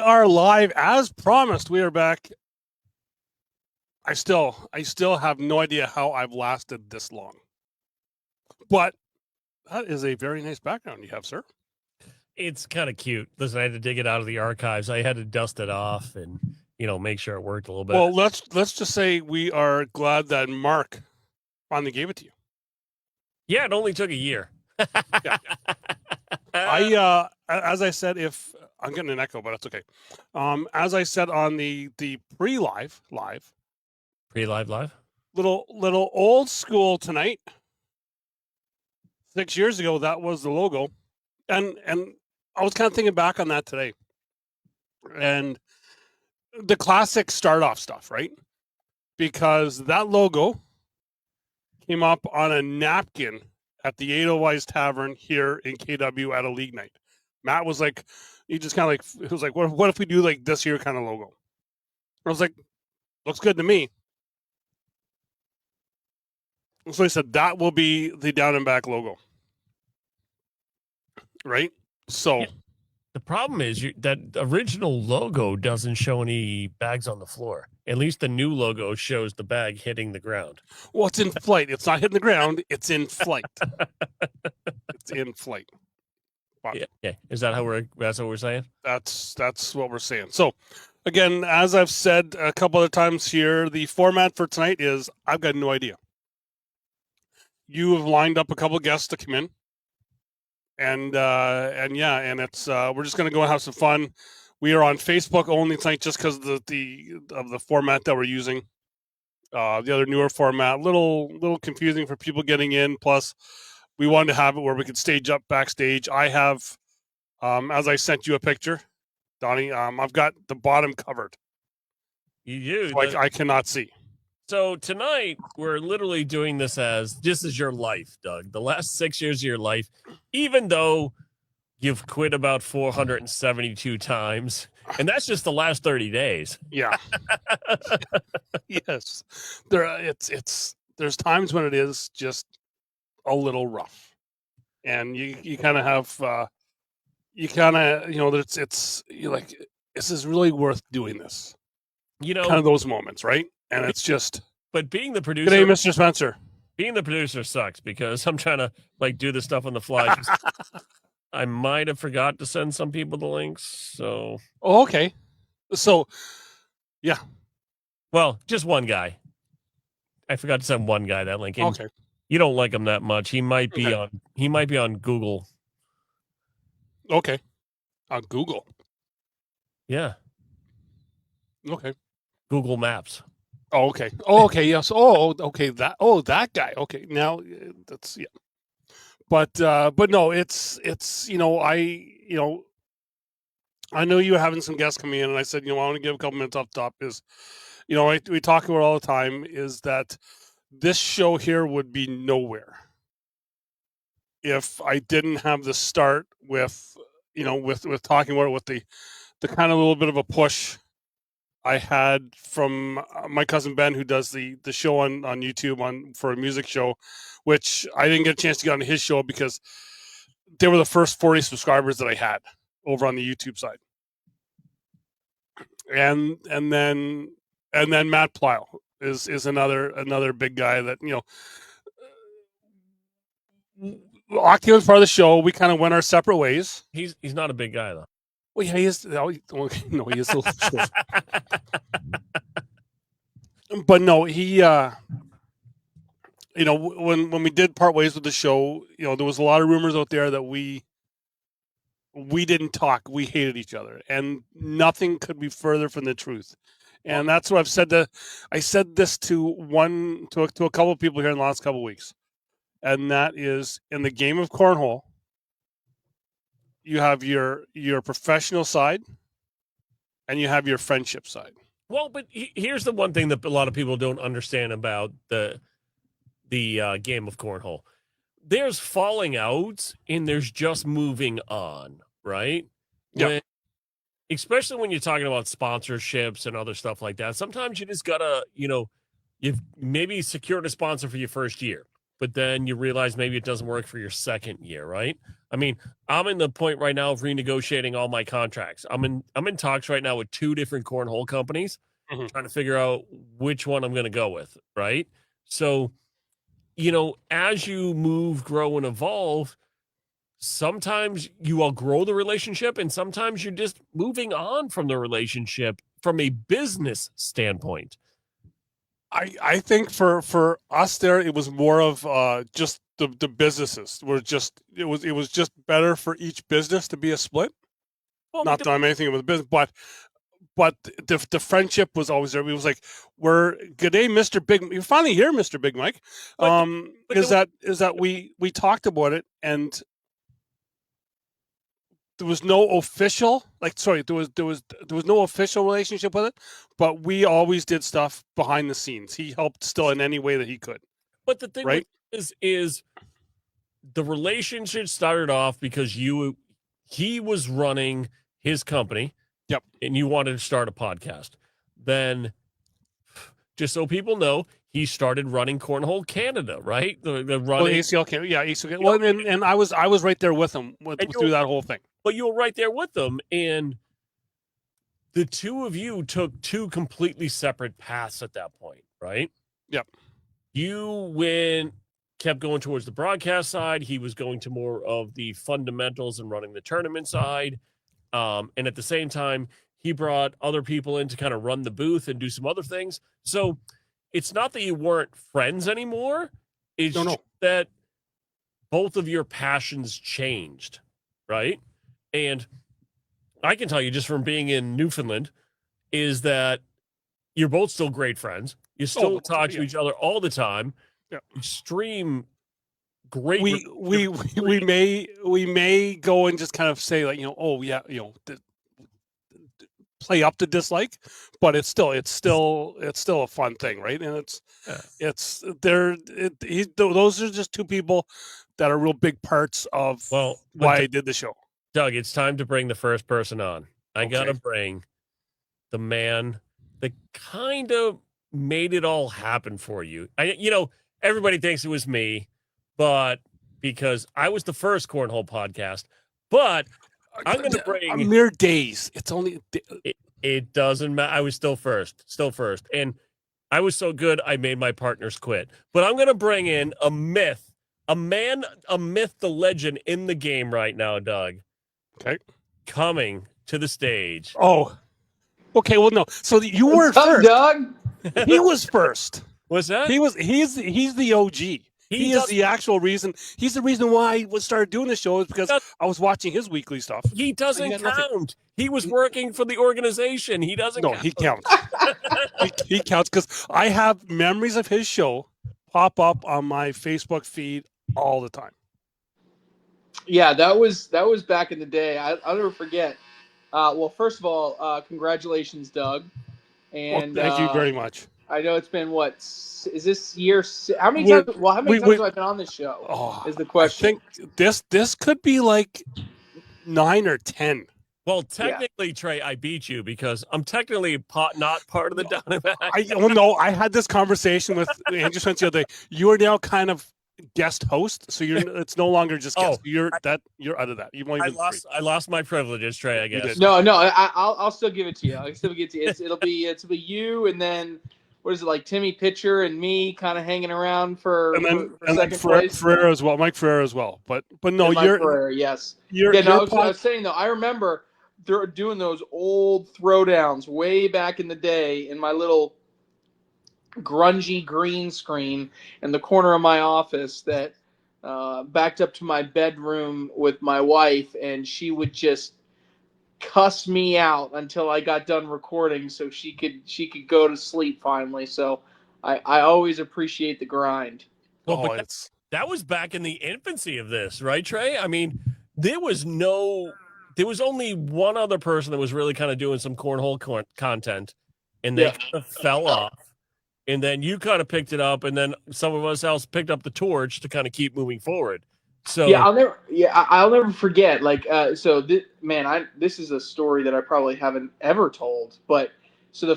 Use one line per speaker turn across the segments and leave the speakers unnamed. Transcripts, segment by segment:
are live as promised. We are back. I still have no idea how I've lasted this long. But that is a very nice background you have, sir.
It's kind of cute. Listen, I had to dig it out of the archives. I had to dust it off and, make sure it worked a little bit.
Well, let's just say we are glad that Mark finally gave it to you.
Yeah, it only took a year.
Yeah. As I said, if I'm getting an echo, but it's okay. As I said on the pre-live, little old school tonight. 6 years ago, that was the logo, and I was kind of thinking back on that today, and the classic start off stuff, right? Because that logo came up on a napkin at the 801 Tavern here in KW at a league night. Matt was like, he just kind of like, it was like, what if we do like this here kind of logo? I was like, looks good to me. So he said, that will be the down and back logo. Right? So.
Yeah. The problem is that original logo doesn't show any bags on the floor. At least the new logo shows the bag hitting the ground.
Well, it's in flight. It's not hitting the ground. It's in flight. It's in flight.
But yeah. Is that that's what we're saying?
That's what we're saying. So, again, as I've said a couple of times here, the format for tonight is I've got no idea. You have lined up a couple of guests to come in. And it's we're just gonna go and have some fun. We are on Facebook only tonight just because of the format that we're using. The other newer format, little confusing for people getting in. Plus, we wanted to have it where we could stage up backstage. I have, as I sent you a picture, Donny, I've got the bottom covered.
You do.
So I cannot see.
So tonight, we're literally doing this as your life, Doug. The last 6 years of your life, even though you've quit about 472 times, and that's just the last 30 days.
Yeah. Yes. There's times when it is just a little rough. And you kind of have, you're like, this is really worth doing this. Kind of those moments, right? And it's just.
But being the producer.
Good day, Mr. Spencer.
Being the producer sucks because I'm trying to do this stuff on the fly. I might have forgot to send some people the links. So.
Oh, okay. So, yeah.
Well, just one guy. I forgot to send one guy that link.
Okay.
You don't like him that much. He might be on. He might be on Google.
Okay. On Google.
Yeah.
Okay.
Google Maps.
Oh, okay. Oh, okay. Yes. Oh, okay. That guy. Okay. Now that's But no, it's I know you were having some guests coming in, and I said, I want to give a couple minutes off the top. Is, we talk about all the time is that this show here would be nowhere if I didn't have the start with talking about it with the kind of little bit of a push I had from my cousin Ben, who does the show on YouTube for a music show, which I didn't get a chance to get on his show because they were the first 40 subscribers that I had over on the YouTube side. And then Matt Plyle is another big guy that, Octane was part of the show. We kind of went our separate ways.
He's not a big guy though.
Well, yeah, he is. No, he is a little short. But no, he, when we did part ways with the show, there was a lot of rumors out there that we didn't talk. We hated each other, and nothing could be further from the truth. And that's what I've said. I said this to a couple of people here in the last couple of weeks, and that is in the game of Cornhole. You have your professional side, and you have your friendship side.
Well, but here's the one thing that a lot of people don't understand about the game of Cornhole. There's falling out, and there's just moving on, right?
Yeah.
Especially when you're talking about sponsorships and other stuff like that. Sometimes you just gotta, you've maybe secured a sponsor for your first year. but then you realize maybe it doesn't work for your second year, right? I mean, I'm in the point right now of renegotiating all my contracts. I'm in talks right now with 2 different cornhole companies, trying to figure out which one I'm going to go with, right? So, as you move, grow, and evolve, sometimes you outgrow the relationship, and sometimes you're just moving on from the relationship from a business standpoint.
I think for us there, it was more of just the businesses were just it was just better for each business to be a split.
Well,
Not that I'm anything with the business, but the friendship was always there. It was like, good day, Mr. Big. You're finally here, Mr. Big Mike. Is that we talked about it, and there was no official there was no official relationship with it, but we always did stuff behind the scenes. He helped still in any way that he could.
But the thing is the relationship started off because he was running his company.
Yep.
And you wanted to start a podcast. Then, just so people know, he started running Cornhole Canada, right? The running
ACL Canada, yeah, ACL Canada. Well, and I was right there with him through that whole thing.
But you were right there with them, and the 2 of you took 2 completely separate paths at that point, right?
Yep.
You kept going towards the broadcast side. He was going to more of the fundamentals and running the tournament side. And at the same time, he brought other people in to kind of run the booth and do some other things. So it's not that you weren't friends anymore. It's just that both of your passions changed, right? And I can tell you just from being in Newfoundland is that you're both still great friends. You still talk to each other all the time.
Yeah.
Extreme great.
We may go and just kind of say like, play up the dislike, but it's still a fun thing, right? And those are just 2 people that are real big parts of why I did the show.
Doug, it's time to bring the first person on. I gotta bring the man that kind of made it all happen for you. Everybody thinks it was me, but because I was the first Cornhole podcast, but I'm going to bring
mere days. It's only
it doesn't matter. I was still first, and I was so good I made my partners quit. But I'm going to bring in a myth, a myth, the legend in the game right now, Doug.
Okay,
coming to the stage.
Oh, okay. Well, no. So you weren't first,
Doug.
He was first.
What's that?
He's the OG. He is the actual reason. He's the reason why I started doing this show is because I was watching his weekly stuff.
He doesn't count. He was working for the organization. He doesn't count.
He counts. he counts because I have memories of his show pop up on my Facebook feed all the time.
Yeah, that was back in the day. I'll never forget. Well, first of all, congratulations, Doug. And
thank you very much.
I know it's been is this year? How many times? Well, how many times have I been on this show? Is the question.
I think this could be like 9 or 10.
Well, technically, Trey, I beat you because I'm technically not part of the Diamondback.
No, I had this conversation with Andrew Spence the other day. You are now kind of guest host, so it's no longer just guest. You're out of that. I
lost my privileges, Trey. I guess.
No, I'll still give it to you. I'll still give it to you. It'll be you, and then what is it, like Timmy Pitcher and me kind of hanging around for second place?
Ferrer as well, Mike Ferrer as well. But no,
you're Ferrer, yes. I was saying though, I remember doing those old throwdowns way back in the day in my little grungy green screen in the corner of my office that backed up to my bedroom with my wife, and she would just cuss me out until I got done recording so she could go to sleep finally. So I always appreciate the grind.
Well, that was back in the infancy of this, right, Trey? I mean, there was only one other person that was really kind of doing some cornhole content, and they kind of fell off. And then you kind of picked it up, and then some of us else picked up the torch to kind of keep moving forward. So
I'll never forget. Like, this is a story that I probably haven't ever told. But so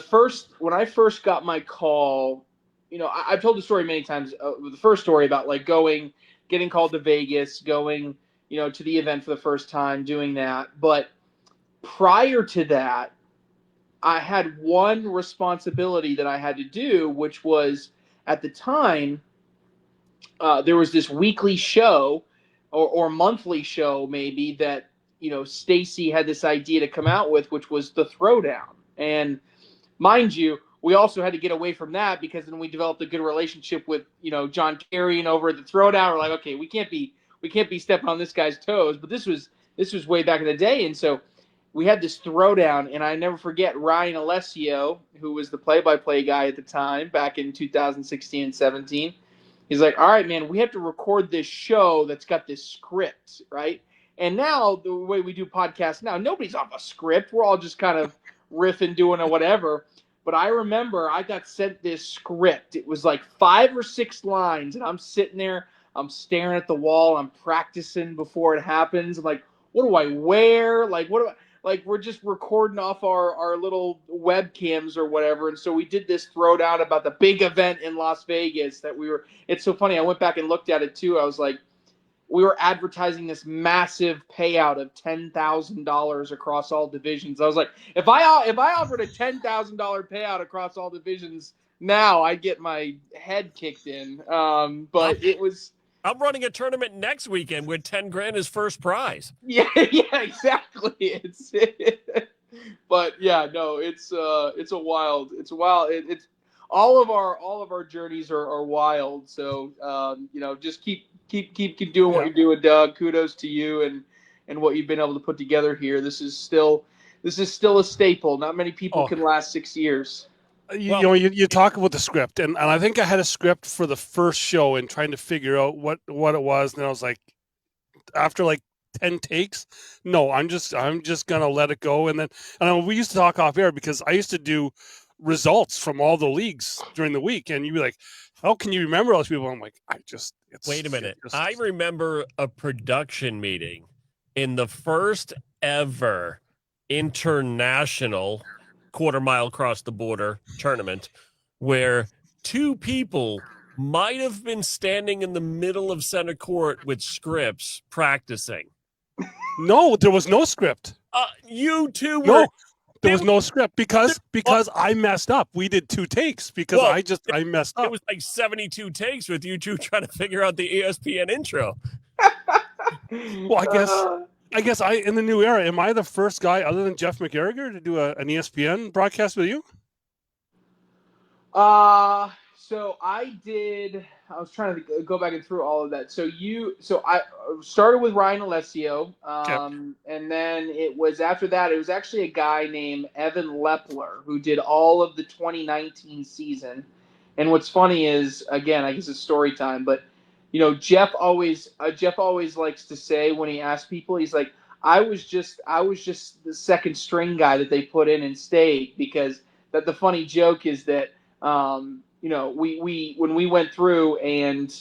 when I first got my call I've told the story many times. The first story about like getting called to Vegas, going, to the event for the first time, doing that. But prior to that, I had one responsibility that I had to do, which was at the time, there was this weekly show or monthly show maybe that, Stacy had this idea to come out with, which was the Throwdown. And mind you, we also had to get away from that because then we developed a good relationship with, John Kerry and over at the Throwdown. We're like, okay, we can't be stepping on this guy's toes. But this was way back in the day. And so we had this Throwdown, and I never forget Ryan Alessio, who was the play-by-play guy at the time back in 2016 and 17. He's like, all right, man, we have to record this show that's got this script, right? And now the way we do podcasts now, nobody's off a script. We're all just kind of riffing, doing or whatever. But I remember I got sent this script. It was like 5 or 6 lines, and I'm sitting there. I'm staring at the wall. I'm practicing before it happens. I'm like, what do I wear? Like, what do I... Like, we're just recording off our little webcams or whatever. And so we did this Throwdown about the big event in Las Vegas that we were – it's so funny. I went back and looked at it, too. I was like, we were advertising this massive payout of $10,000 across all divisions. I was like, if I offered a $10,000 payout across all divisions now, I'd get my head kicked in. But it was –
I'm running a tournament next weekend with $10,000 as first prize.
Yeah, exactly. But yeah, no, it's a wild. It's all of our journeys are wild. So just keep doing what you're doing, Doug. Kudos to you and what you've been able to put together here. This is still a staple. Not many people can last 6 years.
You talk about the script, and I think I had a script for the first show and trying to figure out what it was, and I was like, after like 10 takes, no, I'm just gonna let it go. And then we used to talk off air because I used to do results from all the leagues during the week, and you'd be like, how can you remember all those people? I'm like,
wait a minute. I remember a production meeting in the first ever international quarter-mile across the border tournament where 2 people might have been standing in the middle of center court with scripts practicing.
No, there was no script.
You two were.
No, there was no script because I messed up. We did 2 takes because I messed up.
It was like 72 takes with you two trying to figure out the ESPN intro.
Well, I guess in the new era, am I the first guy other than Jeff McEriger to do an ESPN broadcast with you?
So I did. I was trying to go back and through all of that. So I started with Ryan Alessio, and then it was after that. It was actually a guy named Evan Lepler who did all of the 2019 season. And what's funny is, again, I guess it's story time, but Jeff always likes to say when he asks people, he's like, I was just the second string guy that they put in state, because that the funny joke is that we when we went through and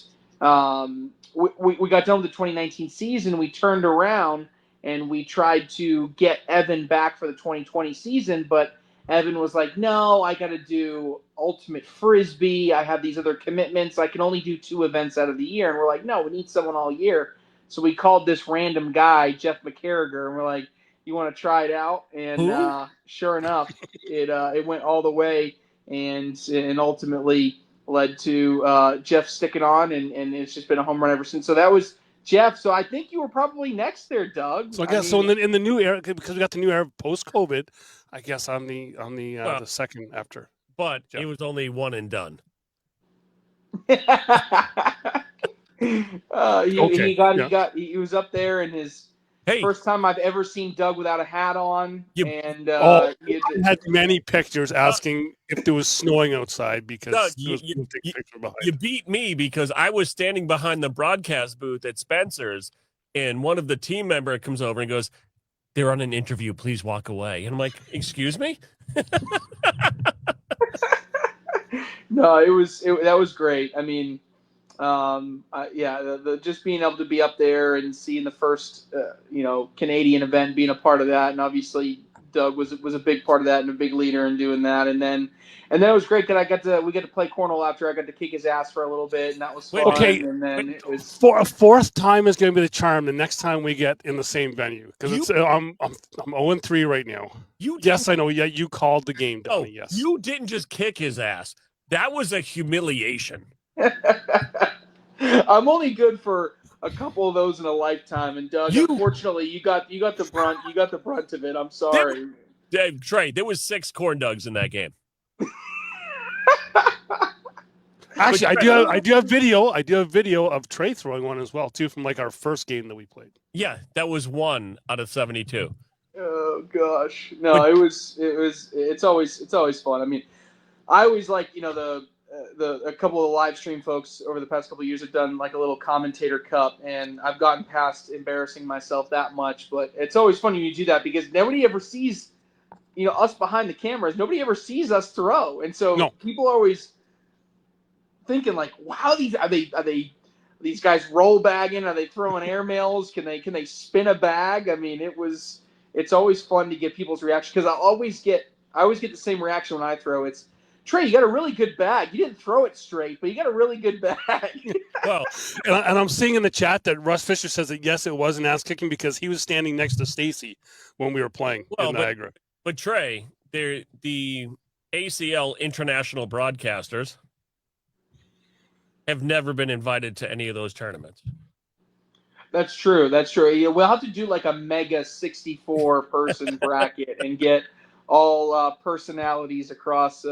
we got done with the 2019 season, we turned around and we tried to get Evan back for the 2020 season, but Evan was like, no, I got to do ultimate frisbee. I have these other commitments. I can only do 2 events out of the year. And we're like, no, we need someone all year. So we called this random guy, Jeff McEriger, and we're like, you want to try it out? And sure enough, it went all the way and ultimately led to Jeff sticking on, and it's just been a home run ever since. So that was Jeff. So I think you were probably next there, Doug.
So I guess in the new era, because we got the new era post COVID, I guess I'm the second after.
But Jeff. It was only one and done.
He was up there in his first time I've ever seen Doug without a hat on.
I had many pictures asking if there was snowing outside because
Doug, you beat me because I was standing behind the broadcast booth at Spencer's, and one of the team member comes over and goes, "They're on an interview. Please walk away." And I'm like, "Excuse me."
No, that was great. I mean, just being able to be up there and seeing the first, Canadian event, being a part of that, and obviously Doug was a big part of that and a big leader in doing that. And then it was great that we got to play cornhole after. I got to kick his ass for a little bit, and that was fun.
Okay,
and then it was
for a fourth time is going to be the charm. The next time we get in the same venue, because I'm 0-3 right now. Yes, I know. Yeah, you called the game, Donny. Yes,
you didn't just kick his ass. That was a humiliation.
I'm only good for a couple of those in a lifetime, and Doug, unfortunately, you got the brunt. You got the brunt of it. I'm sorry.
Trey, there was 6 corn dogs in that game.
Actually, I do have video. I do have video of Trey throwing one as well too from like our first game that we played.
Yeah, that was 1 out of 72.
Oh gosh, no, it's always fun. I mean, I always like a couple of the live stream folks over the past couple of years have done like a little commentator cup, and I've gotten past embarrassing myself that much. But it's always fun when you do that because nobody ever sees, us behind the cameras. Nobody ever sees us throw, and so people are always thinking like, "Wow, are these guys roll bagging? Are they throwing airmails? Can they spin a bag?" I mean, it's always fun to get people's reaction because I always get the same reaction when I throw. It's Trey, you got a really good bag. You didn't throw it straight, but you got a really good bag.
Well, and I'm seeing in the chat that Russ Fisher says that yes, it was an ass kicking because he was standing next to Stacy when we were playing in Niagara.
But Trey, they're the ACL international broadcasters have never been invited to any of those tournaments. That's
true. Yeah, we'll have to do like a mega 64 person bracket and get all personalities across.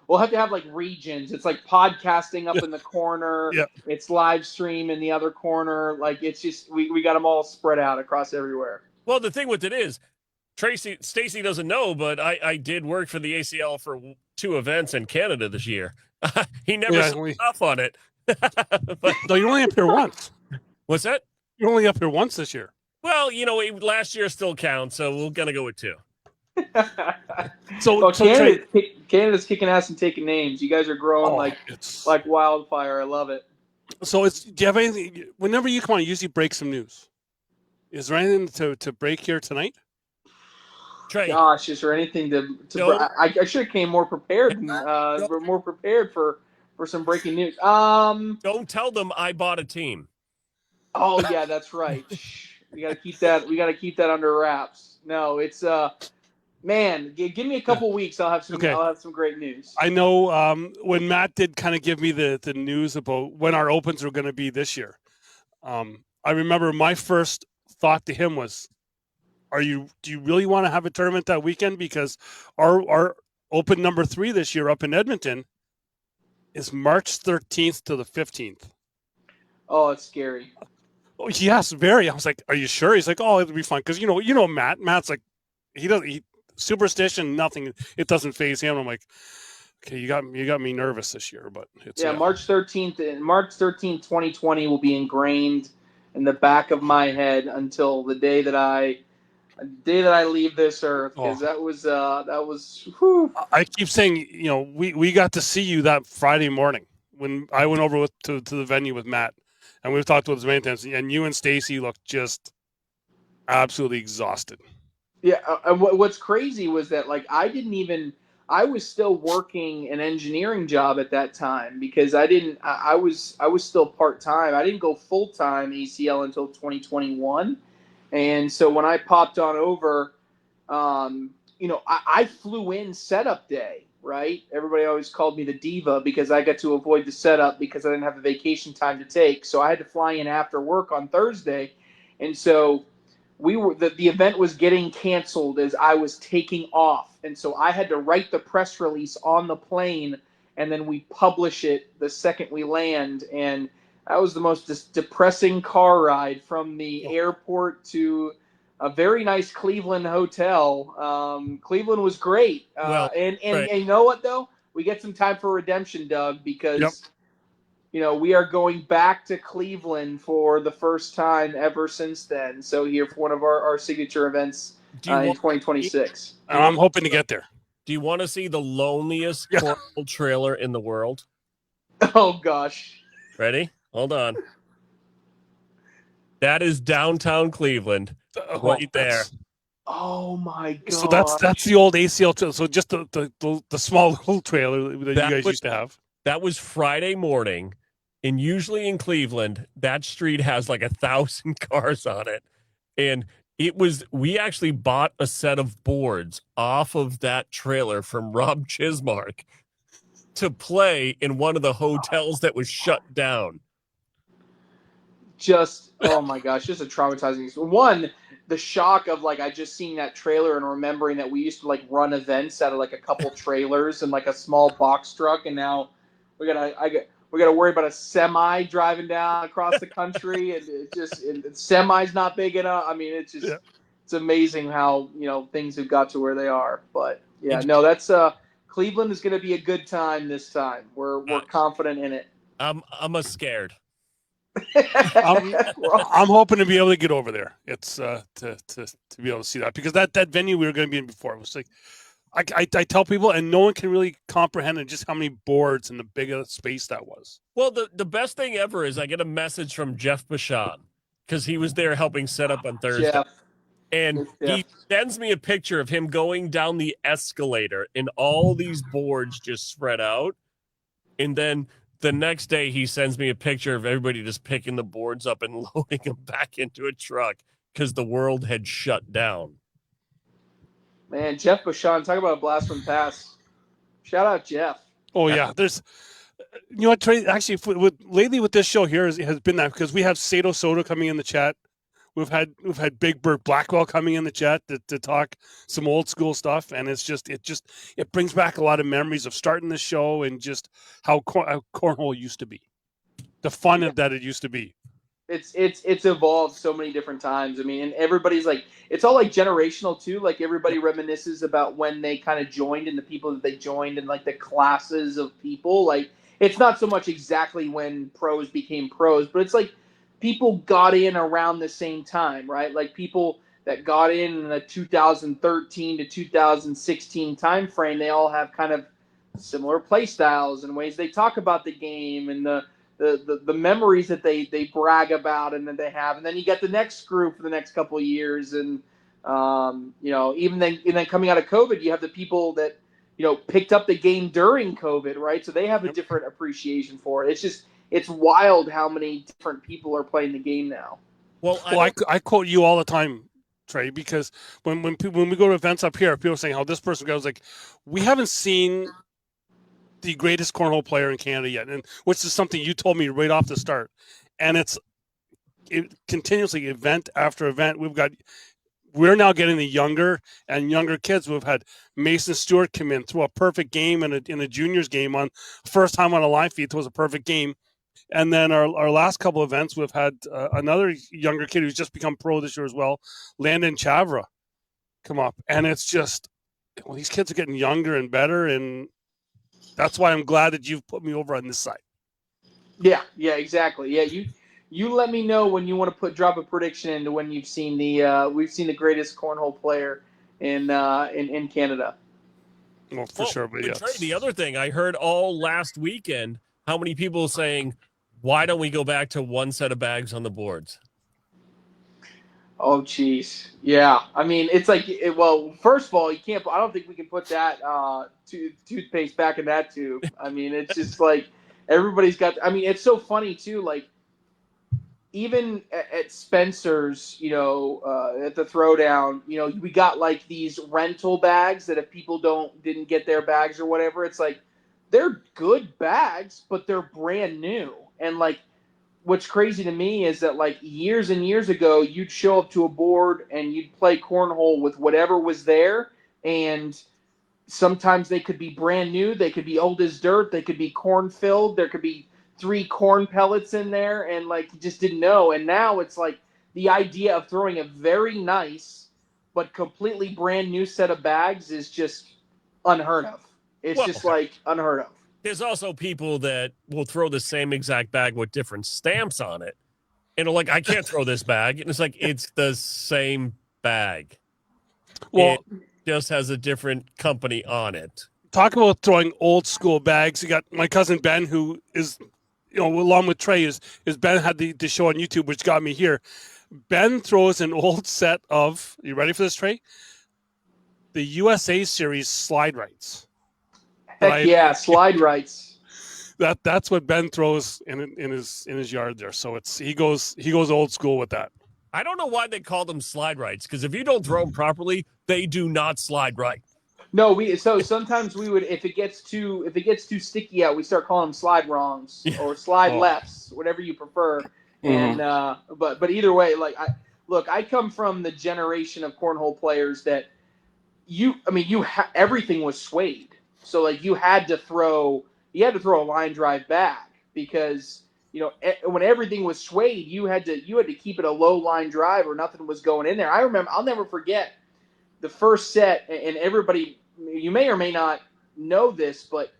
We'll have to have like regions. It's like podcasting up in the corner.
Yep.
It's live stream in the other corner. Like it's just we got them all spread out across everywhere.
Well, the thing with it is, Stacy doesn't know, but I did work for the ACL for 2 events in Canada this year. He never signed off on it.
But, no, you're only up here once.
What's that?
You're only up here once this year.
Well, last year still counts, so we're gonna go with 2.
Canada's kicking ass and taking names. You guys are growing like wildfire. I love it.
So do you have anything? Whenever you come on, you usually break some news. Is there anything to break here tonight?
Trey.
Gosh, is there anything I should have came more prepared. More prepared for some breaking news.
Don't tell them I bought a team.
Oh yeah, that's right. We gotta keep that under wraps. No, it's man, give me a couple weeks. I'll have some great news.
I know when Matt did kind of give me the news about when our opens were going to be this year. I remember my first thought to him was, do you really want to have a tournament that weekend? Because our open number 3 this year up in Edmonton is March 13th to the 15th.
Oh, it's scary.
Oh, yes, very. I was like, are you sure? He's like, oh, it'll be fun. Because, Matt. Matt's like, he superstition, nothing. It doesn't faze him. I'm like, okay, you got me nervous this year. But it's
March 13th, 2020 will be ingrained in the back of my head until the day that I leave this earth. Because that was. Whew.
I keep saying, we got to see you that Friday morning when I went over to the venue with Matt. And we've talked with his maintenance, and you and Stacy looked just absolutely exhausted.
Yeah, what's crazy was that I was still working an engineering job at that time because I was still part-time. I didn't go full-time ACL until 2021. And so when I popped on over, I flew in setup day. Right? Everybody always called me the diva because I got to avoid the setup because I didn't have the vacation time to take. So I had to fly in after work on Thursday. And so the event was getting canceled as I was taking off. And so I had to write the press release on the plane and then we publish it the second we land. And that was the most depressing car ride from the airport to a very nice Cleveland hotel. Cleveland was great. And you know what, though? We get some time for redemption, Doug, because, we are going back to Cleveland for the first time ever since then. So here for one of our signature events in 2026.
And I'm hoping to get there.
Do you want to see the loneliest cornhole trailer in the world?
Oh, gosh.
Ready? Hold on. That is downtown Cleveland. Right there.
Oh my god!
So that's the old ACL trailer. So just the small little trailer that you guys used to have.
That was Friday morning, and usually in Cleveland, that street has like 1,000 cars on it, and we actually bought a set of boards off of that trailer from Rob Chismark to play in one of the hotels that was shut down.
Just, oh my gosh, just a traumatizing experience. One, the shock of like I just seeing that trailer and remembering that we used to like run events out of like a couple trailers and like a small box truck, and now we gotta worry about a semi driving down across the country, and the semi's not big enough. I mean, it's just it's amazing how things have got to where they are. But yeah, no, that's Cleveland is going to be a good time this time. We're confident in it.
I'm scared.
I'm hoping to be able to get over there. It's to be able to see that, because that venue we were going to be in before, it was like I tell people, and no one can really comprehend just how many boards and the big space that was.
Well, the best thing ever is I get a message from Jeff Bashan, because he was there helping set up on Thursday.
Jeff.
And he sends me a picture of him going down the escalator and all these boards just spread out. And then the next day he sends me a picture of everybody just picking the boards up and loading them back into a truck because the world had shut down.
Man, Jeff Bashan, talk about a blast from the past. Shout out Jeff.
Oh yeah, there's, what, Trey, actually lately with this show here has been that, because we have Sato Soto coming in the chat. We've had Big Bert Blackwell coming in the chat to talk some old school stuff, and it brings back a lot of memories of starting the show and just how cornhole used to be, the fun that it used to be.
It's evolved so many different times. I mean, and everybody's like, it's all like generational too. Like everybody reminisces about when they kind of joined and the people that they joined and like the classes of people. Like it's not so much exactly when pros became pros, but it's like people got in around the same time, right? Like people that got in the 2013 to 2016 time frame, they all have kind of similar play styles and ways they talk about the game and the memories that they brag about and that they have. And then you get the next group for the next couple of years. And, even then coming out of COVID, you have the people that, picked up the game during COVID, right? So they have a different appreciation for it. It's wild how many different people are playing the game now.
Well, I quote you all the time, Trey, because when we go to events up here, people are saying how this person goes, like, we haven't seen the greatest cornhole player in Canada yet, and which is something you told me right off the start. And it continuously, event after event, we're now getting the younger kids. We've had Mason Stewart come in, throw a perfect game in a juniors game on first time on a live feed. It was a perfect game. And then our last couple of events, we've had another younger kid who's just become pro this year as well, Landon Chavra, come up. And it's just, these kids are getting younger and better, and that's why I'm glad that you've put me over on this side. Yeah,
exactly. Yeah, you let me know when you want to drop a prediction into when you've seen we've seen the greatest cornhole player in Canada.
Well, for sure, but yes.
Trey, the other thing I heard all last weekend, how many people saying, why don't we go back to one set of bags on the boards?
Oh, geez. Yeah. I mean, it's like, first of all, you can't, I don't think we can put that toothpaste back in that tube. I mean, it's just like everybody's got, I mean, it's so funny too. Like even at Spencer's, at the throwdown, we got like these rental bags that if people didn't get their bags or whatever, it's like, they're good bags, but they're brand new. And like, what's crazy to me is that like years and years ago, you'd show up to a board and you'd play cornhole with whatever was there. And sometimes they could be brand new. They could be old as dirt. They could be corn filled. There could be 3 corn pellets in there. And like, you just didn't know. And now it's like the idea of throwing a very nice, but completely brand new set of bags is just unheard of. It's just like unheard of.
There's also people that will throw the same exact bag with different stamps on it. And like, I can't throw this bag. And it's like, it's the same bag. Well, it just has a different company on it.
Talk about throwing old school bags. You got my cousin Ben, who is, along with Trey, is Ben had the show on YouTube, which got me here. Ben throws an old set of, you ready for this, Trey? The USA Series slide rights.
Heck yeah, slide rights.
That's what Ben throws in his yard there. So he goes old school with that.
I don't know why they call them slide rights, because if you don't throw them properly, they do not slide right.
No, so sometimes we would, if it gets too sticky out, we start calling them slide wrongs or slide lefts, whatever you prefer. And but either way, like I come from the generation of cornhole players that everything was swayed. So like you had to throw a line drive back because when everything was swayed, you had to keep it a low line drive or nothing was going in there. I'll never forget the first set, and everybody, you may or may not know this, but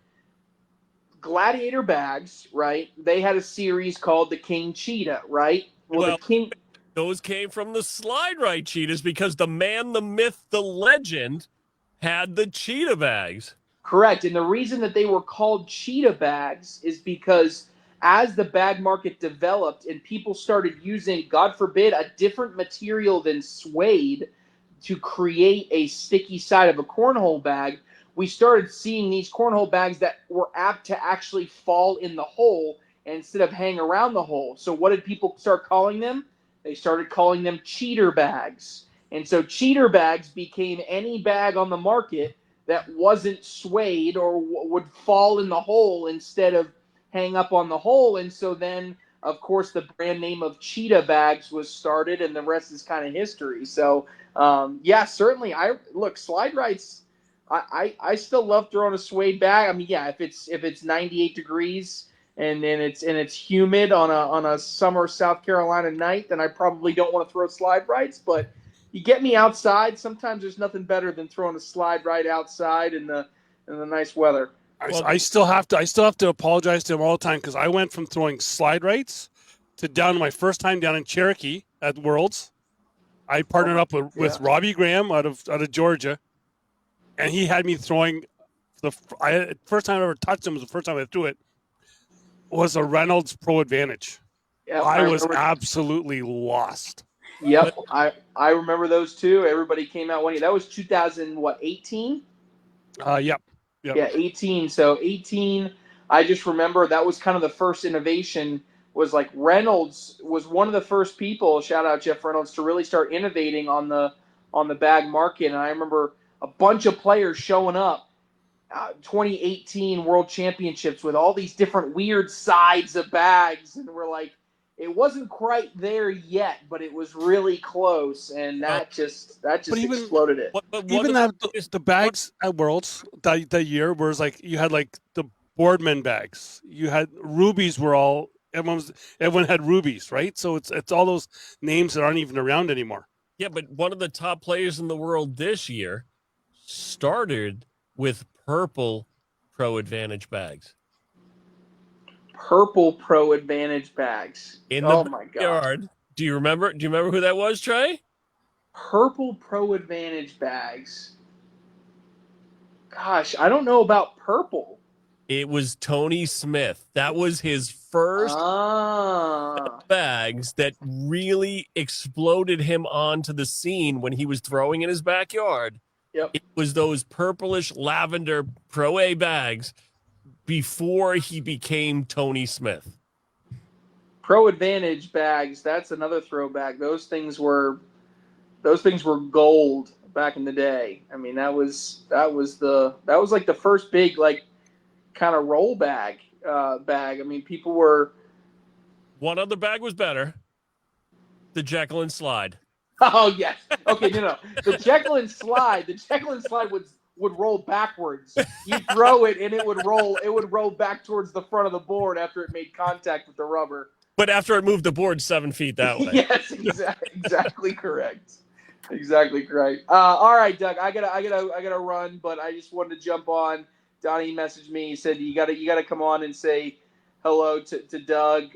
Gladiator bags, right? They had a series called the King Cheetah, right?
Well, those came from the slide right cheetahs because the man, the myth, the legend had the cheetah bags.
Correct. And the reason that they were called cheetah bags is because as the bag market developed and people started using, God forbid, a different material than suede to create a sticky side of a cornhole bag, we started seeing these cornhole bags that were apt to actually fall in the hole instead of hang around the hole. So what did people start calling them? They started calling them cheater bags. And so cheater bags became any bag on the market that wasn't suede or would fall in the hole instead of hang up on the hole. And so then, of course, the brand name of cheetah bags was started, and the rest is kind of history. So, yeah, certainly. Slide rights. I still love throwing a suede bag. I mean, yeah, if it's 98 degrees and it's humid on a summer South Carolina night, then I probably don't want to throw slide rights. But you get me outside, sometimes there's nothing better than throwing a slide right outside in the nice weather.
I still have to apologize to him all the time because I went from throwing slide rights to down to my first time down in Cherokee at Worlds. I partnered up with Robbie Graham out of Georgia, and he had me throwing first time I ever touched him was the first time I threw it was a Reynolds Pro Advantage. Yep, I was absolutely lost.
Yep, I remember those too. Everybody came out winning. That was 2018?
Yep.
Yeah, 18. So 18, I just remember that was kind of the first innovation. Was like Reynolds was one of the first people, shout out Jeff Reynolds, to really start innovating on the bag market. And I remember a bunch of players showing up 2018 World Championships with all these different weird sides of bags, and we're like, it wasn't quite there yet, but it was really close, and that just exploded it.
Even the bags at Worlds that year was like you had like the Boardman bags, you had rubies everyone had rubies, right? So it's all those names that aren't even around anymore.
Yeah, but one of the top players in the world this year started with purple Pro Advantage bags.
Purple Pro Advantage bags.
My God. Do you remember who that was, Trey?
Purple Pro Advantage bags. Gosh, I don't know about purple.
It was Tony Smith. That was his first bags that really exploded him onto the scene when he was throwing in his backyard.
Yep.
It was those purplish lavender Pro A bags before he became Tony Smith.
Pro Advantage bags, that's another throwback. Those things were gold back in the day. I mean, that was like the first big like kind of roll bag. I mean, people were.
One other bag was better. The Jekyll and Slide.
Oh yes. Okay, no. The Jekyll and Slide would roll backwards. You throw it and it would roll back towards the front of the board after it made contact with the rubber.
But after it moved the board 7 feet that way.
Yes, exactly correct. Exactly correct. All right, Doug, I gotta run, but I just wanted to jump on. Donny messaged me. He said you gotta come on and say hello to Doug.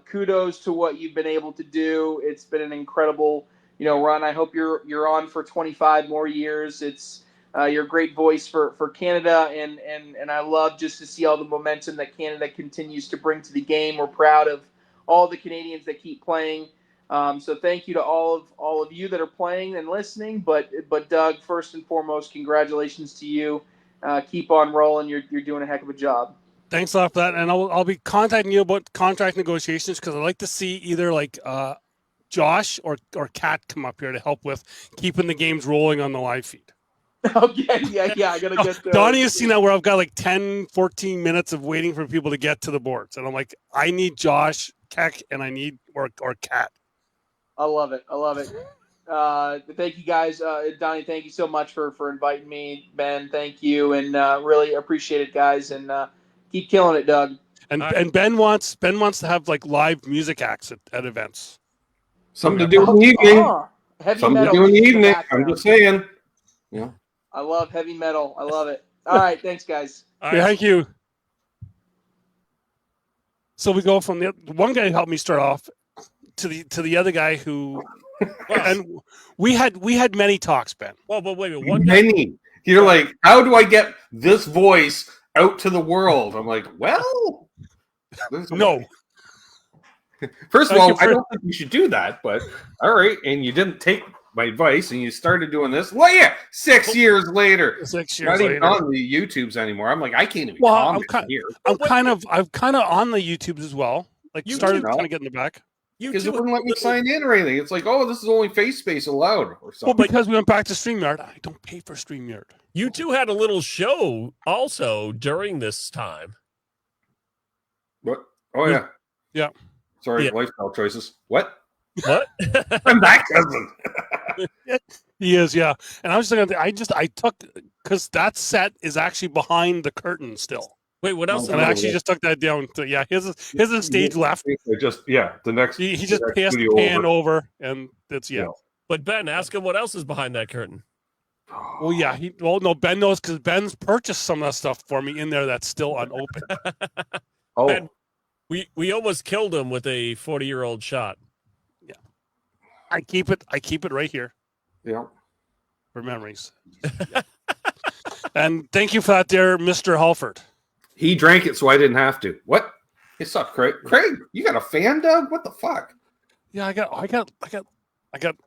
Kudos to what you've been able to do. It's been an incredible run. I hope you're on for 25 more years. It's you're a great voice for Canada, and I love just to see all the momentum that Canada continues to bring to the game. We're proud of all the Canadians that keep playing. So thank you to all of you that are playing and listening. But Doug, first and foremost, congratulations to you. Keep on rolling. You're doing a heck of a job.
Thanks a lot for that, and I'll be contacting you about contract negotiations because I'd like to see either like Josh or Kat come up here to help with keeping the games rolling on the live feed.
Okay, yeah. I gotta get
Donny has seen that where I've got like 10, 14 minutes of waiting for people to get to the boards, and I'm like, I need Josh, Keck, and I need or Kat.
I love it. Thank you guys, Donny. Thank you so much for inviting me. Ben, thank you, and really appreciate it, guys. And keep killing it, Doug.
And Ben wants to have like live music acts at events.
Something to do in the evening.
Something
to do in the evening. I'm just saying. Yeah.
I love heavy metal. I love it. All right, thanks, guys.
Yeah, thank you. So we go from the one guy who helped me start off to the other guy who, and we had many talks, Ben.
Well, but wait,
many. You're like, how do I get this voice out to the world? I'm like, well,
no.
First of all, I don't think you should do that, but all right. And you didn't take my advice and you started doing this. Well, yeah, 6 years later.
6 years
not
later.
even on the YouTubes anymore. I'm like, I can't even
comment
here.
I'm kind of on the YouTubes as well. Like you started kind of getting the back.
Because it wouldn't let me sign in or anything. It's like, oh, this is only face space allowed or something.
Well, because we went back to StreamYard. I don't pay for StreamYard.
You two had a little show also during this time.
What? Oh, yeah.
Yeah.
Sorry, lifestyle choices. What?
I'm
that cousin.
He is, yeah. And I was thinking, I took because that set is actually behind the curtain still.
Wait, what else?
And I actually just took that down. His is stage left.
The next.
He just passed the pan over, and it's
But Ben, ask him what else is behind that curtain.
Well, yeah. No, Ben knows because Ben's purchased some of that stuff for me in there that's still unopened.
Ben, we almost killed him with a 40-year-old shot.
Yeah, I keep it right here.
Yeah,
for memories. Yeah. And thank you for that, there, Mr. Halford.
He drank it, so I didn't have to. What? What's up, Craig? Craig, you got a fan, Doug? What the fuck?
Yeah, I got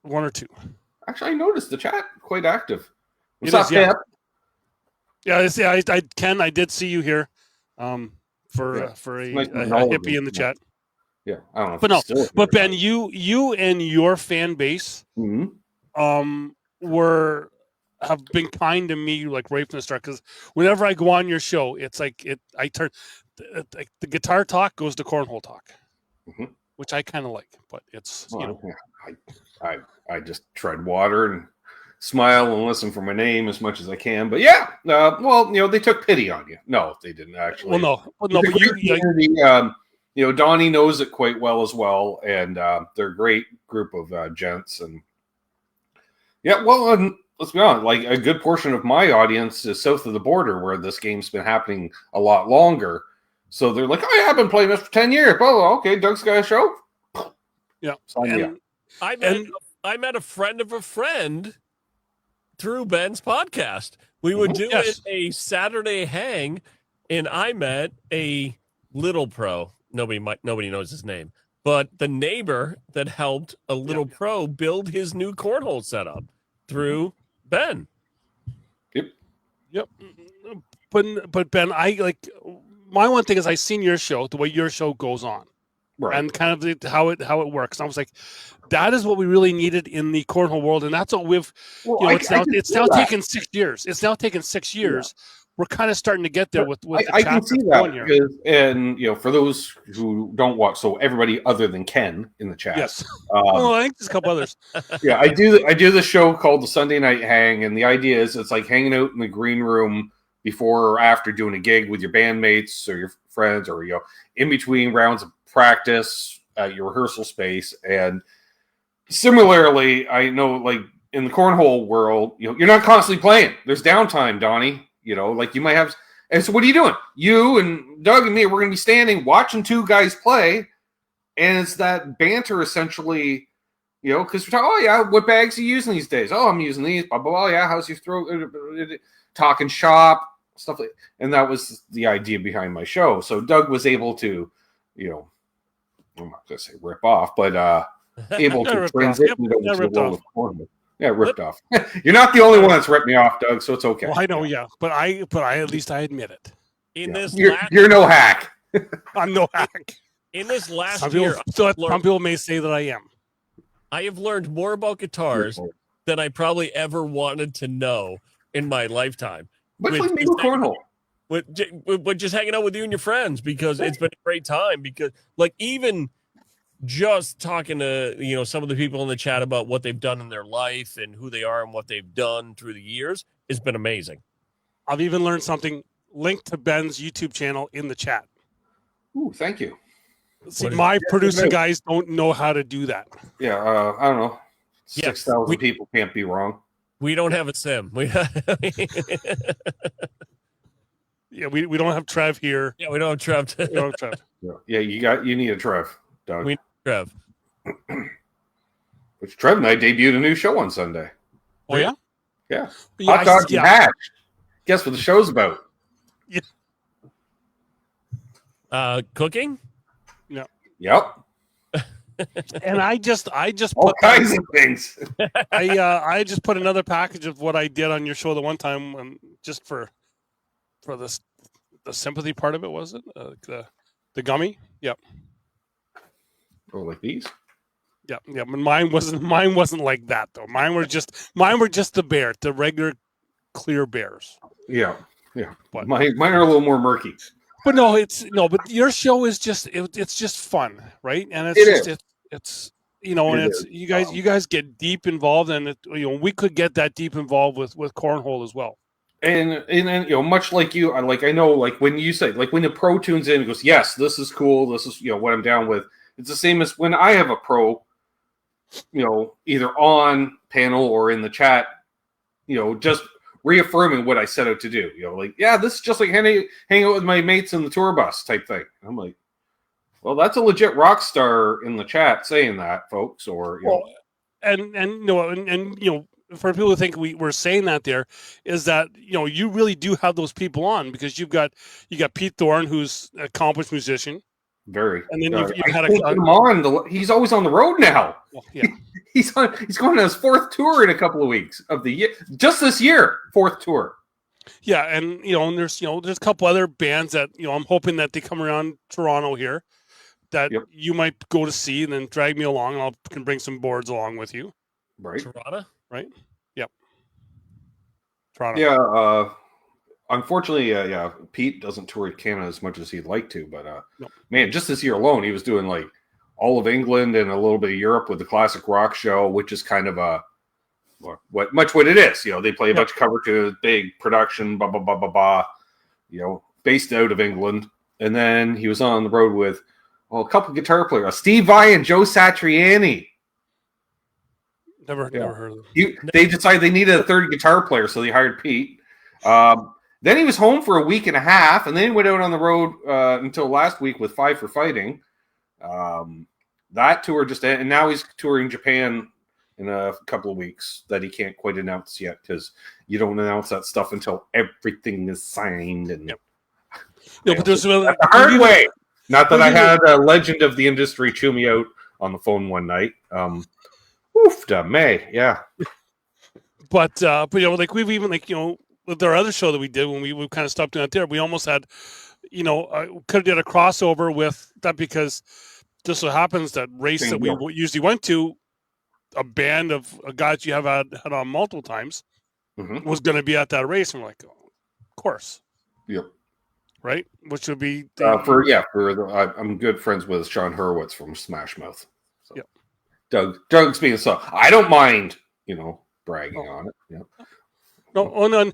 one or two.
Actually, I noticed the chat quite active.
What's up, Pep? Yeah, I did see you here. For a hippie in the chat.
Yeah, I don't know.
But Ben, you and your fan base, have been kind to me like right from the start. Because whenever I go on your show, it's like I turn the guitar talk goes to cornhole talk, which I kind of like. But it's
I just tread water and smile and listen for my name as much as I can. But yeah, they took pity on you. No, they didn't actually.
Well, no,
but Donny knows it quite well as well, and they're a great group of gents. And let's be honest, like a good portion of my audience is south of the border, where this game's been happening a lot longer. So they're like, "Oh, yeah, I've been playing this for 10 years." Oh, okay, Doug's got a show.
Yeah,
I met a friend of a friend through Ben's podcast. We would do a Saturday hang, and I met a little pro. Nobody knows his name, but the neighbor that helped a little pro build his new cornhole setup through Ben.
Yep. But Ben, I like my one thing is I seen your show, the way your show goes on. Right. And kind of how it works. And I was like, that is what we really needed in the cornhole world, and that's what we've. It's now taken 6 years. It's now taken 6 years. Yeah. We're kind of starting to get there with
I can see that because, and for those who don't watch, so everybody other than Ken in the chat.
Yes. I think there's a couple others.
Yeah, I do the show called the Sunday Night Hang, and the idea is it's like hanging out in the green room before or after doing a gig with your bandmates or your friends, or in between rounds of practice at your rehearsal space. And similarly, I know like in the cornhole world, you're not constantly playing. There's downtime, Donny. Like you might have. And so what are you doing? You and Doug and me, we're going to be standing watching two guys play. And it's that banter essentially, because we're talking, oh yeah, what bags are you using these days? Oh, I'm using these, blah, blah, blah. Yeah, how's your throat? Talking shop, stuff like that. And that was the idea behind my show. So Doug was able to, I'm not going to say rip off, but able
Yeah,
to
ripped
transition
off. Yep.
over
Yeah,
to the
ripped
world
off.
of Cornhole. Yeah, ripped off. You're not the only one that's ripped me off, Doug. So it's okay.
Well, I know, yeah, but I at least I admit it.
In this
You're no hack.
I'm no hack.
in this last
Some
year,
some people may say that I am.
I have learned more about guitars than I probably ever wanted to know in my lifetime.
Much like me with Cornhole.
With just hanging out with you and your friends, because it's been a great time. Because like even just talking to some of the people in the chat about what they've done in their life and who they are and what they've done through the years, it's been amazing.
I've even learned something. Link to Ben's YouTube channel in the chat.
Ooh, thank you.
See, my producer guys don't know how to do that.
Yeah, I don't know. 6,000 people can't be wrong.
We don't have a sim.
Yeah, we don't have Trev here.
Yeah, we don't have Trev.
We don't have Trev.
Yeah, you need a Trev, Doug.
We need Trev.
Which Trev and I debuted a new show on Sunday.
Oh yeah?
Yeah.
Yeah,
Hot Dogs and Hash. Guess what the show's about?
Yeah.
Cooking?
Yeah.
Yep.
And I just
all kinds of things.
I just put another package of what I did on your show the one time, just for the sympathy part of it, was it the gummy? Yep.
Oh, like these?
Yeah. But mine wasn't like that though. Mine were just the regular clear bears.
Yeah. But mine are a little more murky.
But but your show is just it's just fun, right? And it's you guys get deep involved, and we could get that deep involved with Cornhole as well.
And much like you, I know, like when you say, like when the pro tunes in and goes, yes, this is cool, this is what I'm down with. It's the same as when I have a pro, either on panel or in the chat, just reaffirming what I set out to do. This is just like hanging out with my mates in the tour bus type thing. I'm like, well, that's a legit rock star in the chat saying that, folks. Or
and for people who think we're saying that, there is that you really do have those people on, because you got Pete Thorne, who's an accomplished musician.
Very.
And then you've had
he's always on the road now.
Well, yeah.
He's going on his 4th tour in a couple of weeks of the year. Just this year, 4th tour.
Yeah, and there's a couple other bands that I'm hoping that they come around Toronto here that you might go to see, and then drag me along, and I can bring some boards along with you.
Right.
Toronto?
Right? Yep. Toronto.
Yeah, unfortunately, Pete doesn't tour Canada as much as he'd like to, but man, just this year alone, he was doing like all of England and a little bit of Europe with the Classic Rock Show, which is kind of what it is. They play a bunch of cover tunes, big production, based out of England. And then he was on the road with a couple guitar players, Steve Vai and Joe Satriani.
Never heard of them.
They decided they needed a 3rd guitar player, so they hired Pete. Then he was home for a week and a half, and then he went out on the road until last week with Five for Fighting. That tour just ended, and now he's touring Japan in a couple of weeks that he can't quite announce yet, because you don't announce that stuff until everything is signed. And
but there's
the hard way. Not that I had a legend of the industry chew me out on the phone one night. Yeah.
But like we've even with our other show that we did when we kind of stopped doing it there, we almost had, could have did a crossover with that, because just so happens that race that we usually went to, a band of guys you have had on multiple times was going to be at that race, and we're like, oh, of course, right? Which would be
I'm good friends with Sean Hurwitz from Smash Mouth. So. Doug's being so I don't mind, bragging on it.
No. I'm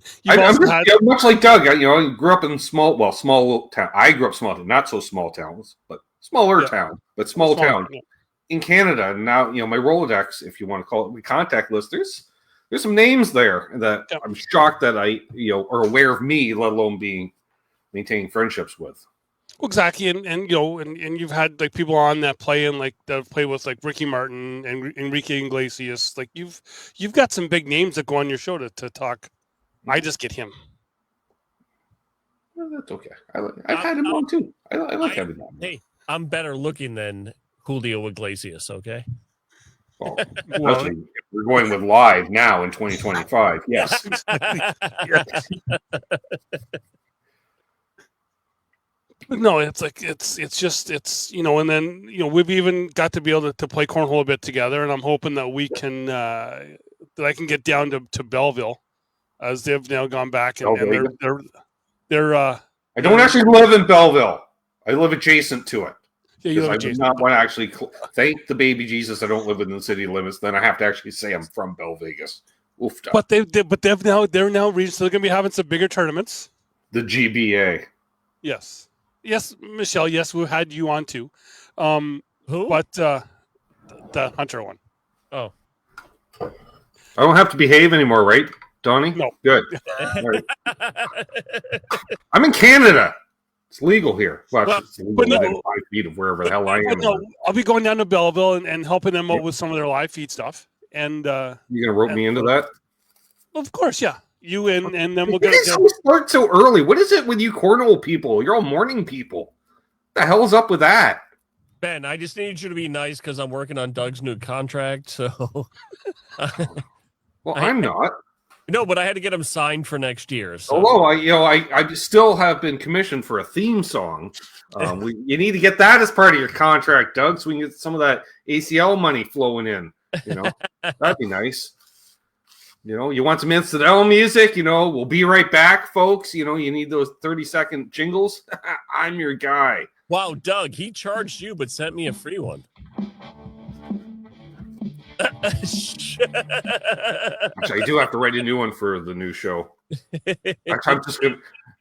much like Doug. I grew up in small town. I grew up small town, not so small towns, but smaller town, but small town in Canada. And now, my Rolodex, if you want to call it, my contact list, there's some names there that I'm shocked that I are aware of me, let alone maintaining friendships with.
Well, exactly, and you've had like people on that play with like Ricky Martin and Enrique Iglesias. Like you've got some big names that go on your show to talk. I just get him.
Well, that's okay. I've had him on too. I like having him on.
Hey, I'm better looking than Julio Iglesias. Okay.
Well, actually, we're going with live now in 2025. Yes.
No, it's like it's just and then we've even got to be able to play cornhole a bit together, and I'm hoping that we can that I can get down to Belleville, as they've now gone back and they're
I don't actually live in Belleville. I live adjacent to it.
Yeah,
I do not want to actually thank the baby Jesus. I don't live within the city limits. Then I have to actually say I'm from Bell Vegas. Oofed up.
But they're now reached. So they're going to be having some bigger tournaments.
The GBA.
Yes, Michelle. Yes, we had you on too.
Who?
But the Hunter one.
Oh,
I don't have to behave anymore, right, Donnie?
No.
Good. Right. I'm in Canada. It's legal here. Well, it's legal within 5 feet of wherever the hell I am.
No, I'll be going down to Belleville and helping them out with some of their live feed stuff. And
you gonna rope me into that?
Of course, yeah. You and then we'll
get. Start so early. What is it with you cornhole people? You're all morning people. What the hell's up with that?
Ben, I just need you to be nice because I'm working on Doug's new contract. So,
I'm not.
No, but I had to get him signed for next year. So.
Although I still have been commissioned for a theme song. You need to get that as part of your contract, Doug, so we can get some of that ACL money flowing in. That'd be nice. You want some incidental music? We'll be right back, folks. You need those 30-second jingles. I'm your guy.
Wow, Doug, he charged you but sent me a free one.
Actually, I do have to write a new one for the new show.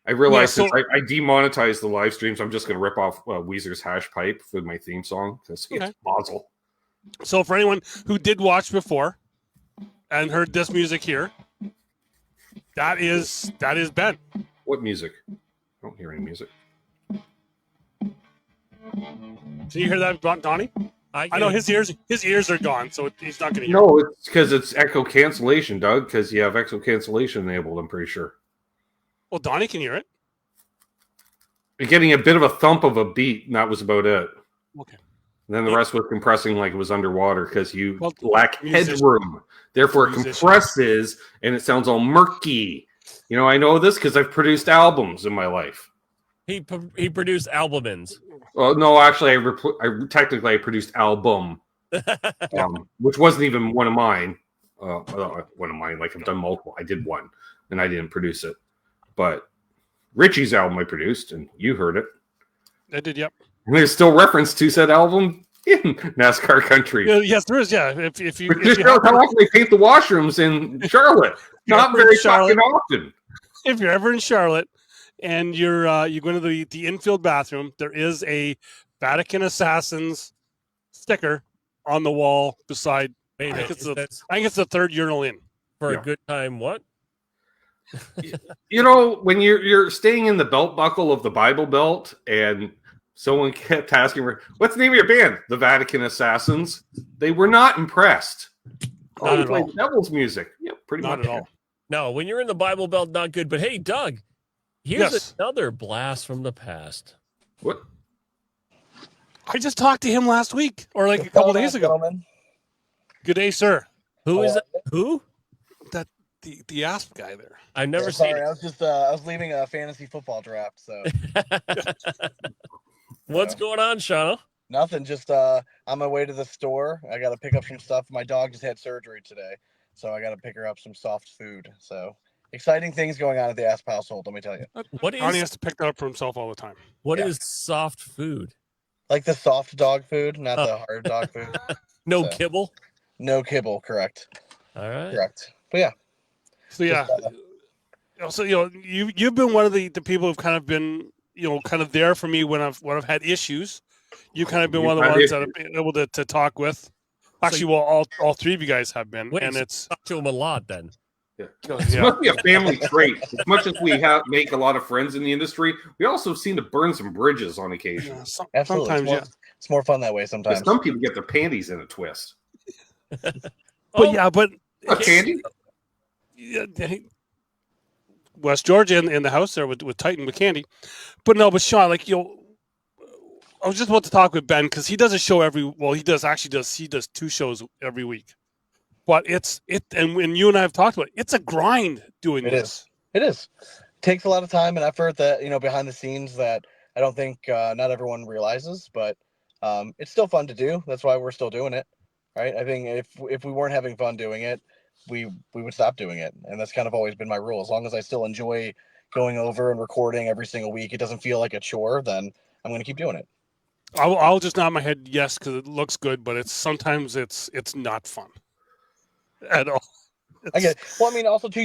I realized since I demonetized the live streams, I'm just going to rip off Weezer's Hash Pipe for my theme song because it's Mazel.
So for anyone who did watch before and heard this music here, that is Ben.
What music? I don't hear any music.
Can you hear that, Donnie? I know his ears are gone, so he's not going to hear.
No, it's because it's echo cancellation, Doug, because you have echo cancellation enabled, I'm pretty sure.
Well, Donnie can hear it.
You're getting a bit of a thump of a beat, and that was about it.
Okay.
And then the rest was compressing like it was underwater because you lack headroom. Therefore, it compresses, and it sounds all murky. I know this because I've produced albums in my life.
He produced albumins.
Well, no, actually, I produced album, which wasn't even one of mine. Like I've done multiple. I did one, and I didn't produce it. But Richie's album I produced, and you heard it.
I did, yep.
And there's still reference to said album in NASCAR country.
Yes, there is. Yeah, if you
how often they paint the washrooms in Charlotte. Not very fucking often.
If you're ever in Charlotte. And you're going to the infield bathroom, there is a Vatican Assassins sticker on the wall beside. I think it's the third urinal in.
For a good time, what?
When you're staying in the belt buckle of the Bible Belt, and someone kept asking her, "What's the name of your band?" The Vatican Assassins. They were not impressed.
Not at all.
Devil's music. Yeah, pretty much.
Not at all.
No, when you're in the Bible Belt, not good. But hey, Doug. Here's another blast from the past.
What?
I just talked to him last week or like a couple days ago.
Gentlemen.
Good day, sir.
Who is that? Who?
That the Asp guy there.
I've never seen it.
I was just I was leaving a fantasy football draft, so
What's going on, Shauna?
Nothing, just on my way to the store. I gotta pick up some stuff. My dog just had surgery today, so I gotta pick her up some soft food. So exciting things going on at the Asp household, let me tell you.
Donnie has to pick that up for himself all the time.
What is soft food?
Like the soft dog food, not the hard dog food.
No kibble?
No kibble, correct.
All right.
Correct. But yeah.
So yeah. Also, you've been one of the people who've kind of been, kind of there for me when I've had issues. You've kind of been one of the ones that I've been able to talk with. Actually, all three of you guys have been.
Wait,
and it's
talk to him a lot then.
It must be a family trait. As much as we make a lot of friends in the industry, we also seem to burn some bridges on occasion.
Absolutely.
Sometimes,
it's more fun that way sometimes.
Some people get their panties in a twist.
But
candy?
Yeah, West Georgia in the house there with Titan with Candy. But Sean, I was just about to talk with Ben because he does a show he does 2 shows every week. But and when you and I have talked about it, it's a grind doing this.
It is. It takes a lot of time and effort that, behind the scenes that I don't think not everyone realizes, but it's still fun to do. That's why we're still doing it, right? I think if we weren't having fun doing it, we would stop doing it. And that's kind of always been my rule. As long as I still enjoy going over and recording every single week, it doesn't feel like a chore, then I'm going to keep doing it.
I'll just nod my head yes because it looks good, but sometimes it's not fun at all.
I get it. Well, I mean, also too,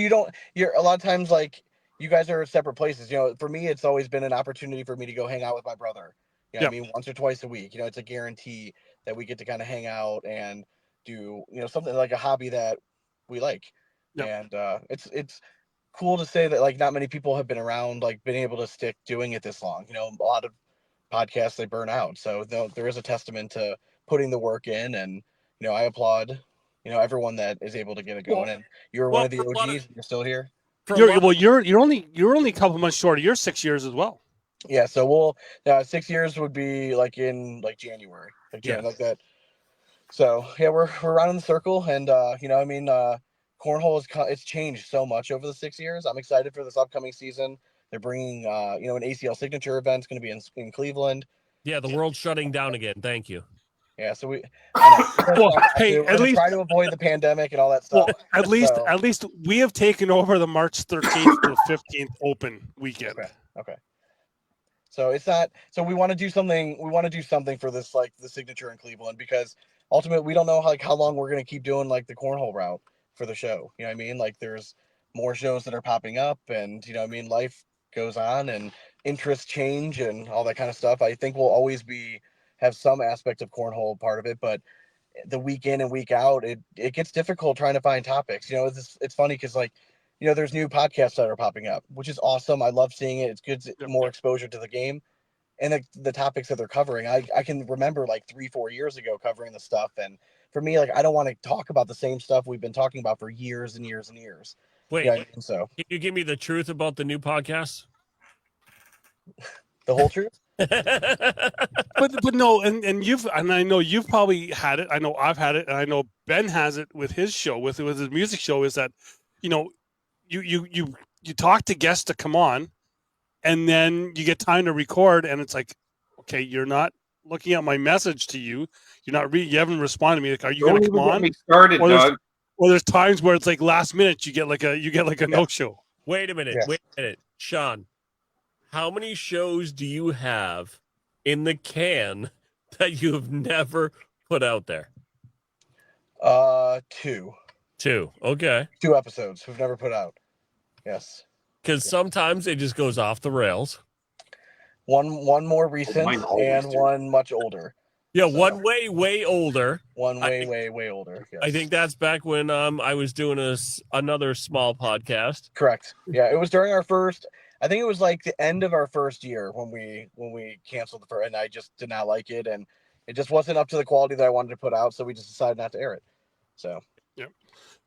you're a lot of times like you guys are at separate places. For me, it's always been an opportunity for me to go hang out with my brother. I mean, once or twice a week. It's a guarantee that we get to kind of hang out and do something like a hobby that we like. Yep. And it's cool to say that like not many people have been around like been able to stick doing it this long. A lot of podcasts they burn out. So there is a testament to putting the work in, and I applaud everyone that is able to get it going. And you're one of the OGs. You're still here.
You're only a couple months short. You're 6 years as well.
Yeah, so we'll 6 years would be like in like January, like that. So yeah, we're around in the circle, and cornhole it's changed so much over the 6 years. I'm excited for this upcoming season. They're bringing an ACL signature event. It's going to be in Cleveland.
Yeah, the world's shutting down again. Thank you.
Yeah, so we're
try
to avoid the pandemic and all that stuff.
Well, at least we have taken over the March 13th to 15th open weekend.
Okay. So it's not. So we want to do something. We want to do something for this, like the signature in Cleveland, because ultimately we don't know how long we're going to keep doing like the cornhole route for the show. You know what I mean? Like there's more shows that are popping up, and life goes on and interests change and all that kind of stuff. I think we'll always have some aspect of cornhole part of it, but the week in and week out, it gets difficult trying to find topics. It's funny because there's new podcasts that are popping up, which is awesome. I love seeing it. It's good, more exposure to the game and the topics that they're covering. I can remember like 3-4 years ago covering the stuff. And for me, like, I don't want to talk about the same stuff we've been talking about for years and years and years.
Wait, so can you give me the truth about the new podcast?
The whole truth?
but no, and I know you've probably had it. I know I've had it, and I know Ben has it with his show, with his music show. Is that you talk to guests to come on, and then you get time to record, and it's like, okay, you're not looking at my message to you. You're not you haven't responded to me. Like, are you going to come on?
Started, Doug.
Or there's times where it's like last minute you get like a no show.
Wait a minute, Sean. How many shows do you have in the can that you have never put out there?
2.
2. Okay.
2 episodes we've never put out. Yes.
Because sometimes it just goes off the rails.
One more recent and one much older.
Yeah, so, one way older.
One way older. Yes.
I think that's back when I was doing another small podcast.
Correct. Yeah, it was during our first. I think it was like the end of our first year when we canceled the first, and I just did not like it, and it just wasn't up to the quality that I wanted to put out, so we just decided not to air it. So,
yeah,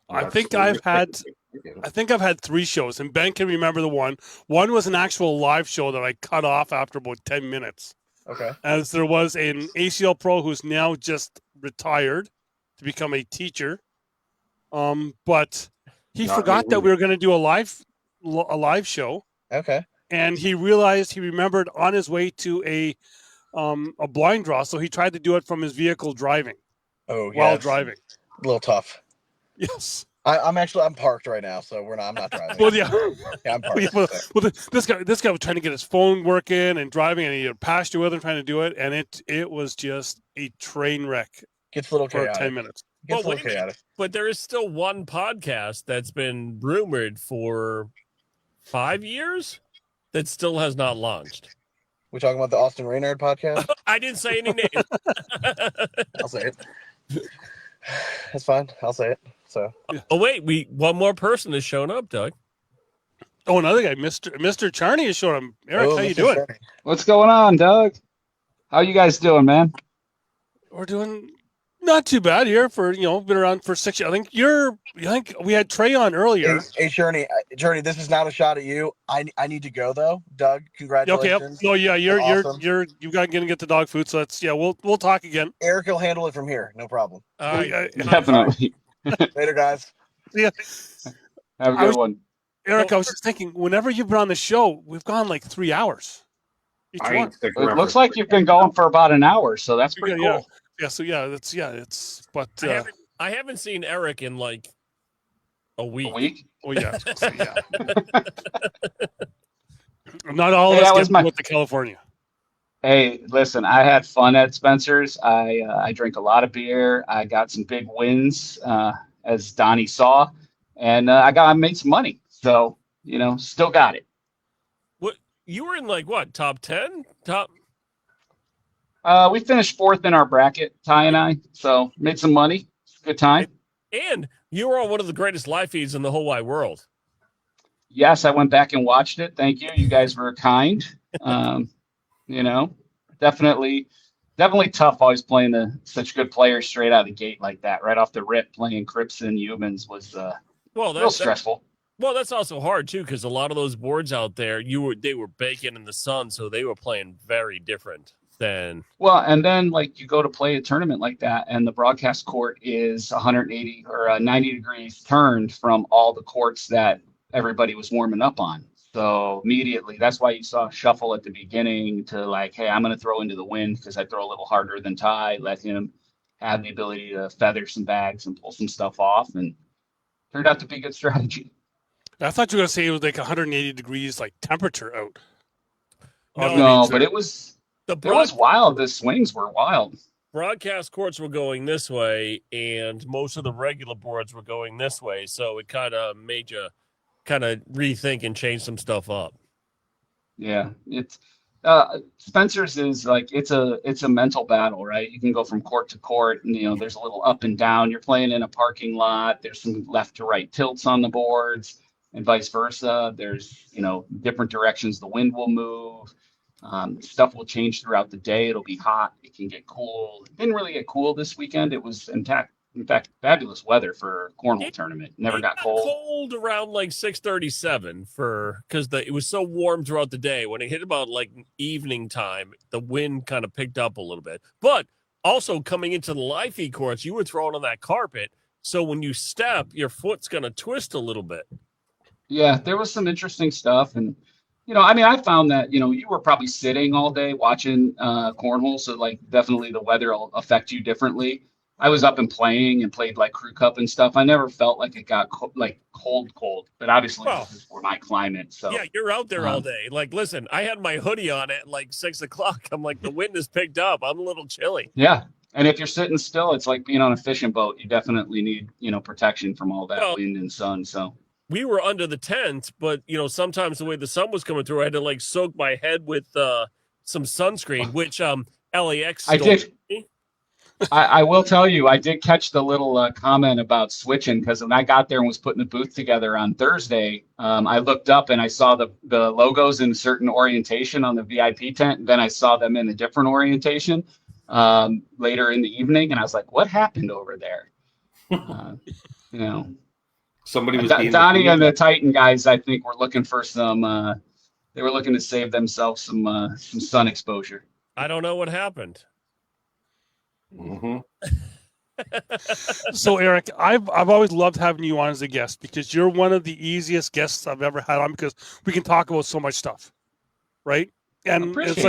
I think I've had 3 shows, and Ben can remember the one. One was an actual live show that I cut off after about 10 minutes.
Okay.
As there was an ACL pro who's now just retired to become a teacher, but he forgot that we were going to do a live show.
Okay.
And he remembered on his way to a blind draw, so he tried to do it from his vehicle driving.
Oh,
while driving.
A little tough.
Yes.
I'm parked right now, so I'm not driving.
Well, yeah.
Yeah, I'm parked.
Well, this guy was trying to get his phone working and driving, and he had passed you with him trying to do it, and it was just a train wreck.
Gets a little chaotic.
For 10 minutes.
Gets a little chaotic.
But there is still one podcast that's been rumored for 5 years that still has not launched.
We're talking about the Austin Raynard podcast?
I didn't say any names.
I'll say it. That's fine. I'll say it. So.
Oh wait, one more person has shown up, Doug.
Oh, another guy, Mr. Tscherne is showing up. Eric, how you doing?
What's going on, Doug? How you guys doing, man?
We're doing Not too bad here for been around for 6 years. I think we had Trey on earlier.
Hey, Tscherne, this is not a shot at you. I need to go though. Doug, congratulations.
Okay. No, yeah, you're
awesome.
you got to get the dog food. So that's we'll talk again.
Eric will handle it from here. No problem.
Definitely.
Later, guys.
Yeah.
Have a good one.
Eric, I was just thinking, whenever you've been on the show, we've gone like 3 hours. Each one.
It looks like you've been going for about an hour, so that's pretty cool.
Yeah. So it's but
I haven't seen Eric in like a week.
A week?
Oh yeah. Not all of us get to California.
Hey, listen, I had fun at Spencer's. I drank a lot of beer. I got some big wins, as Donny saw, and I made some money. So, still got it.
What you were in like what, top 10? Top
We finished 4th in our bracket, Ty and I, so made some money. Good time.
And you were on one of the greatest live feeds in the whole wide world.
Yes, I went back and watched it. Thank you. You guys were kind. Definitely tough always playing such good players straight out of the gate like that. Right off the rip, playing Crips and Humans was real stressful.
Well, that's also hard too, because a lot of those boards out there, they were baking in the sun, so they were playing very different than.
Well, and then like you go to play a tournament like that, and the broadcast court is 180 or 90 degrees turned from all the courts that everybody was warming up on. So immediately, that's why you saw shuffle at the beginning to like, hey, I'm going to throw into the wind because I throw a little harder than Ty. Let him have the ability to feather some bags and pull some stuff off, and turned out to be a good strategy.
I thought you were going to say it was like 180 degrees, like temperature out.
No, but it was wild. The swings were wild.
Broadcast courts were going this way, and most of the regular boards were going this way. So it kind of made you kind of rethink and change some stuff up.
Yeah, it's Spencer's is like it's a mental battle, right? You can go from court to court, and there's a little up and down. You're playing in a parking lot. There's some left to right tilts on the boards, and vice versa. There's different directions the wind will move. Stuff will change throughout the day. It'll be hot. It can get cool. It didn't really get cool this weekend. It was in fact fabulous weather for Cornhole tournament. Never got cold.
Cold around like 6:37 because it was so warm throughout the day. When it hit about like evening time, the wind kind of picked up a little bit. But also coming into the live feed courts, you were throwing on that carpet, so when you step, your foot's gonna twist a little bit.
Yeah, there was some interesting stuff, and I found that you were probably sitting all day watching cornhole, so like definitely the weather will affect you differently. I was up and played like crew cup and stuff. I never felt like it got cold, but obviously this is for my climate. So
yeah, you're out there all day. Like, listen, I had my hoodie on at like 6 o'clock. I'm like, the wind has picked up. I'm a little chilly.
Yeah. And if you're sitting still, it's like being on a fishing boat. You definitely need, protection from all that wind and sun. So
we were under the tent, but sometimes the way the sun was coming through, I had to like soak my head with some sunscreen, which LAX.
I did. I will tell you, I did catch the little comment about switching, because when I got there and was putting the booth together on Thursday, I looked up and I saw the logos in a certain orientation on the VIP tent. And then I saw them in a different orientation later in the evening. And I was like, what happened over there?
Somebody was
Donny and the Titan guys, I think, were looking for some they were looking to save themselves some sun exposure.
I don't know what happened.
Mm-hmm.
So Eric, I've always loved having you on as a guest, because you're one of the easiest guests I've ever had on, because we can talk about so much stuff, right? And it's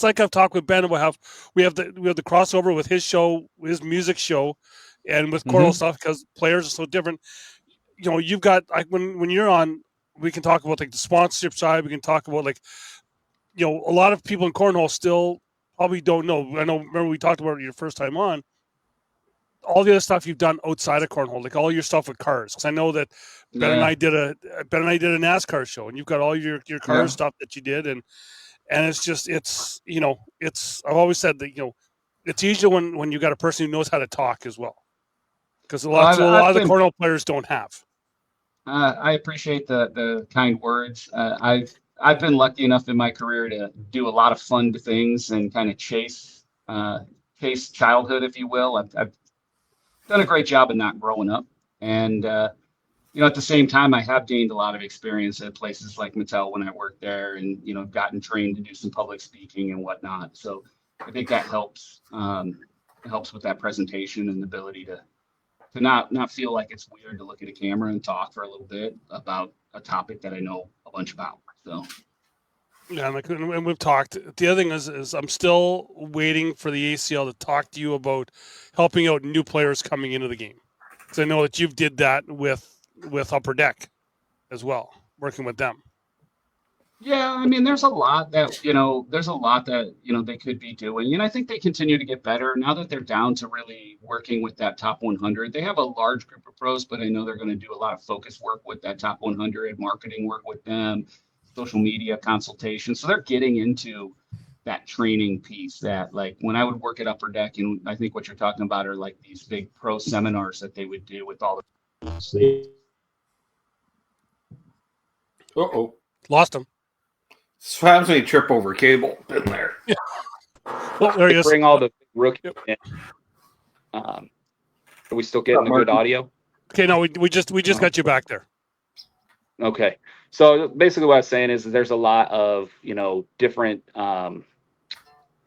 like I've talked with Ben about how we have the crossover with his show, his music show, and with Cornhole stuff, because players are so different. You've got when you're on, we can talk about like the sponsorship side. We can talk about like a lot of people in Cornhole still probably don't know. Remember we talked about it your first time on, all the other stuff you've done outside of Cornhole, like all your stuff with cars. Because I know that Ben and I did a NASCAR show, and you've got all your car stuff that you did, and it's I've always said that it's easier when you got a person who knows how to talk as well, because a lot of the Cornhole players don't have.
I appreciate the kind words. I've been lucky enough in my career to do a lot of fun things and kind of chase case childhood, if you will. I've done a great job of not growing up. And, at the same time, I have gained a lot of experience at places like Mattel when I worked there and, gotten trained to do some public speaking and whatnot. So I think that helps. It helps with that presentation and the ability to not feel like it's weird to look at a camera and talk for a little bit about a topic that I know a bunch about. So.
Yeah, and we've talked. The other thing is I'm still waiting for the ACL to talk to you about helping out new players coming into the game. Because I know that you've did that with Upper Deck as well, working with them.
Yeah, I mean, there's a lot that they could be doing. And I think they continue to get better now that they're down to really working with that top 100. They have a large group of pros, but I know they're going to do a lot of focus work with that top 100, marketing work with them, social media consultation. So they're getting into that training piece that, like, when I would work at Upper Deck, and I think what you're talking about are like these big pro seminars that they would do with all the.
Uh-oh.
Lost him.
This happens when you trip over cable. Been there.
Yeah. Well, there he is.
Bring all the rookies in. Are we still getting the good audio?
Okay, no, we just got you back there.
Okay. So basically what I was saying is there's a lot of,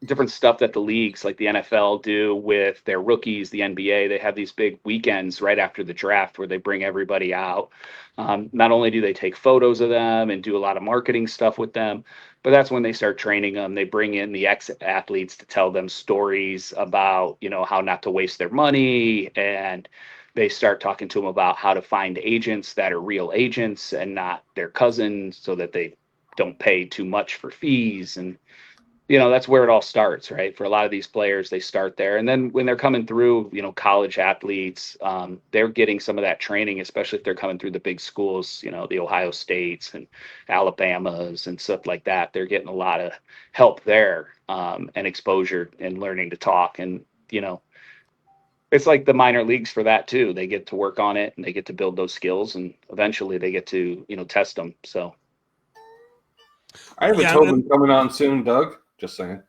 different stuff that the leagues like the NFL do with their rookies, the NBA. They have these big weekends right after the draft where they bring everybody out. Not only do they take photos of them and do a lot of marketing stuff with them, but that's when they start training them. They bring in the ex-athletes to tell them stories about, how not to waste their money, and they start talking to them about how to find agents that are real agents and not their cousins so that they don't pay too much for fees. And, that's where it all starts, right? For a lot of these players, they start there. And then when they're coming through, college athletes, they're getting some of that training, especially if they're coming through the big schools, the Ohio States and Alabamas and stuff like that. They're getting a lot of help there and exposure and learning to talk. And, it's like the minor leagues for that too. They get to work on it and they get to build those skills, and eventually they get to, test them. So
I have a Tobin coming on soon, Doug. Just saying.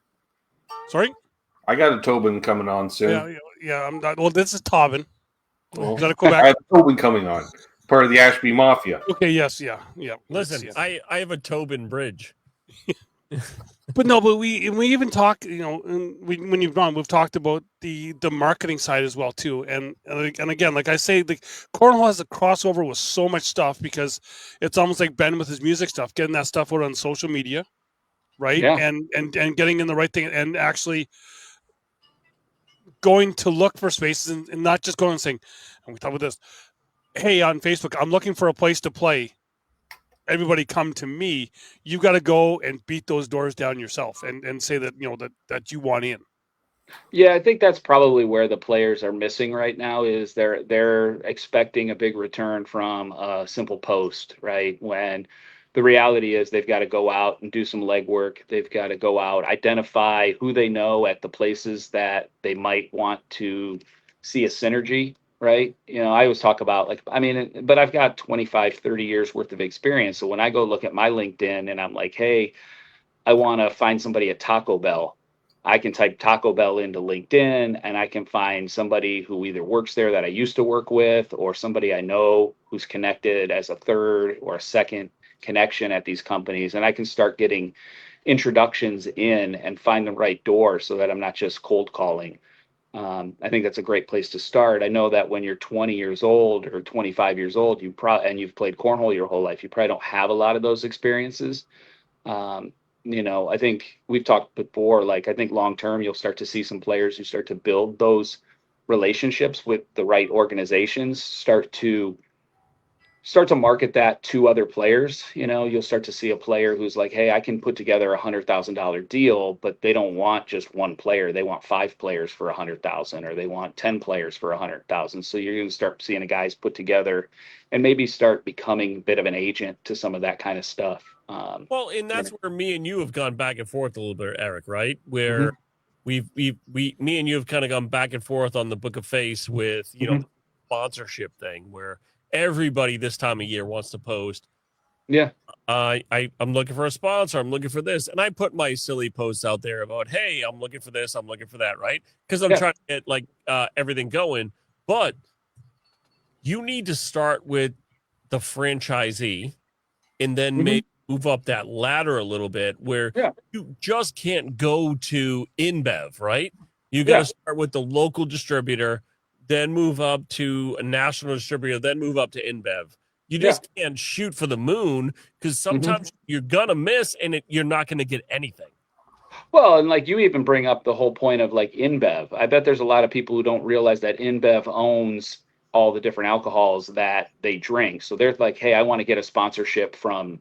Sorry?
I got a Tobin coming on soon.
Yeah. I'm not. Well, this is Tobin.
Well,
Got to go back.
I have a Tobin coming on. Part of the Ashby Mafia.
Okay. Yes. Yeah.
Listen,
yes.
I have a Tobin bridge.
But we even talk, when you've gone, we've talked about the marketing side as well too, and again, like I say, the Cornhole has a crossover with so much stuff because it's almost like Ben with his music stuff, getting that stuff out on social media, right?
Yeah.
And getting in the right thing, and actually going to look for spaces and not just going and saying, and we talk about this, hey, on Facebook, I'm looking for a place to play. Everybody come to me. You got to go and beat those doors down yourself and say that, that you want in.
Yeah, I think that's probably where the players are missing right now is they're expecting a big return from a simple post, right? When the reality is they've got to go out and do some legwork. They've got to go out, identify who they know at the places that they might want to see a synergy. Right. I always talk about but I've got 25, 30 years worth of experience. So when I go look at my LinkedIn and I'm like, hey, I want to find somebody at Taco Bell, I can type Taco Bell into LinkedIn and I can find somebody who either works there that I used to work with or somebody I know who's connected as a third or a second connection at these companies. And I can start getting introductions in and find the right door so that I'm not just cold calling. I think that's a great place to start. I know that when you're 20 years old or 25 years old, and you've played cornhole your whole life, you probably don't have a lot of those experiences. I think we've talked before, I think long-term, you'll start to see some players who start to build those relationships with the right organizations, start to market that to other players. You'll start to see a player who's like, hey, I can put together $100,000 deal, but they don't want just one player. They want 5 players for $100,000, or they want 10 players for $100,000. So you're going to start seeing the guys put together and maybe start becoming a bit of an agent to some of that kind of stuff.
Well, and that's where me and you have gone back and forth a little bit, Eric, right? Where me and you have kind of gone back and forth on the Book of Face with, sponsorship thing where everybody this time of year wants to post
Yeah.
I'm looking for a sponsor. I'm looking for this. And I put my silly posts out there about, hey, I'm looking for this. I'm looking for that, right? Because I'm trying to get like everything going. But you need to start with the franchisee and then maybe move up that ladder a little bit where you just can't go to InBev, right? You got to start with the local distributor, then move up to a national distributor, then move up to InBev. You just can't shoot for the moon because sometimes you're going to miss and you're not going to get anything.
Well, and like you even bring up the whole point of like InBev. I bet there's a lot of people who don't realize that InBev owns all the different alcohols that they drink. So they're like, hey, I want to get a sponsorship from,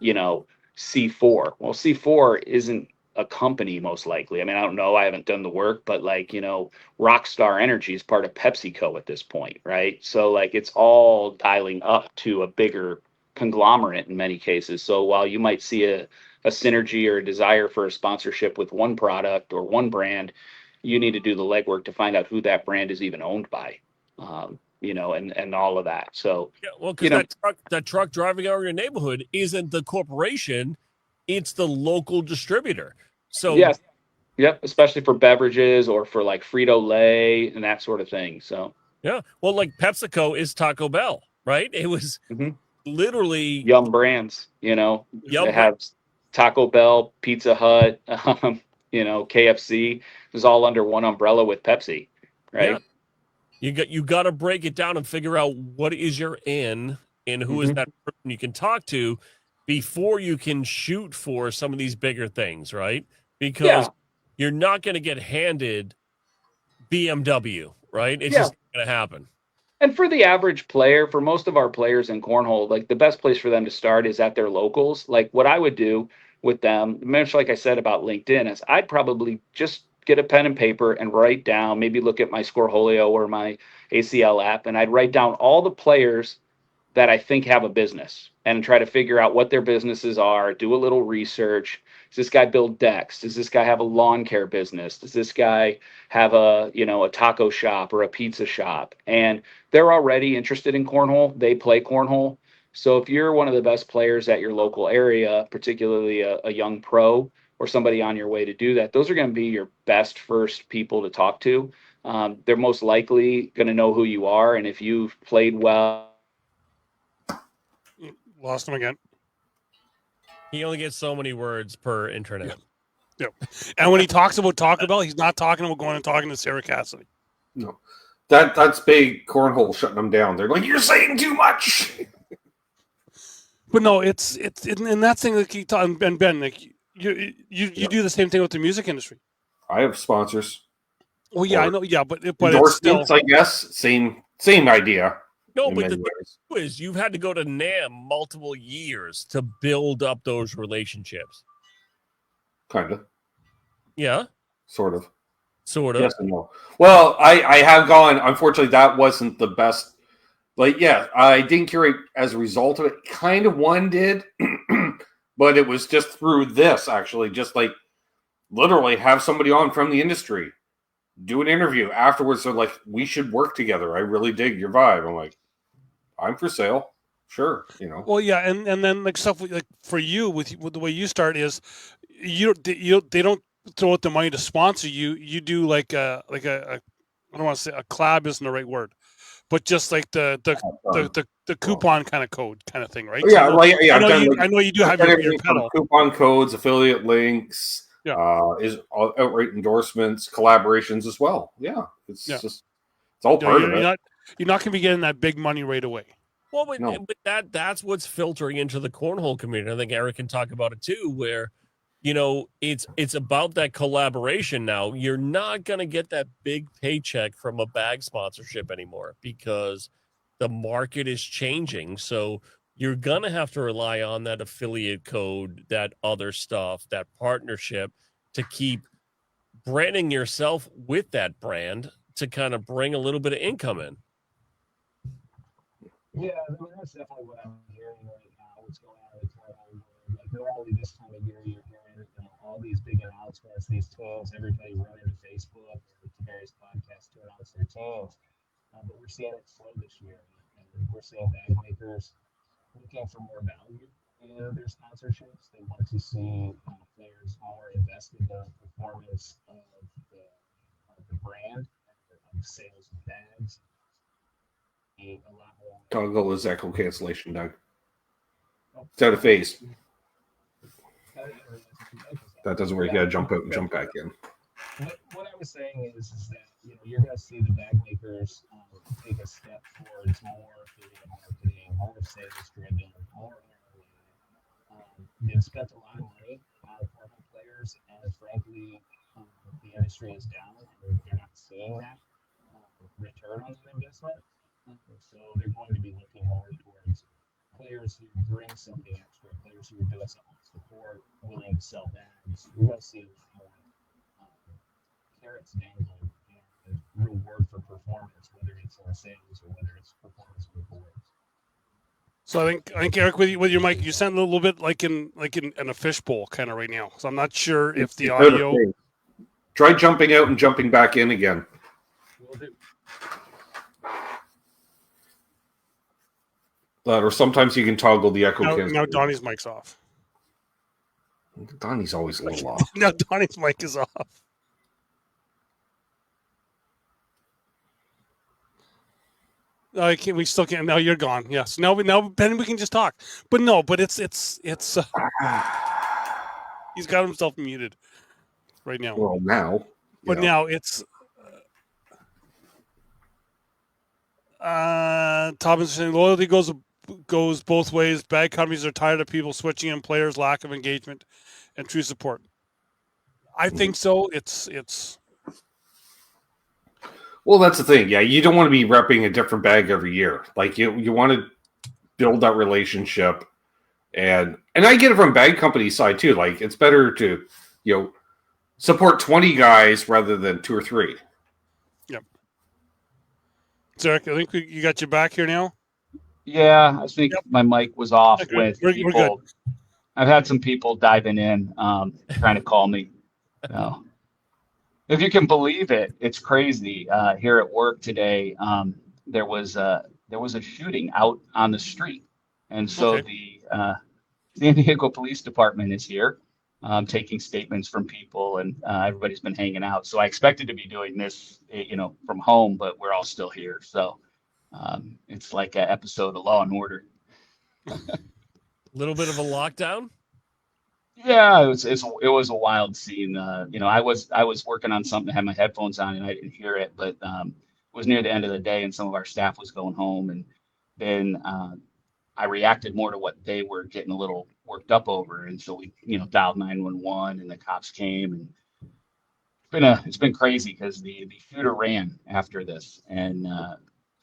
C4. Well, C4 isn't a company most likely. I mean, I don't know. I haven't done the work, but like, Rockstar Energy is part of PepsiCo at this point, right? So like it's all dialing up to a bigger conglomerate in many cases. So while you might see a synergy or a desire for a sponsorship with one product or one brand, you need to do the legwork to find out who that brand is even owned by, and all of that. So,
because that truck driving out of your neighborhood isn't the corporation, it's the local distributor. So,
yes. Yep. Especially for beverages or for like Frito-Lay and that sort of thing. So,
yeah. Well, like PepsiCo is Taco Bell, right? It was literally
Yum Brands, they have Taco Bell, Pizza Hut, KFC. It was all under one umbrella with Pepsi, right?
Yeah. You got to break it down and figure out what is your in and who is that person you can talk to before you can shoot for some of these bigger things, right? Because you're not going to get handed BMW, right? It's just not going to happen.
And for the average player, for most of our players in Cornhole, like the best place for them to start is at their locals. Like what I would do with them, much like I said about LinkedIn, is I'd probably just get a pen and paper and write down, maybe look at my Scoreholio or my ACL app, and I'd write down all the players that I think have a business and try to figure out what their businesses are, do a little research. Does this guy build decks? Does this guy have a lawn care business? Does this guy have a taco shop or a pizza shop? And they're already interested in cornhole. They play cornhole. So if you're one of the best players at your local area, particularly a young pro or somebody on your way to do that, those are going to be your best first people to talk to. They're most likely going to know who you are. And if you've played well,
lost him again.
He only gets so many words per internet.
Yeah. And when he talks about Taco Bell, he's not talking about going and talking to Sarah Cassidy.
No. That's big Cornhole shutting them down. They're like, you're saying too much.
But no, it's and that thing that he taught, and Ben, like you do the same thing with the music industry.
I have sponsors.
Well, yeah, I know, yeah, but
endorsements,
it's still,
I guess, same idea.
No, but the thing is, you've had to go to NAMM multiple years to build up those relationships.
Kind of.
Yeah.
Sort of.
Yes
and no. Well, I have gone. Unfortunately, that wasn't the best. Like, yeah, I didn't curate as a result of it. Kind of one did, but it was just through this, actually. Just like literally have somebody on from the industry, do an interview. Afterwards, they're like, we should work together. I really dig your vibe. I'm like, I'm for sale. Sure,
Well, yeah, and then like stuff like for you with the way you start is they don't throw out the money to sponsor you. You do like a I don't want to say a collab isn't the right word, but just like the coupon kind of code kind of thing, right?
Yeah,
I know you do have your pedal.
Coupon codes, affiliate links, is outright endorsements, collaborations as well. Yeah, it's all part of it.
You're not going to be getting that big money right away.
Well, but that's what's filtering into the cornhole community. I think Eric can talk about it too, where it's about that collaboration now. You're not going to get that big paycheck from a bag sponsorship anymore because the market is changing. So you're going to have to rely on that affiliate code, that other stuff, that partnership to keep branding yourself with that brand to kind of bring a little bit of income in.
Yeah, I mean, that's definitely what I'm hearing right now. What's going on in the cornhole world? Like normally this time of year, you're hearing all these big announcements, these teams, everybody running to Facebook or to various podcasts to announce their teams. But we're seeing it slow this year, and we're seeing bag makers looking for more value their sponsorships. They want to see players more invested in the performance of the brand, of sales of bags. A lot more.
Toggle is echo cancellation, Doug. It's out of phase. That doesn't work. You gotta jump out and jump back in.
What I was saying is that you're going to see the bag makers take a step towards more affiliate marketing, more sales driven, more they've spent a lot of money on cornhole players, and frankly, the industry is down, and they're not seeing that return on that investment. So they're going to be looking more towards players who bring something extra, players who are doing something to support, willing to sell bags. We're going to see a lot more carrots dangled and reward for performance, whether it's on sales or whether it's performance on the boards.
So I think Eric, with your mic, you sound a little bit like in a fishbowl kind of right now. So I'm not sure if the audio.
Try jumping out and jumping back in again.
Will do.
Or sometimes you can toggle the echo.
Now Donny's mic's off.
Donny's always a little off.
Now Donny's mic is off. We still can't. Now you're gone. Yes. Now Ben, we can just talk. But no. But it's. He's got himself muted right now.
Well, now.
But now it's. Thomas saying loyalty goes both ways. Bag companies are tired of people switching in players' lack of engagement and true support. I think so. It's.
Well, that's the thing. Yeah, you don't want to be repping a different bag every year. Like you want to build that relationship, and I get it from bag company side too. Like it's better to support 20 guys rather than 2 or 3.
Yep. Eric, I think you got your back here now.
Yeah, I think my mic was off with
we're
people.
good.
I've had some people diving in, trying to call me. If you can believe it, it's crazy. Here at work today, there was a shooting out on the street, and so the San Diego Police Department is here, taking statements from people, and everybody's been hanging out. So I expected to be doing this, from home, but we're all still here. So it's like an episode of Law and Order.
A little bit of a lockdown.
Yeah, it was a wild scene. I was working on something, I had my headphones on, and I didn't hear it, but it was near the end of the day, and some of our staff was going home, and then I reacted more to what they were getting a little worked up over, and so we dialed 911, and the cops came, and it's been crazy because the shooter ran after this, and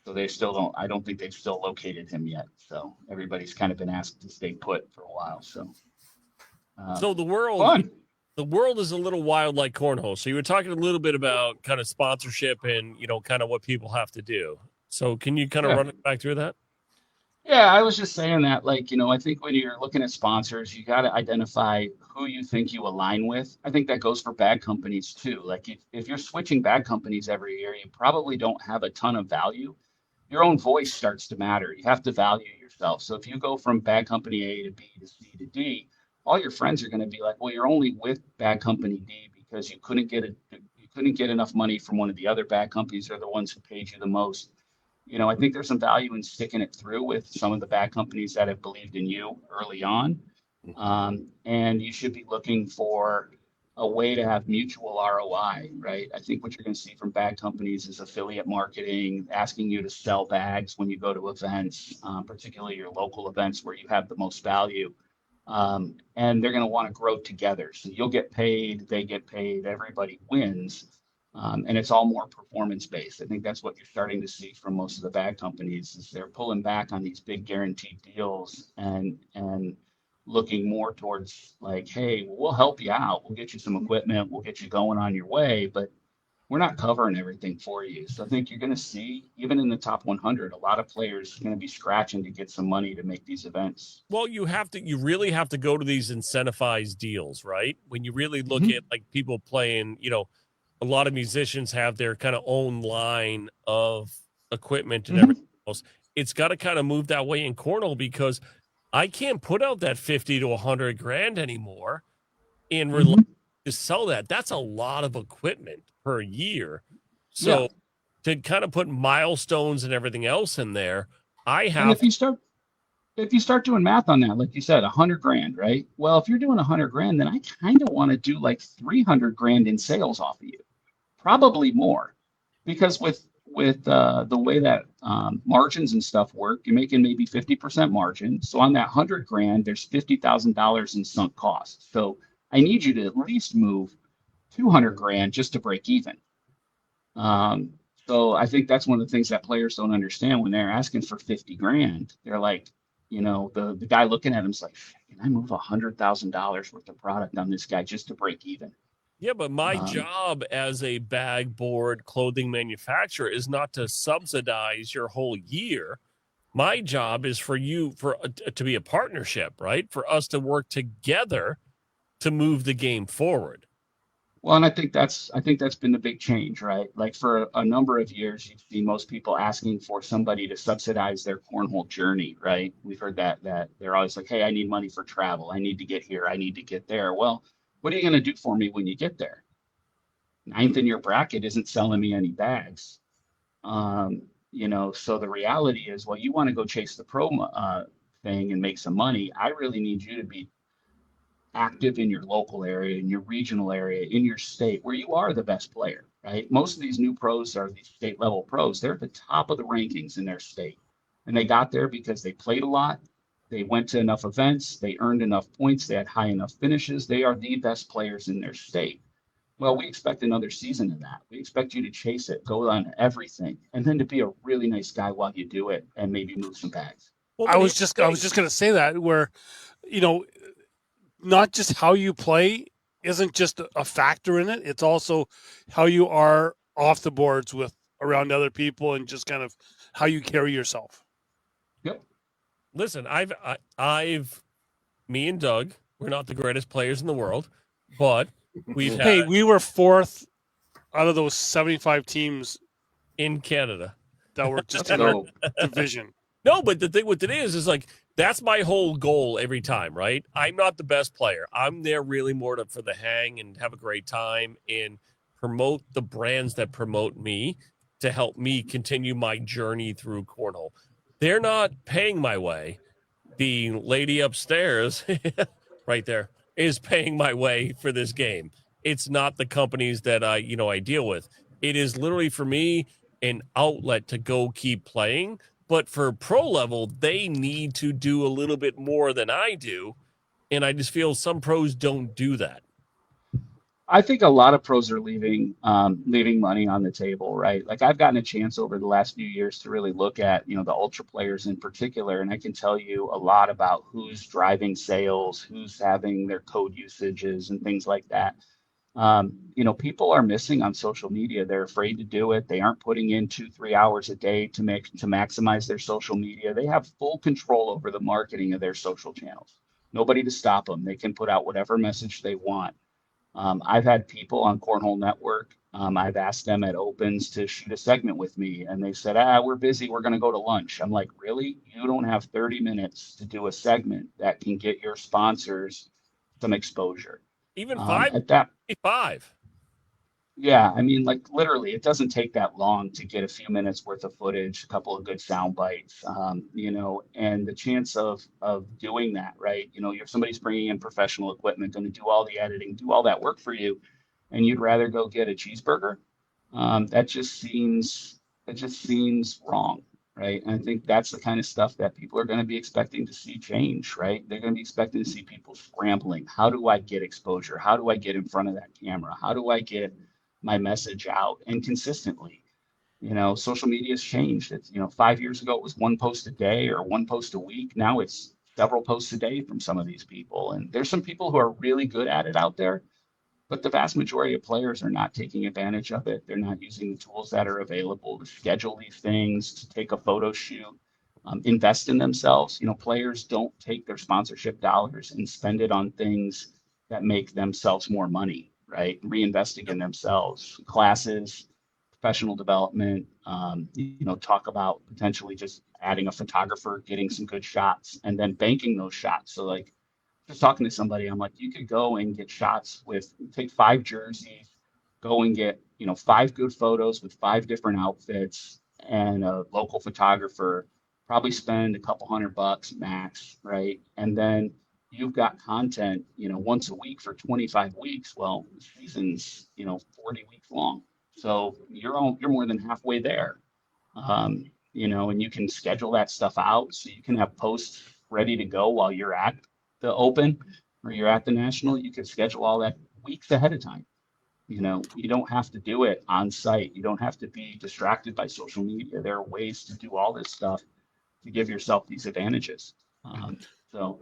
so they still don't. I don't think they've still located him yet. So everybody's kind of been asked to stay put for a while. So
the world is a little wild like cornhole. So you were talking a little bit about kind of sponsorship and kind of what people have to do. So can you kind of run it back through that?
Yeah, I was just saying that, I think when you're looking at sponsors, you got to identify who you think you align with. I think that goes for bag companies too. Like if you're switching bag companies every year, you probably don't have a ton of value. Your own voice starts to matter. You have to value yourself. So if you go from bag company A to B to C to D, all your friends are going to be like, well, you're only with bag company D because you couldn't get enough money from one of the other bag companies or the ones who paid you the most. I think there's some value in sticking it through with some of the bag companies that have believed in you early on. And you should be looking for a way to have mutual ROI, right? I think what you're going to see from bag companies is affiliate marketing, asking you to sell bags when you go to events, particularly your local events where you have the most value. And they're going to want to grow together. So you'll get paid, they get paid, everybody wins. And it's all more performance based. I think that's what you're starting to see from most of the bag companies is they're pulling back on these big guaranteed deals and looking more towards like, hey, we'll help you out. We'll get you some equipment. We'll get you going on your way, but we're not covering everything for you. So I think you're going to see, even in the top 100, a lot of players are going to be scratching to get some money to make these events.
Well, you really have to go to these incentivized deals, right? When you really look at like people playing, a lot of musicians have their kind of own line of equipment and everything else. It's got to kind of move that way in cornhole because I can't put out that 50 to 100 grand anymore and rely to sell that. That's a lot of equipment per year. So to kind of put milestones and everything else in there, I have.
And if you start doing math on that, like you said, 100 grand, right? Well, if you're doing 100 grand, then I kind of want to do like 300 grand in sales off of you, probably more, because with the way that margins and stuff work, you're making maybe 50% margin. So on that 100 grand, there's $50,000 in sunk costs. So I need you to at least move 200 grand just to break even. So I think that's one of the things that players don't understand when they're asking for 50 grand. They're like, you know, the guy looking at him's like, can I move $100,000 worth of product on this guy just to break even?
Yeah, but my job as a bag board clothing manufacturer is not to subsidize your whole year. My job is for you to be a partnership, right? For us to work together to move the game forward.
Well, and I think that's been the big change, right? Like for a number of years, you see most people asking for somebody to subsidize their cornhole journey, right? We've heard that they're always like, hey, I need money for travel. I need to get here. I need to get there. Well, what are you going to do for me when you get there? Ninth in your bracket isn't selling me any bags. You know, so the reality is, well, you want to go chase the pro thing and make some money. I really need you to be active in your local area, in your regional area, in your state where you are the best player, right? Most of these new pros are these state level pros. They're at the top of the rankings in their state. And they got there because they played a lot. They went to enough events. They earned enough points. They had high enough finishes. They are the best players in their state. Well, we expect another season of that. We expect you to chase it, go on everything, and then to be a really nice guy while you do it and maybe move some bags.
Well, I was just going to say that, where, you know, not just how you play isn't just a factor in it. It's also how you are off the boards with around other people and just kind of how you carry yourself.
Yep.
Listen, me and Doug, we're not the greatest players in the world, but we
were fourth out of those 75 teams
in Canada
that were just in our division.
No, but the thing with it is like, that's my whole goal every time, right? I'm not the best player. I'm there really more for the hang and have a great time and promote the brands that promote me to help me continue my journey through cornhole. They're not paying my way. The lady upstairs right there is paying my way for this game. It's not the companies that I deal with. It is literally for me an outlet to go keep playing. But for pro level, they need to do a little bit more than I do. And I just feel some pros don't do that.
I think a lot of pros are leaving money on the table, right? Like I've gotten a chance over the last few years to really look at, you know, the ultra players in particular. And I can tell you a lot about who's driving sales, who's having their code usages and things like that. You know, people are missing on social media. They're afraid to do it. They aren't putting in 2-3 hours a day to maximize their social media. They have full control over the marketing of their social channels. Nobody to stop them. They can put out whatever message they want. I've had people on Cornhole Network. I've asked them at opens to shoot a segment with me, and they said, we're busy. We're going to go to lunch. I'm like, really? You don't have 30 minutes to do a segment that can get your sponsors some exposure?
Even five.
Yeah, I mean, like literally, it doesn't take that long to get a few minutes worth of footage, a couple of good sound bites, you know, and the chance of doing that, right? You know, if somebody's bringing in professional equipment, going to do all the editing, do all that work for you, and you'd rather go get a cheeseburger, that just seems wrong, right? And I think that's the kind of stuff that people are going to be expecting to see change, right? They're going to be expecting to see people scrambling. How do I get exposure? How do I get in front of that camera? How do I get my message out and consistently? You know, social media has changed. It's, you know, 5 years ago, it was one post a day or one post a week. Now it's several posts a day from some of these people. And there's some people who are really good at it out there, but the vast majority of players are not taking advantage of it. They're not using the tools that are available to schedule these things, to take a photo shoot, invest in themselves. You know, players don't take their sponsorship dollars and spend it on things that make themselves more money, right? Reinvesting in themselves, classes, professional development, talk about potentially just adding a photographer, getting some good shots, and then banking those shots. So like just talking to somebody, I'm like, you could go and get shots take 5 jerseys, go and get, 5 good photos with 5 different outfits and a local photographer, probably spend a couple $100 max, right? And then you've got content, once a week for 25 weeks. Well, the season's, 40 weeks long. So you're more than halfway there. And you can schedule that stuff out so you can have posts ready to go while you're at the Open or you're at the National. You can schedule all that weeks ahead of time. You don't have to do it on site. You don't have to be distracted by social media. There are ways to do all this stuff to give yourself these advantages. So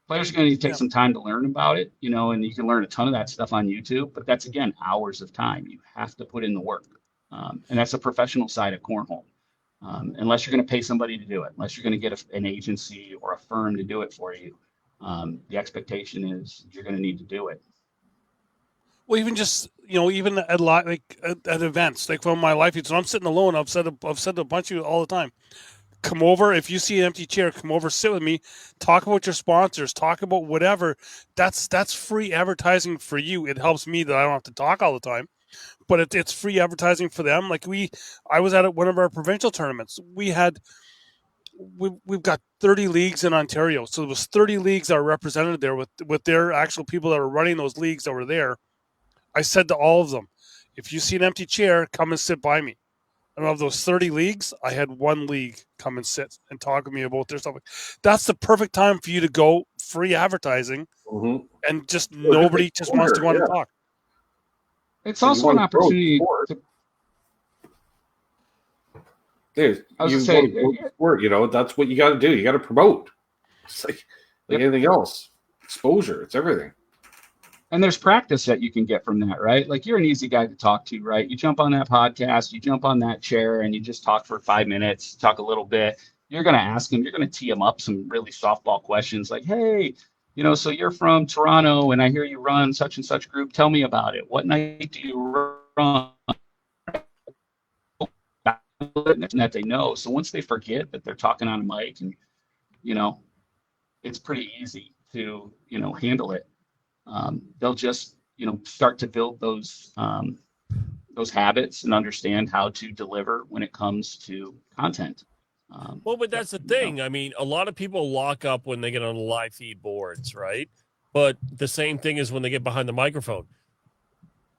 players are going to need to take some time to learn about it, and you can learn a ton of that stuff on YouTube, but that's, again, hours of time. You have to put in the work. And that's a professional side of cornhole. Unless you're going to pay somebody to do it, unless you're going to get an agency or a firm to do it for you, the expectation is you're going to need to do it.
Well, even just, even at events, like from my life, so I'm sitting alone. I've said to a bunch of you all the time, come over. If you see an empty chair, come over, sit with me, talk about your sponsors, talk about whatever. That's free advertising for you. It helps me that I don't have to talk all the time, but it's free advertising for them. Like I was at one of our provincial tournaments. We've got 30 leagues in Ontario. So there was 30 leagues that are represented there with their actual people that are running those leagues that were there. I said to all of them, if you see an empty chair, come and sit by me. And of those 30 leagues, I had 1 league come and sit and talk with me about their stuff. That's the perfect time for you to go free advertising, and just nobody just wants to go on and talk.
It's also an opportunity.
Dude, that's what you got to do. You got to promote. It's like anything else. Exposure. It's everything.
And there's practice that you can get from that, right? Like you're an easy guy to talk to, right? You jump on that podcast, you jump on that chair, and you just talk for 5 minutes, talk a little bit. You're going to ask him, you're going to tee him up some really softball questions like, hey, so you're from Toronto and I hear you run such and such group. Tell me about it. What night do you run? That they know. So once they forget that they're talking on a mic and, it's pretty easy to, handle it. They'll just, start to build those habits and understand how to deliver when it comes to content.
But that's the thing. I mean, a lot of people lock up when they get on the live feed boards, right? But the same thing is when they get behind the microphone.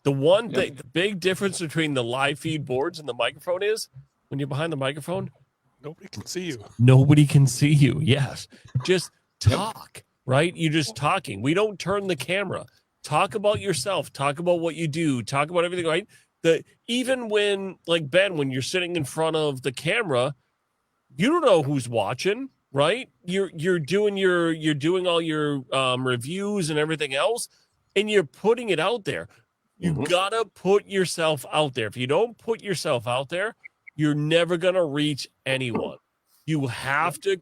The big difference between the live feed boards and the microphone is when you're behind the microphone,
nobody can see you.
Nobody can see you. Yes. Just talk. Right? You're just talking. We don't turn the camera. Talk about yourself. Talk about what you do. Talk about everything, right? Even when, like Ben, when you're sitting in front of the camera, you don't know who's watching, right? You're doing all your reviews and everything else, and you're putting it out there. You gotta put yourself out there. If you don't put yourself out there, you're never gonna reach anyone. You have to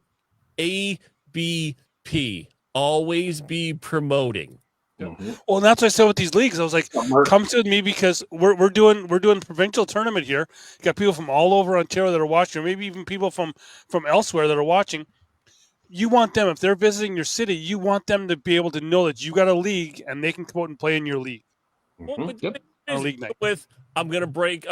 ABP. Always be promoting.
Well, and that's what I said with these leagues. I was like, come to me because we're doing provincial tournament here. You got people from all over Ontario that are watching, or maybe even people from elsewhere that are watching. You want them, if they're visiting your city, you want them to be able to know that you got a league and they can come out and play in your league.
League night. I'm gonna break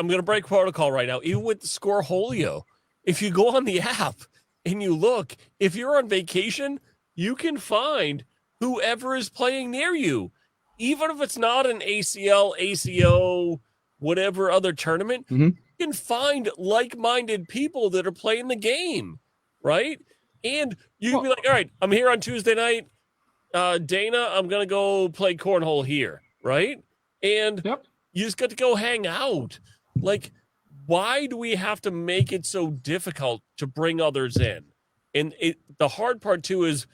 protocol right now. Even with the Scoreholio, if you go on the app and you look, if you're on vacation, you can find whoever is playing near you. Even if it's not an ACL, ACO, whatever other tournament, you can find like-minded people that are playing the game, right? And you can be like, all right, I'm here on Tuesday night. Dana, I'm going to go play cornhole here, right? And you just got to go hang out. Like, why do we have to make it so difficult to bring others in? And the hard part, too, is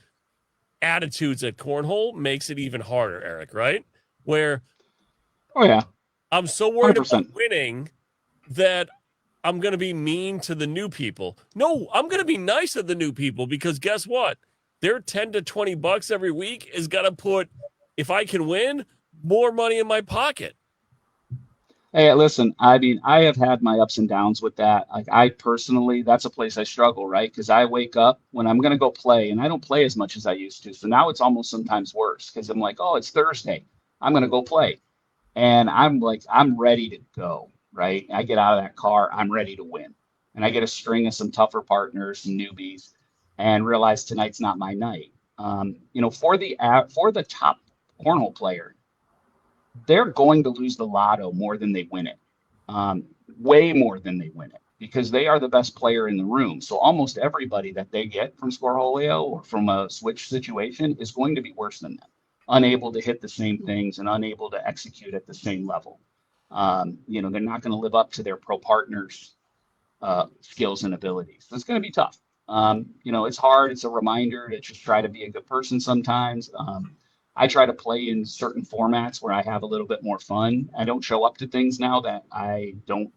attitudes at cornhole makes it even harder, Eric, right? Where I'm so worried 100%. About winning that I'm going to be mean to the new people. No, I'm going to be nice to the new people because guess what? Their 10 to 20 bucks every week is going to put, if I can win, more money in my pocket.
Hey, listen, I mean, I have had my ups and downs with that. Like, I personally, that's a place I struggle, right? Because I wake up when I'm going to go play, and I don't play as much as I used to. So now it's almost sometimes worse because I'm like, oh, it's Thursday. I'm going to go play. And I'm like, I'm ready to go, right? I get out of that car, I'm ready to win. And I get a string of some tougher partners, some newbies, and realize tonight's not my night. For the top cornhole player, they're going to lose the lotto more than they win it, way more than they win it, because they are the best player in the room. So almost everybody that they get from Scoreholio or from a switch situation is going to be worse than them, unable to hit the same things and unable to execute at the same level. They're not going to live up to their pro partners' skills and abilities. So it's going to be tough. It's hard. It's a reminder to just try to be a good person sometimes. I try to play in certain formats where I have a little bit more fun. I don't show up to things now that I don't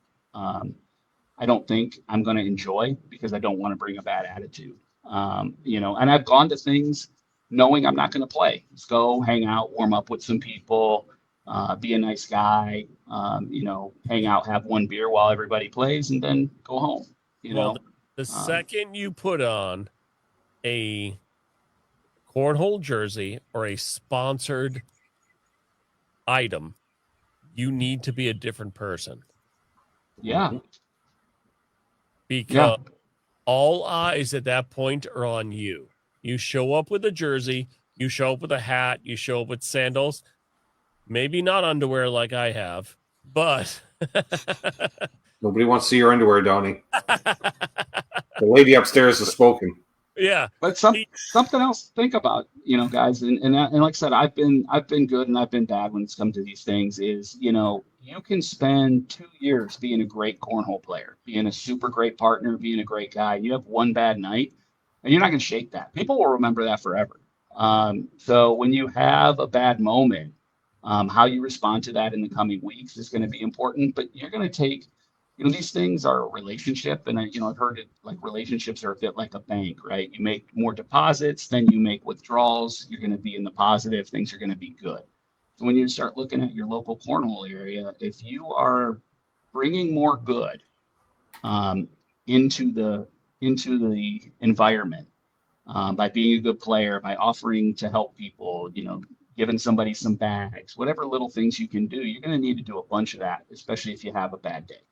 think I'm going to enjoy because I don't want to bring a bad attitude. And I've gone to things knowing I'm not going to play. Just go hang out, warm up with some people, be a nice guy, hang out, have one beer while everybody plays, and then go home.
The second you put on a cornhole jersey or a sponsored item, you need to be a different person.
Yeah.
Because all eyes at that point are on you. You show up with a jersey, you show up with a hat, you show up with sandals, maybe not underwear like I have, but
nobody wants to see your underwear, Donny. The lady upstairs has spoken.
Yeah,
but something else to think about, guys, and like I said, I've been good and I've been bad when it's come to these things. Is you can spend 2 years being a great cornhole player, being a super great partner, being a great guy. You have one bad night, and you're not going to shake that. People will remember that forever. So when you have a bad moment, how you respond to that in the coming weeks is going to be important. But you're going to take. These things are a relationship, and I've heard it like relationships are a bit like a bank, right? You make more deposits, then you make withdrawals. You're going to be in the positive. Things are going to be good. So when you start looking at your local cornhole area, if you are bringing more good into the environment by being a good player, by offering to help people, giving somebody some bags, whatever little things you can do, you're going to need to do a bunch of that, especially if you have a bad day.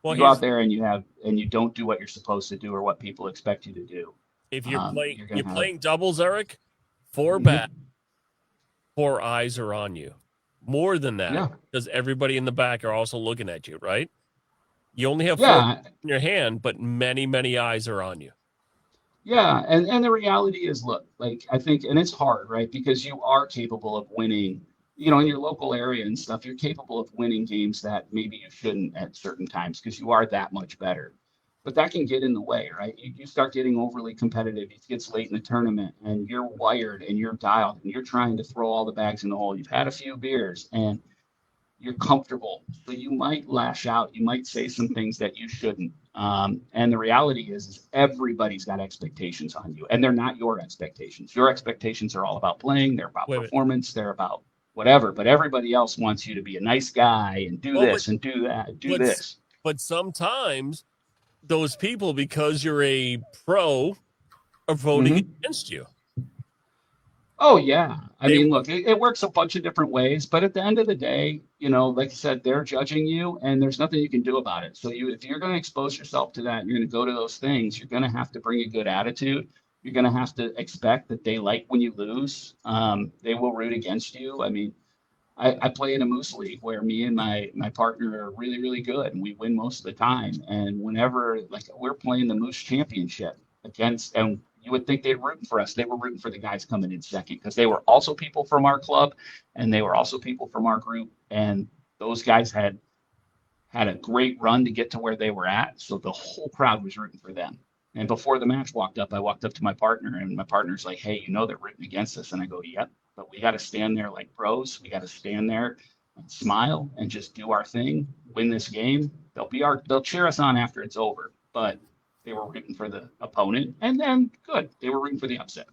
Well, you go out there and you don't do what you're supposed to do or what people expect you to do.
If you're playing doubles, Eric, 4 eyes are on you. More than that, because everybody in the back are also looking at you, right? You only have 4 in your hand, but many, many eyes are on you.
Yeah, and the reality is, look, like I think, and it's hard, right? Because you are capable of winning. In your local area and stuff, you're capable of winning games that maybe you shouldn't at certain times because you are that much better. But that can get in the way, right? You start getting overly competitive. It gets late in the tournament and you're wired and you're dialed and you're trying to throw all the bags in the hole. You've had a few beers and you're comfortable. So you might lash out. You might say some things that you shouldn't. And the reality is everybody's got expectations on you, and they're not your expectations. Your expectations are all about playing. They're about performance. They're about whatever, but everybody else wants you to be a nice guy and do this and do that, and do this.
But sometimes those people, because you're a pro, are voting against you.
Oh, yeah. I mean, look, it works a bunch of different ways, but at the end of the day, like I said, they're judging you and there's nothing you can do about it. So if you're going to expose yourself to that and you're going to go to those things, you're going to have to bring a good attitude. You're going to have to expect that they like when you lose. They will root against you. I mean, I play in a Moose League where me and my partner are really, really good and we win most of the time. And whenever we're playing the Moose Championship against, and you would think they'd root for us. They were rooting for the guys coming in second because they were also people from our club and they were also people from our group. And those guys had a great run to get to where they were at. So the whole crowd was rooting for them. And before the match I walked up to my partner and my partner's like, hey, they're rooting against us. And I go, yep, but we got to stand there like pros. We got to stand there and smile and just do our thing, win this game. They'll cheer us on after it's over. But they were rooting for the opponent, and then good. They were rooting for the upset.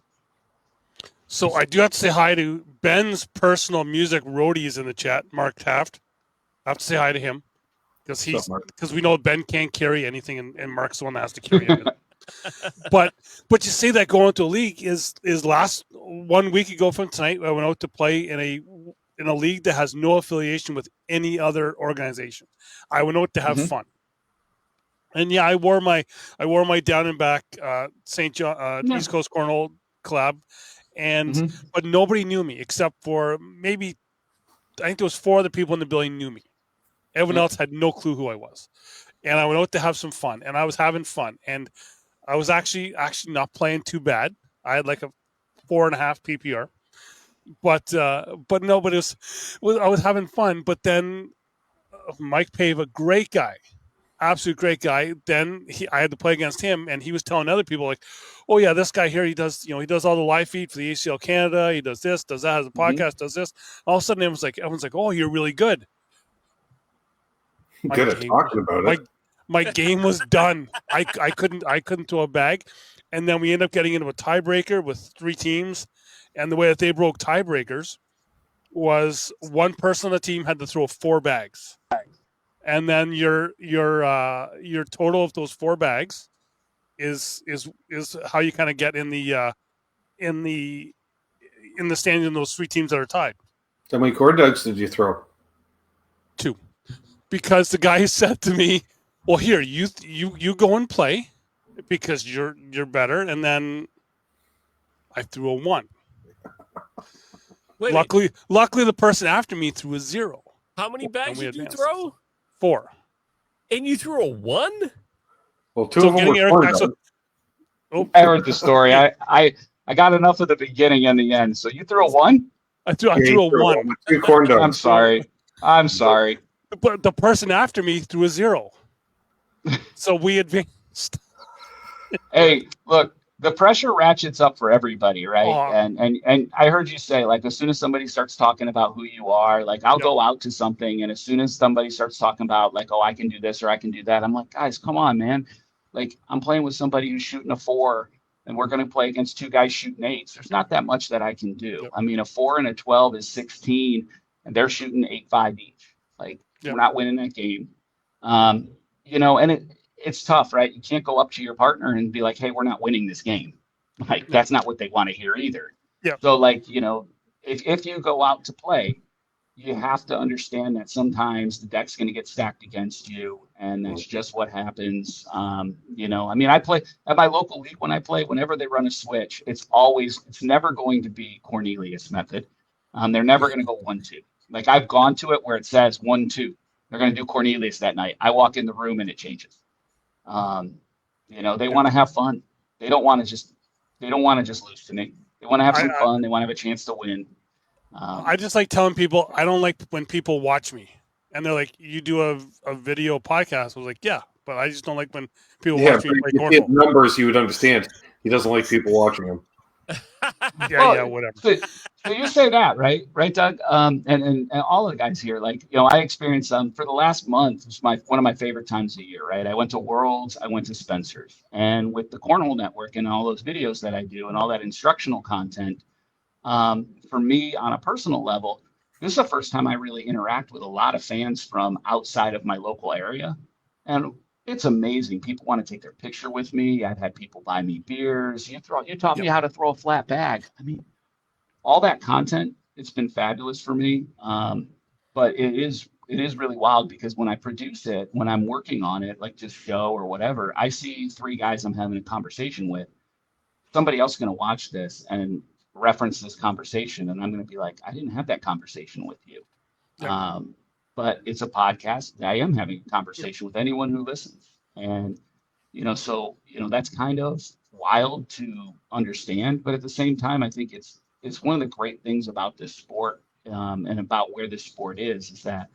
So I do have to say hi to Ben's personal music roadies in the chat, Mark Taft. I have to say hi to him. because we know Ben can't carry anything, and Mark's the one that has to carry it. but you see that going into a league is last 1 week ago from tonight. I went out to play in a league that has no affiliation with any other organization. I went out to have fun, and yeah, I wore my down and back St. John East Coast Cornhole collab, and but nobody knew me except for maybe I think there was 4 other people in the building knew me. Everyone else had no clue who I was, and I went out to have some fun, and I was having fun, and I was actually not playing too bad. I had like a 4.5 PPR, but no, but I was having fun. But then Mike Pave, a great guy, absolute great guy. Then I had to play against him, and he was telling other people like, "Oh yeah, this guy here, he does all the live feed for the ACL Canada. He does this, does that, has a podcast, does this." All of a sudden, everyone's like, "Oh, you're really good."
Good at talking about it.
My game was done. I couldn't throw a bag, and then we ended up getting into a tiebreaker with 3 teams, and the way that they broke tiebreakers was one person on the team had to throw 4 bags, and then your total of those 4 bags is how you kind of get in the standing in those 3 teams that are tied.
How many corn dogs did you throw?
2, because the guy said to me, "Well, here you go and play because you're better," and then I threw a 1. Luckily, the person after me threw a 0.
How many bags did you throw?
4.
And you threw a 1?
Well, 2 of them were corn dogs.
I heard the story. I got enough of the beginning and the end. So you threw a 1?
I threw a 1.
2 corn dogs.
I'm sorry.
But the person after me threw a 0. So we advanced.
Hey, look, the pressure ratchets up for everybody, right? And I heard you say, like, as soon as somebody starts talking about who you are, like, I'll go out to something, and as soon as somebody starts talking about, like, oh, I can do this or I can do that, I'm like, guys, come on, man. Like, I'm playing with somebody who's shooting a 4, and we're going to play against 2 guys shooting 8s. There's not that much that I can do. Yep. I mean, a 4 and a 12 is 16, and they're shooting 8-5 each. Like, we're not winning that game. And it's tough, right? You can't go up to your partner and be like, hey, we're not winning this game. Like, that's not what they want to hear either.
Yeah.
So, like, if you go out to play, you have to understand that sometimes the deck's going to get stacked against you, and that's just what happens. I mean, I play at my local league whenever they run a switch, it's never going to be Cornelius method. They're never going to go 1-2. Like, I've gone to it where it says 1-2. They're going to do Cornelius that night. I walk in the room and it changes. They want to have fun. They don't want to just lose to me. They want to have some fun. They want to have a chance to win.
I just like telling people, I don't like when people watch me and they're like, you do a video podcast. I was like, yeah, but I just don't like when people watch me play cornhole.
Numbers, you would understand. He doesn't like people watching him.
Whatever.
So you say that, right, Doug? And all of the guys here, like, I experienced for the last month. It's one of my favorite times of the year, right? I went to Worlds, I went to Spencer's, and with the Cornhole Network and all those videos that I do and all that instructional content, for me on a personal level, this is the first time I really interact with a lot of fans from outside of my local area, and it's amazing. People want to take their picture with me. I've had people buy me beers. You taught me how to throw a flat bag. I mean, all that content, it's been fabulous for me. But it is really wild because when I produce it, when I'm working on it, like just show or whatever, I see 3 guys I'm having a conversation with. Somebody else is going to watch this and reference this conversation, and I'm going to be like, I didn't have that conversation with you. Yeah. But it's a podcast. I am having a conversation with anyone who listens. And, so, that's kind of wild to understand. But at the same time, I think it's one of the great things about this sport and about where this sport is that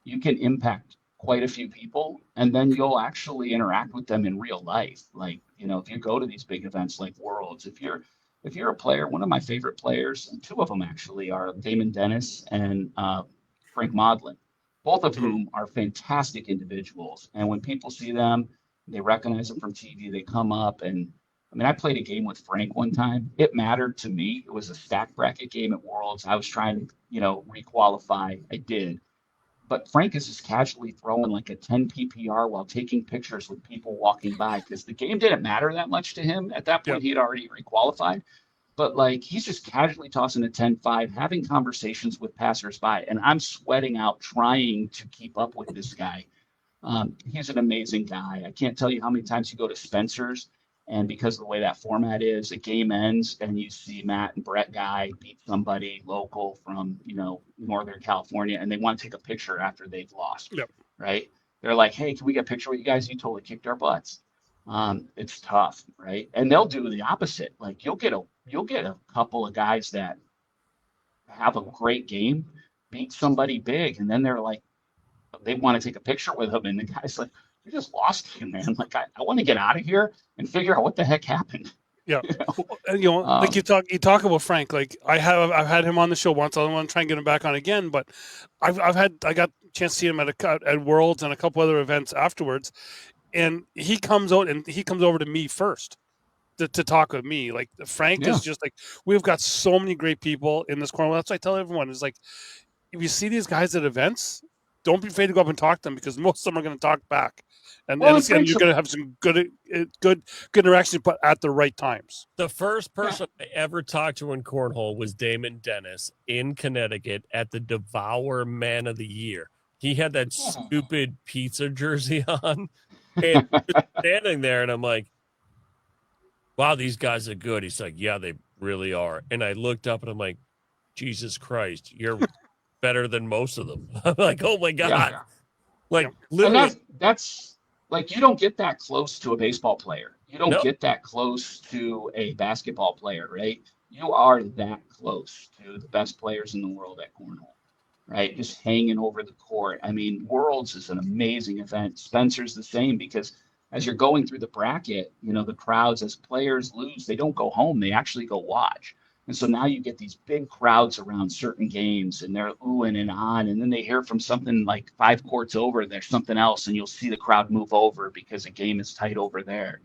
you can impact quite a few people, and then you'll actually interact with them in real life. Like, if you go to these big events like Worlds, if you're a player, one of my favorite players, and 2 of them actually are Damon Dennis and Frank Modlin, both of whom are fantastic individuals. And when people see them, they recognize them from TV, they come up. And I mean, I played a game with Frank one time. It mattered to me. It was a stack bracket game at Worlds. I was trying to, requalify. I did. but Frank is just casually throwing like a 10 PPR while taking pictures with people walking by because the game didn't matter that much to him. At that point, he had already requalified. But like he's just casually tossing a 10-5, having conversations with passersby, and I'm sweating out trying to keep up with this guy. He's an amazing guy. I can't tell you how many times you go to Spencer's, and because of the way that format is, a game ends and you see Matt and Brett Guy beat somebody local from Northern California, and they want to take a picture after they've lost.
Yep.
Right? They're like, "Hey, can we get a picture with you guys? You totally kicked our butts." It's tough, right? And they'll do the opposite. Like you'll get a couple of guys that have a great game, beat somebody big, and then they're like, they want to take a picture with them, and the guy's like, "You just lost him, man. Like I want to get out of here and figure out what the heck happened."
Yeah, like you talk about Frank. Like I've had him on the show once. I want to try and get him back on again, but I got a chance to see him at Worlds and a couple other events afterwards. And he comes over to me first to talk with me. Like Frank is just like, we've got so many great people in this corner. That's what I tell everyone is like, if you see these guys at events, don't be afraid to go up and talk to them because most of them are going to talk back. And you're going to have some good interaction, but at the right times.
The first person I ever talked to in Cornhole was Damon Dennis in Connecticut at the Devour Man of the Year. He had that stupid pizza jersey on. And just standing there, and I'm like, wow, these guys are good. He's like, yeah, they really are. And I looked up, and I'm like, Jesus Christ, you're better than most of them. I'm like, oh, my God.
Yeah.
Like, literally.
And that's like, you don't get that close to a baseball player. You don't get that close to a basketball player, right? You are that close to the best players in the world at Cornhole. Right, just hanging over the court. I mean, Worlds is an amazing event. Spencer's the same because as you're going through the bracket, the crowds, as players lose, they don't go home. They actually go watch. And so now you get these big crowds around certain games and they're oohing and on. And then they hear from something like 5 courts over, there's something else. And you'll see the crowd move over because the game is tight over there.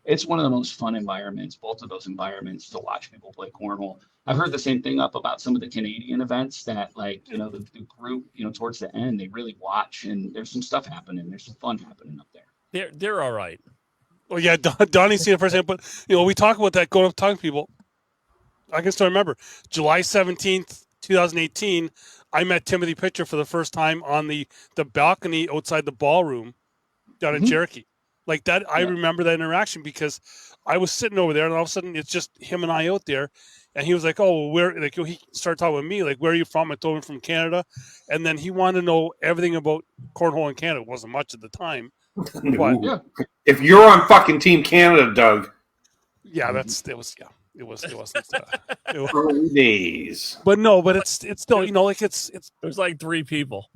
It's one of the most fun environments, both of those environments, to watch people play cornhole. I've heard the same thing up about some of the Canadian events that, like, the group, towards the end, they really watch, and there's some stuff happening. There's some fun happening up there.
They're all right.
Well, yeah, Donny's seen it firsthand, but we talk about that going up talking to people. I can still remember July 17th, 2018. I met Timothy Pitcher for the first time on the balcony outside the ballroom down in Cherokee. Like that, I remember that interaction because I was sitting over there, and all of a sudden it's just him and I out there, and he was like, "Oh, where?" Like he started talking with me, like, "Where are you from?" I told him from Canada, and then he wanted to know everything about cornhole in Canada. It wasn't much at the time, but
if you're on fucking Team Canada, Doug,
it wasn't.
Days.
But no, but it's still
There's like 3 people.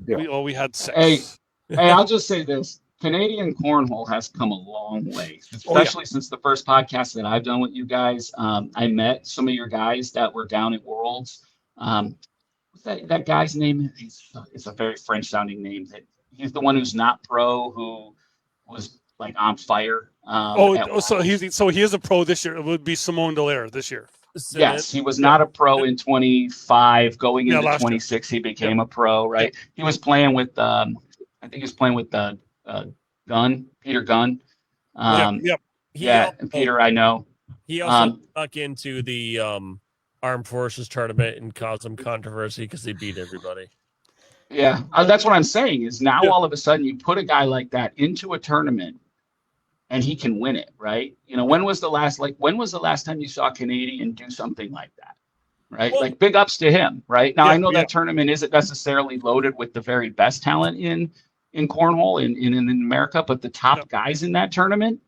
Yeah. We had 6.
Hey, I'll just say this. Canadian cornhole has come a long way, especially since the first podcast that I've done with you guys. I met some of your guys that were down at Worlds. What's that guy's name? It's a very French-sounding name. He's the one who's not pro, who was like on fire.
So he is a pro this year. It would be Simone Dallaire this year.
Yes, he was not a pro in 25. Going into 26, he became a pro. Right? He was playing with. I think he was playing with Peter Gunn. Peter, I know.
He also stuck into the Armed Forces tournament and caused some controversy because they beat everybody.
Yeah, that's what I'm saying is now all of a sudden you put a guy like that into a tournament and he can win it, right? When was the last time you saw a Canadian do something like that? Right? Well, like big ups to him, right? Now I know that tournament isn't necessarily loaded with the very best talent in cornhole in America, but the top guys in that tournament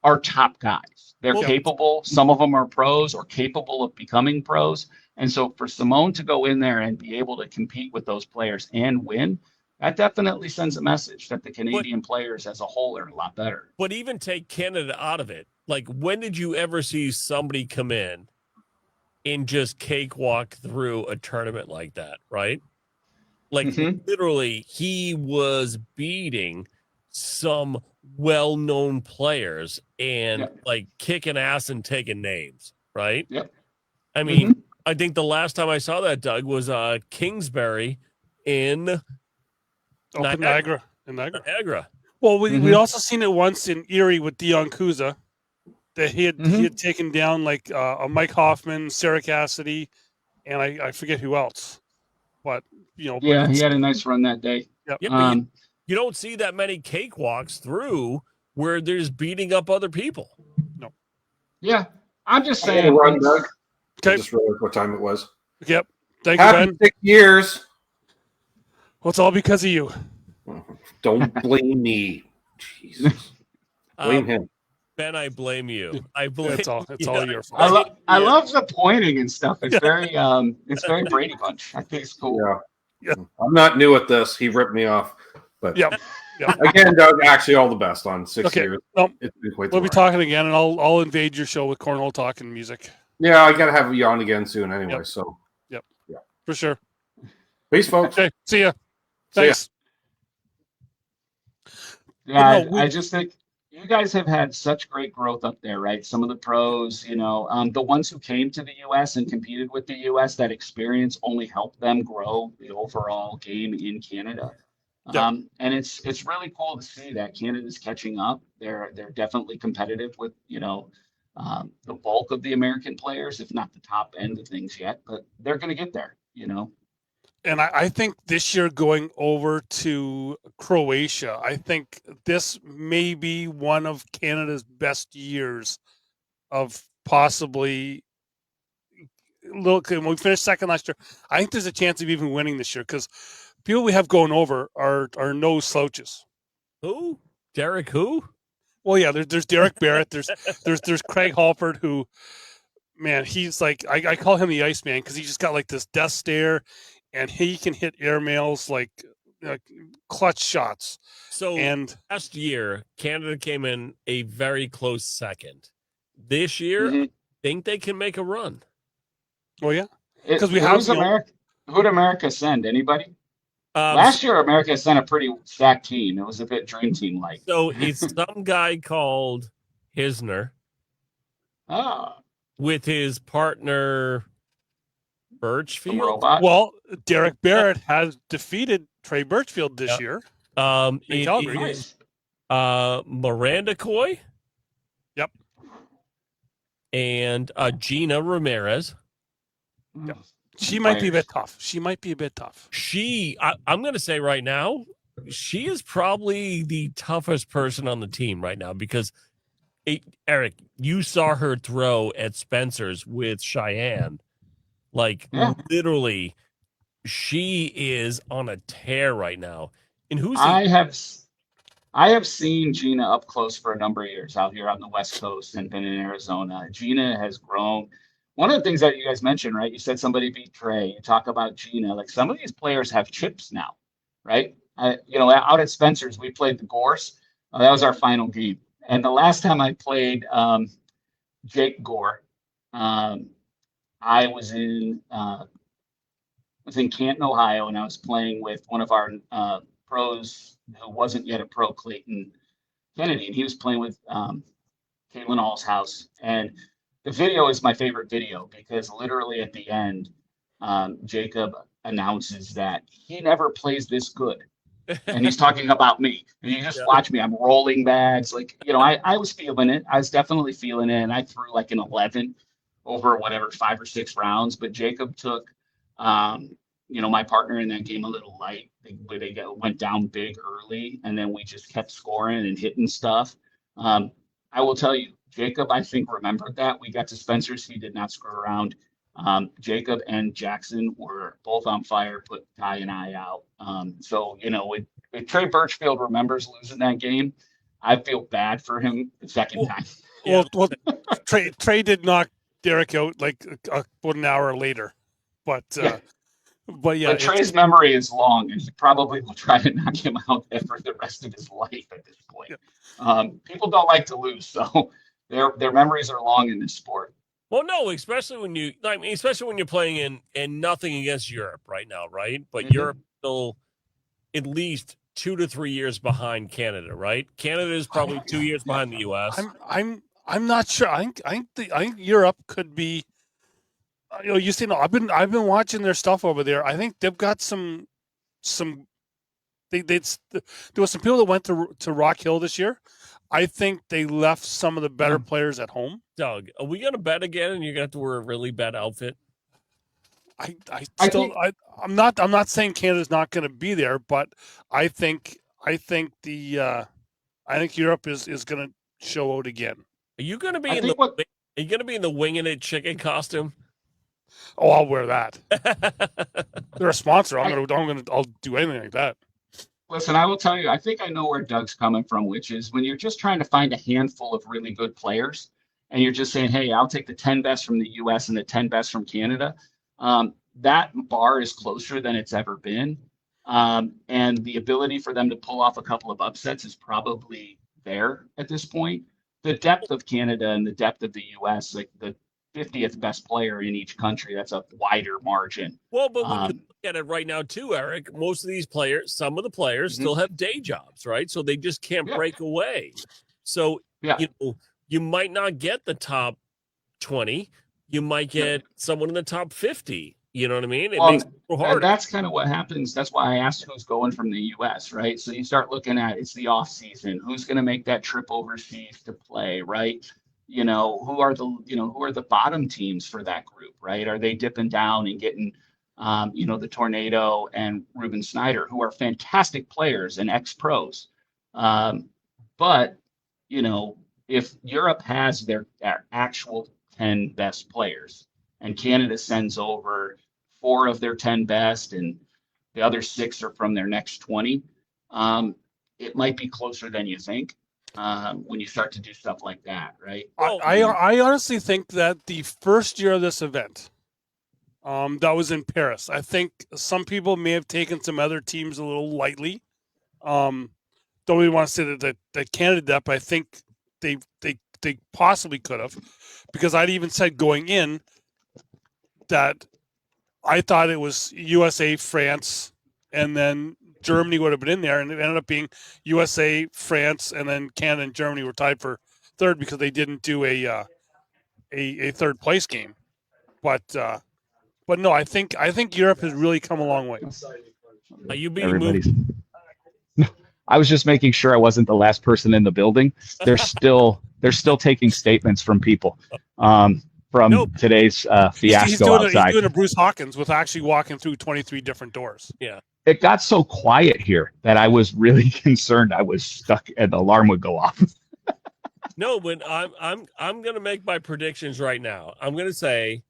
are top guys. They're capable. Some of them are pros or capable of becoming pros. And so for Simone to go in there and be able to compete with those players and win, that definitely sends a message that the Canadian players as a whole are a lot better.
But even take Canada out of it. Like, when did you ever see somebody come in and just cakewalk through a tournament like that, right? Like, literally, he was beating some well-known players and, like, kicking ass and taking names, right?
Yep.
I mean, I think the last time I saw that, Doug, was Kingsbury in
Up in Niagara. In Niagara.
Niagara.
Well, we also seen it once in Erie with Dion Kuza, that he had taken down like a Mike Hoffman, Sarah Cassidy, and I forget who else. But
yeah, he had a nice run that day.
Yep.
Yeah, but you don't see that many cakewalks through where there's beating up other people.
No.
Yeah, I'm just saying.
Run, Doug.
Okay.
I just realized what time it was.
Yep. Thank you,
Happy
Ben.
6 years.
Well, it's all because of you.
Don't blame me. Jesus. Blame him.
Ben, I blame you. I blame.
It's all your fault.
I love the pointing and stuff. It's very Brady Bunch. I think it's cool.
Yeah.
I'm not new at this. He ripped me off. But
yeah.
Again, Doug, actually all the best on 6 years.
No,
it's been quite
we'll be talking again, and I'll invade your show with Cornhole talk and music.
Yeah, I gotta have you on again soon anyway. So
yeah, for sure.
Peace, folks.
Okay, see ya. Thanks.
Yeah, I just think you guys have had such great growth up there, right? Some of the pros, the ones who came to the U.S. and competed with the U.S., that experience only helped them grow the overall game in Canada.
Yeah.
And it's really cool to see that Canada's catching up. They're definitely competitive with, the bulk of the American players, if not the top end of things yet, but they're going to get there,
And I think this year going over to Croatia, I think this may be one of Canada's best years of possibly. Look, when we finished second last year, I think there's a chance of even winning this year because people we have going over are no slouches.
Who? Derek who?
Well, yeah, there's Derek Barrett. There's Craig Halford, who, man, he's like I call him the Iceman because he just got like this death stare, and he can hit airmails like clutch shots.
So last year, Canada came in a very close second. This year, I think they can make a run.
Oh yeah, because we have
who'd America send? Anybody? Last year, America sent a pretty stacked team. It was a bit dream team like.
So it's some guy called Hisner. With his partner Birchfield.
Well, Derek Barrett has defeated Trey Birchfield this year. In Calgary.
Miranda Coy.
Yep.
And Gina Ramirez.
Yep. She might be a bit tough.
I'm going to say right now, she is probably the toughest person on the team right now because, Eric, you saw her throw at Spencer's with Cheyenne. Literally, she is on a tear right now. And
I have seen Gina up close for a number of years out here on the West Coast and been in Arizona. Gina has grown. One of the things that you guys mentioned, right? You said somebody beat Trey. You talk about Gina. Like some of these players have chips now, right? Out at Spencer's, we played the Gores. That was our final game. And the last time I played Jake Gore, I was in Canton, Ohio, and I was playing with one of our pros who wasn't yet a pro, Clayton Kennedy, and he was playing with Caitlin Allshouse. And the video is my favorite video because literally at the end, Jacob announces that he never plays this good. And he's talking about me. And you just watch me. I'm rolling bags. I was feeling it. I was definitely feeling it. And I threw like an 11 over 5 or 6 rounds. But Jacob took, my partner in that game a little light. They went down big early. And then we just kept scoring and hitting stuff. I will tell you, Jacob, I think, remembered that. We got to Spencer's. He did not screw around. Jacob and Jackson were both on fire, put Ty and I out. If Trey Birchfield remembers losing that game, I feel bad for him the second time.
Well, Trey did knock Derek out like about an hour later. But
Trey's memory is long, and he probably will try to knock him out for the rest of his life at this point. Yeah. People don't like to lose, so their memories are long in this sport.
Well, no, especially when you're playing in nothing against Europe right now, right? But Europe still at least 2 to 3 years behind Canada, right? Canada is probably 2 years behind the U.S.
I'm not sure. I think Europe could be. I've been watching their stuff over there. I think they've got some there was some people that went to Rock Hill this year. I think they left some of the better players at home.
Doug, are we going to bet again and you're going to have to wear a really bad outfit?
I'm not saying Canada's not going to be there, but I think Europe is going to show out again.
Are you going to be in the Wingn'It chicken costume?
Oh, I'll wear that. They're a sponsor. I'll do anything like that.
Listen, I will tell you, I think I know where Doug's coming from, which is when you're just trying to find a handful of really good players and you're just saying, hey, I'll take the 10 best from the US and the 10 best from Canada. That bar is closer than it's ever been. And the ability for them to pull off a couple of upsets is probably there at this point. The depth of Canada and the depth of the US, like the 50th best player in each country, that's a wider margin.
Well, but when you look at it right now too, Eric, most of these players, some of the players still have day jobs, right? So they just can't break away. So you might not get the top 20. You might get someone in the top 50. You know what I mean? It makes it harder.
That's kind of what happens. That's why I asked who's going from the US, right? So you start looking at it's the off season. Who's going to make that trip overseas to play, right? Who are the bottom teams for that group, right? Are they dipping down and getting, the Tornado and Ruben Snyder, who are fantastic players and ex-pros. But, if Europe has their actual 10 best players and Canada sends over 4 of their 10 best and the other 6 are from their next 20, it might be closer than you think. When you start to do stuff like that, right?
I honestly think that the first year of this event, that was in Paris, I think some people may have taken some other teams a little lightly. Don't really want to say that Canada did, but I think they possibly could have, because I'd even said going in that I thought it was USA, France, and then Germany would have been in there, and it ended up being USA, France, and then Canada and Germany were tied for third because they didn't do a third place game. But no, I think Europe has really come a long way.
Are you being moved?
I was just making sure I wasn't the last person in the building. They're still taking statements from people from today's fiasco outside.
He's doing a Bruce Hawkins with actually walking through 23 different doors.
Yeah.
It got so quiet here that I was really concerned I was stuck and the alarm would go off.
No, but I'm going to make my predictions right now. I'm going to say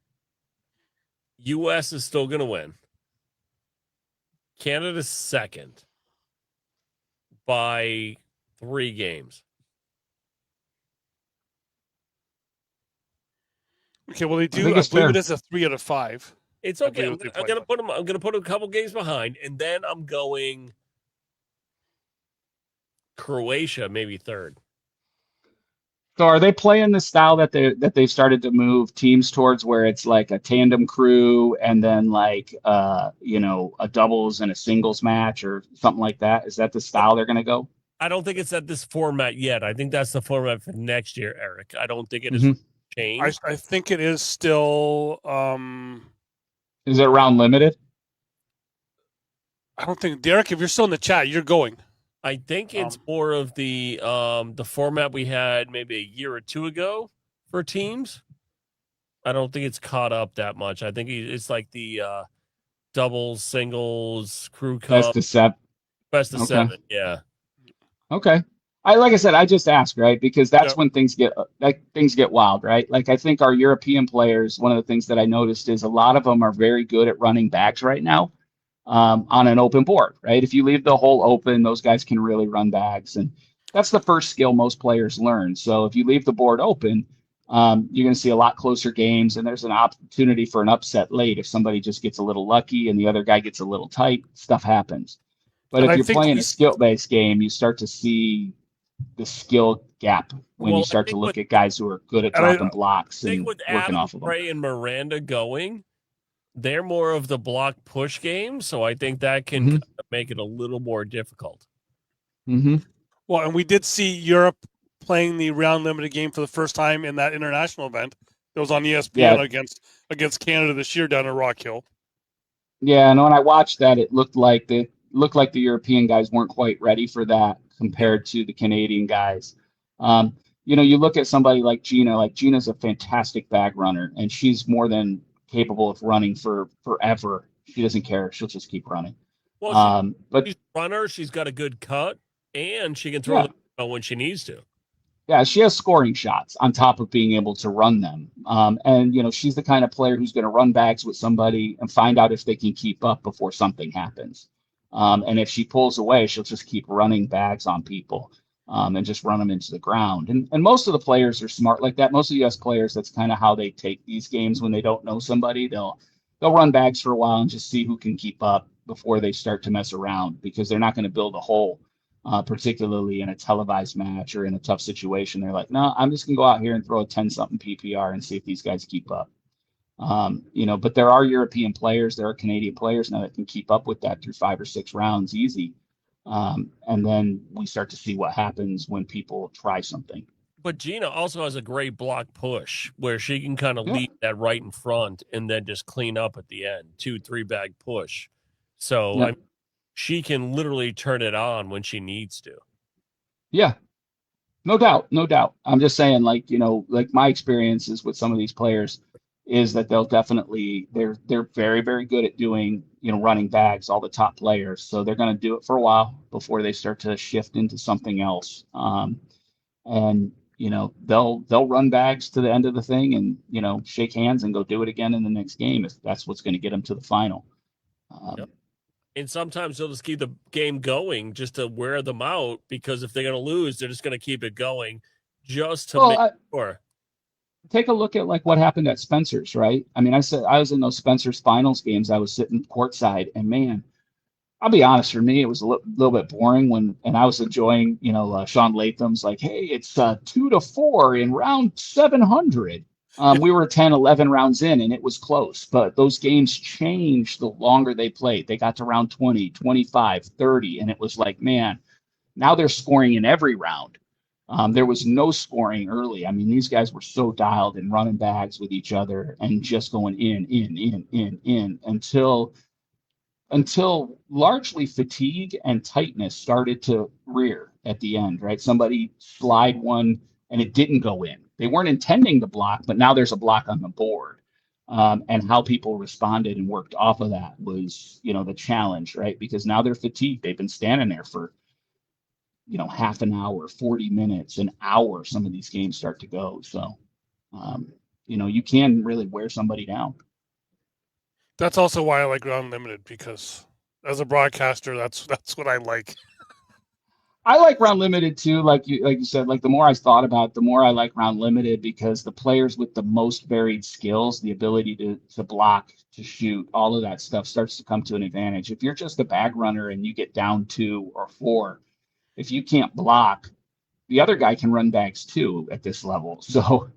U.S. is still going to win. Canada's second by 3 games.
Okay, well, I believe it is a 3 out of 5.
It's okay. I'm gonna put them. I'm gonna put a couple games behind, and then I'm going Croatia, maybe third.
So, are they playing the style that they've started to move teams towards, where it's like a tandem crew and then like a doubles and a singles match or something like that? Is that the style they're gonna go?
I don't think it's at this format yet. I think that's the format for next year, Eric. I don't think it is changed.
I think it is still.
Is it round limited?
I don't think, Derek, if you're still in the chat, you're going.
I think it's more of the format we had maybe a year or 2 ago for teams. I don't think it's caught up that much. I think it's like the doubles, singles, crew cup.
Best of 7.
Best of 7, yeah.
Okay. Like I said, I just ask, right? Because that's when things get wild, right? Like I think our European players, one of the things that I noticed is a lot of them are very good at running bags right now on an open board, right? If you leave the hole open, those guys can really run bags. And that's the first skill most players learn. So if you leave the board open, you're going to see a lot closer games, and there's an opportunity for an upset late. If somebody just gets a little lucky and the other guy gets a little tight, stuff happens. But if you're playing a skill-based game, you start to see the skill gap when you start to look at guys who are good at dropping blocks and working off of them.
Trey and Miranda going, they're more of the block push game, so I think that can make it a little more difficult.
Well, and we did see Europe playing the round limited game for the first time in that international event that was on ESPN against Canada this year down at Rock Hill.
Yeah, and when I watched that, it looked like looked like the European guys weren't quite ready for that compared to the Canadian guys. You look at somebody like Gina. Like Gina's a fantastic bag runner, and she's more than capable of running for forever. She doesn't care. She'll just keep running.
Well,
but
she's a runner. She's got a good cut, and she can throw the when she needs to.
Yeah, she has scoring shots on top of being able to run them. And she's the kind of player who's going to run bags with somebody and find out if they can keep up before something happens. And if she pulls away, she'll just keep running bags on people and just run them into the ground. And most of the players are smart like that. Most of the U.S. players, that's kind of how they take these games when they don't know somebody. They'll run bags for a while and just see who can keep up before they start to mess around, because they're not going to build a hole. Particularly in a televised match or in a tough situation. They're like, no, I'm just going to go out here and throw a 10-something PPR and see if these guys keep up. But there are European players, there are Canadian players now that can keep up with that through 5 or 6 rounds easy. And then we start to see what happens when people try something.
But Gina also has a great block push where she can kind of lead that right in front and then just clean up at the end, 2-3 bag push. So she can literally turn it on when she needs to.
Yeah, no doubt. I'm just saying, like my experiences with some of these players is that they're very, very good at doing, running bags, all the top players. So they're going to do it for a while before they start to shift into something else. And they'll run bags to the end of the thing and, shake hands and go do it again in the next game if that's what's going to get them to the final.
And sometimes they'll just keep the game going just to wear them out, because if they're going to lose, they're just going to keep it going just to make sure.
Take a look at like what happened at Spencer's, right? I mean, I was in those Spencer's finals games. I was sitting courtside, and man, I'll be honest, for me, it was a little bit boring and I was enjoying, Sean Latham's like, hey, it's 2-4 in round 700. We were 10, 11 rounds in, and it was close, but those games changed the longer they played. They got to round 20, 25, 30, and it was like, man, now they're scoring in every round. There was no scoring early. I mean, these guys were so dialed and running bags with each other and just going in until largely fatigue and tightness started to rear at the end, right? Somebody slide one and it didn't go in. They weren't intending to block, but now there's a block on the board. And how people responded and worked off of that was, the challenge, right? Because now they're fatigued. They've been standing there for, half an hour, 40 minutes, an hour. Some of these games start to go. So, you can really wear somebody down.
That's also why I like Round Limited, because as a broadcaster, that's what I like.
I like Round Limited too. Like you said, like the more I thought about it, the more I like Round Limited, because the players with the most varied skills, the ability to block, to shoot, all of that stuff starts to come to an advantage. If you're just a bag runner and you get down 2 or 4, if you can't block, the other guy can run bags too at this level. So,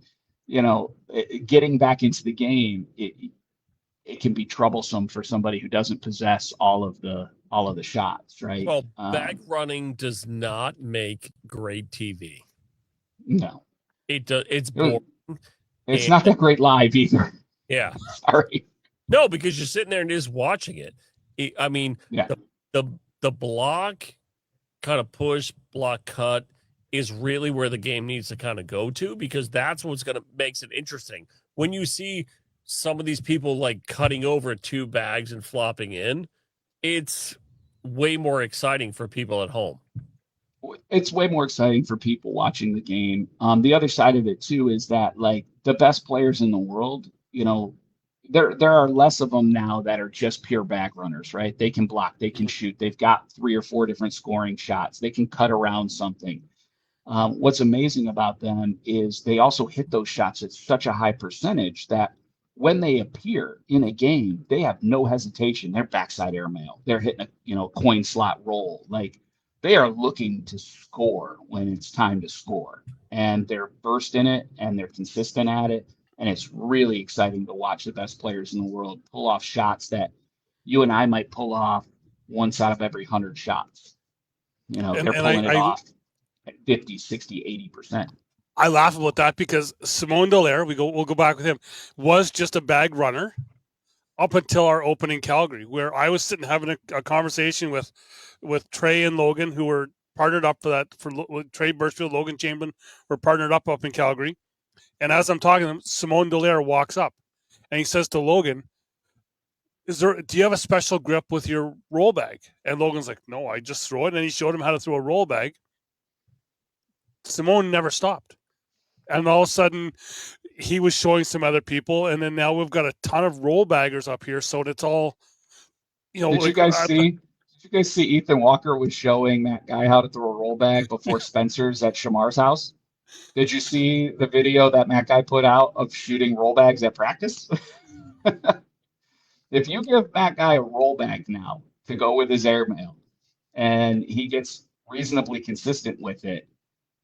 getting back into the game, it can be troublesome for somebody who doesn't possess all of the shots, right?
Well, bag running does not make great TV.
No,
it does. It's boring.
It's not that great live either.
Yeah,
sorry.
No, because you're sitting there and just watching it. The block kind of push, block cut is really where the game needs to kind of go to, because that's what's going to makes it interesting. When you see some of these people like cutting over 2 bags and flopping in, it's way more exciting for people at home.
It's way more exciting for people watching the game. The other side of it too is that like the best players in the world, there are less of them now that are just pure bag runners, right? They can block, they can shoot, they've got 3 or 4 different scoring shots, they can cut around something. What's amazing about them is they also hit those shots at such a high percentage that when they appear in a game, they have no hesitation. They're backside airmail. They're hitting a coin slot roll. Like, they are looking to score when it's time to score, and they're burst in it and they're consistent at it. And it's really exciting to watch the best players in the world pull off shots that you and I might pull off once out of every 100 shots. They're pulling it off at 50, 60, 80%.
I laugh about that because Simone Dallaire, we'll go back with him, was just a bag runner up until our open in Calgary, where I was sitting having a conversation with Trey and Logan, who were partnered up for that, with Trey Birchfield, Logan Chamberlain were partnered up in Calgary. And as I'm talking to him, Simone Dallaire walks up and he says to Logan, do you have a special grip with your roll bag? And Logan's like, no, I just throw it. And he showed him how to throw a roll bag. Simone never stopped. And all of a sudden, he was showing some other people. And then now we've got a ton of roll baggers up here. So it's all,
Did you guys see Ethan Walker was showing that guy how to throw a roll bag before Spencer's at Shamar's house? Did you see the video that Matt Guy put out of shooting roll bags at practice? If you give Matt Guy a roll bag now to go with his airmail and he gets reasonably consistent with it,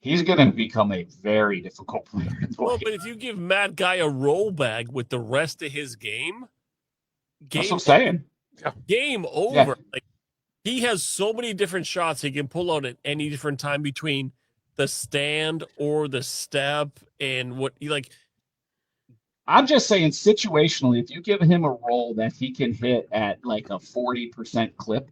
he's going to become a very difficult player to play.
Well, but if you give Matt Guy a roll bag with the rest of his game,
that's what I'm saying.
Game over.
Yeah.
Like, he has so many different shots he can pull out at any different time between the stand or the step and what you like.
I'm just saying situationally, if you give him a roll that he can hit at like a 40% clip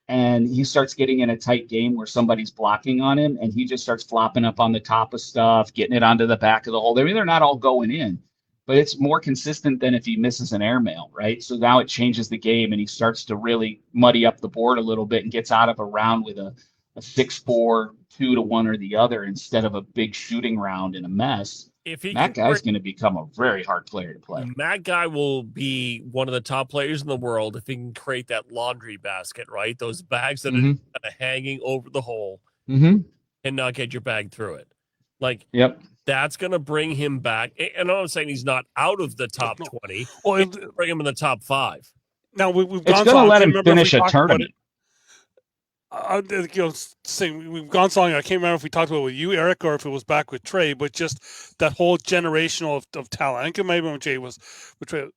and he starts getting in a tight game where somebody's blocking on him and he just starts flopping up on the top of stuff, getting it onto the back of the hole. I mean, they're not all going in, but it's more consistent than if he misses an airmail, right? So now it changes the game and he starts to really muddy up the board a little bit and gets out of a round with a 6-4, 2-1 or the other instead of a big shooting round in a mess. Matt Guy's going to become a very hard player to play.
Matt Guy will be one of the top players in the world if he can create that laundry basket, right? Those bags that are kind of hanging over the hole and not get your bag through it. Like, that's going to bring him back. And I'm saying he's not out of the top 20. Well, bring him in the top 5.
Now, we've
it's going to let him finish a tournament.
We've gone so long. I can't remember if we talked about it with you, Eric, or if it was back with Trey. But just that whole generational of talent. I think it might have been when Jay was with Trey.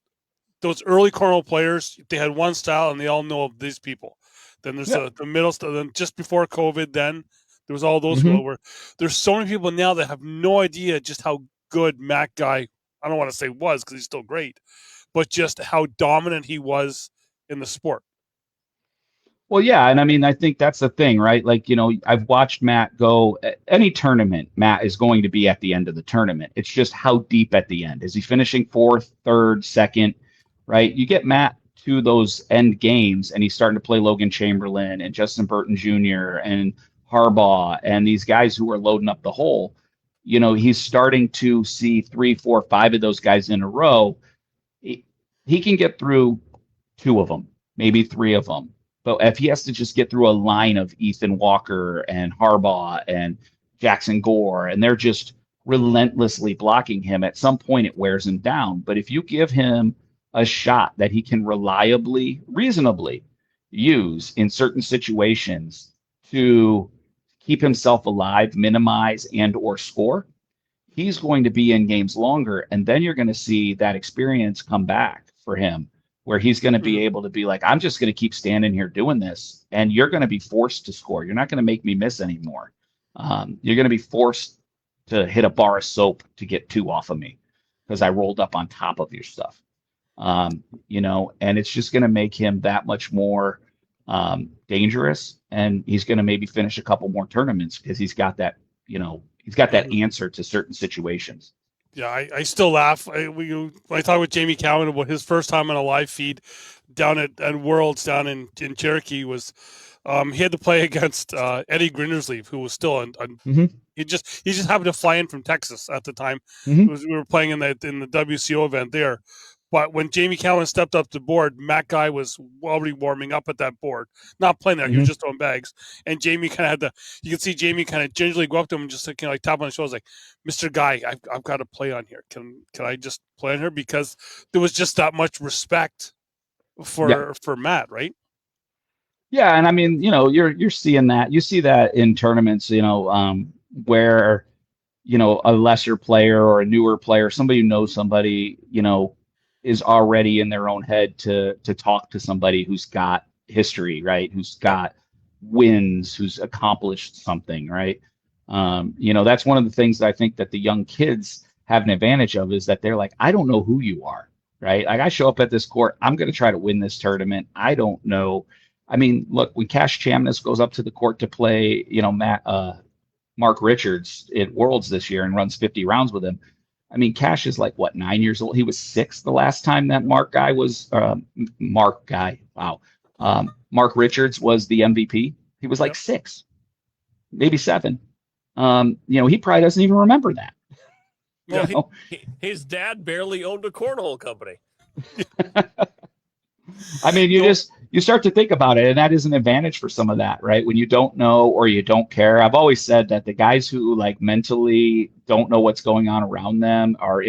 Those early cornhole players, they had one style, and they all know of these people. Then there's the middle stuff. Then just before COVID, then there was all those people where there's so many people now that have no idea just how good Matt Guy. I don't want to say was because he's still great, but just how dominant he was in the sport.
Well, yeah, and I mean, I think that's the thing, right? Like, I've watched Matt go any tournament. Matt is going to be at the end of the tournament. It's just how deep at the end. Is he finishing 4th, 3rd, 2nd, right? You get Matt to those end games, and he's starting to play Logan Chamberlain and Justin Burton Jr. and Harbaugh and these guys who are loading up the hole. He's starting to see 3, 4, 5 of those guys in a row. He can get through 2 of them, maybe 3 of them. But if he has to just get through a line of Ethan Walker and Harbaugh and Jackson Gore, and they're just relentlessly blocking him, at some point it wears him down. But if you give him a shot that he can reliably, reasonably use in certain situations to keep himself alive, minimize, and or score, he's going to be in games longer. And then you're going to see that experience come back for him, where he's going to be able to be like, I'm just going to keep standing here doing this, and you're going to be forced to score. You're not going to make me miss anymore. You're going to be forced to hit a bar of soap to get 2 off of me because I rolled up on top of your stuff. And it's just going to make him that much more dangerous, and he's going to maybe finish a couple more tournaments because he's got that, he's got that answer to certain situations.
Yeah, I still laugh. When I talk with Jamie Cowan about his first time on a live feed down at Worlds down in Cherokee was he had to play against Eddie Grindersleeve, who was still he just happened to fly in from Texas at the time. We were playing in the WCO event there. But when Jamie Cowan stepped up the board, Matt Guy was already warming up at that board, not playing there. He was just throwing bags. And Jamie kind of you could see Jamie kind of gingerly go up to him and just like tap on his shoulder, like, Mr. Guy, I've got to play on here. Can I just play on here? Because there was just that much respect for Matt, right?
Yeah, and I mean, you're seeing that. You see that in tournaments, where, a lesser player or a newer player, somebody who knows somebody, is already in their own head to talk to somebody who's got history, right? Who's got wins, who's accomplished something, right? That's one of the things that I think that the young kids have an advantage of, is that they're like, I don't know who you are. right? Like I show up at this court, I'm going to try to win this tournament. I don't know. I mean, look, when Cash Chamness goes up to the court to play, Mark Richards at Worlds this year and runs 50 rounds with him. I mean, Cash is like what, 9 years old? He was 6 the last time that Mark Richards was the MVP. He was like 6, maybe 7. He probably doesn't even remember that.
Well, his dad barely owned a cornhole company.
I mean, you start to think about it, and that is an advantage for some of that, right? When you don't know or you don't care. I've always said that the guys who like mentally don't know what's going on around them are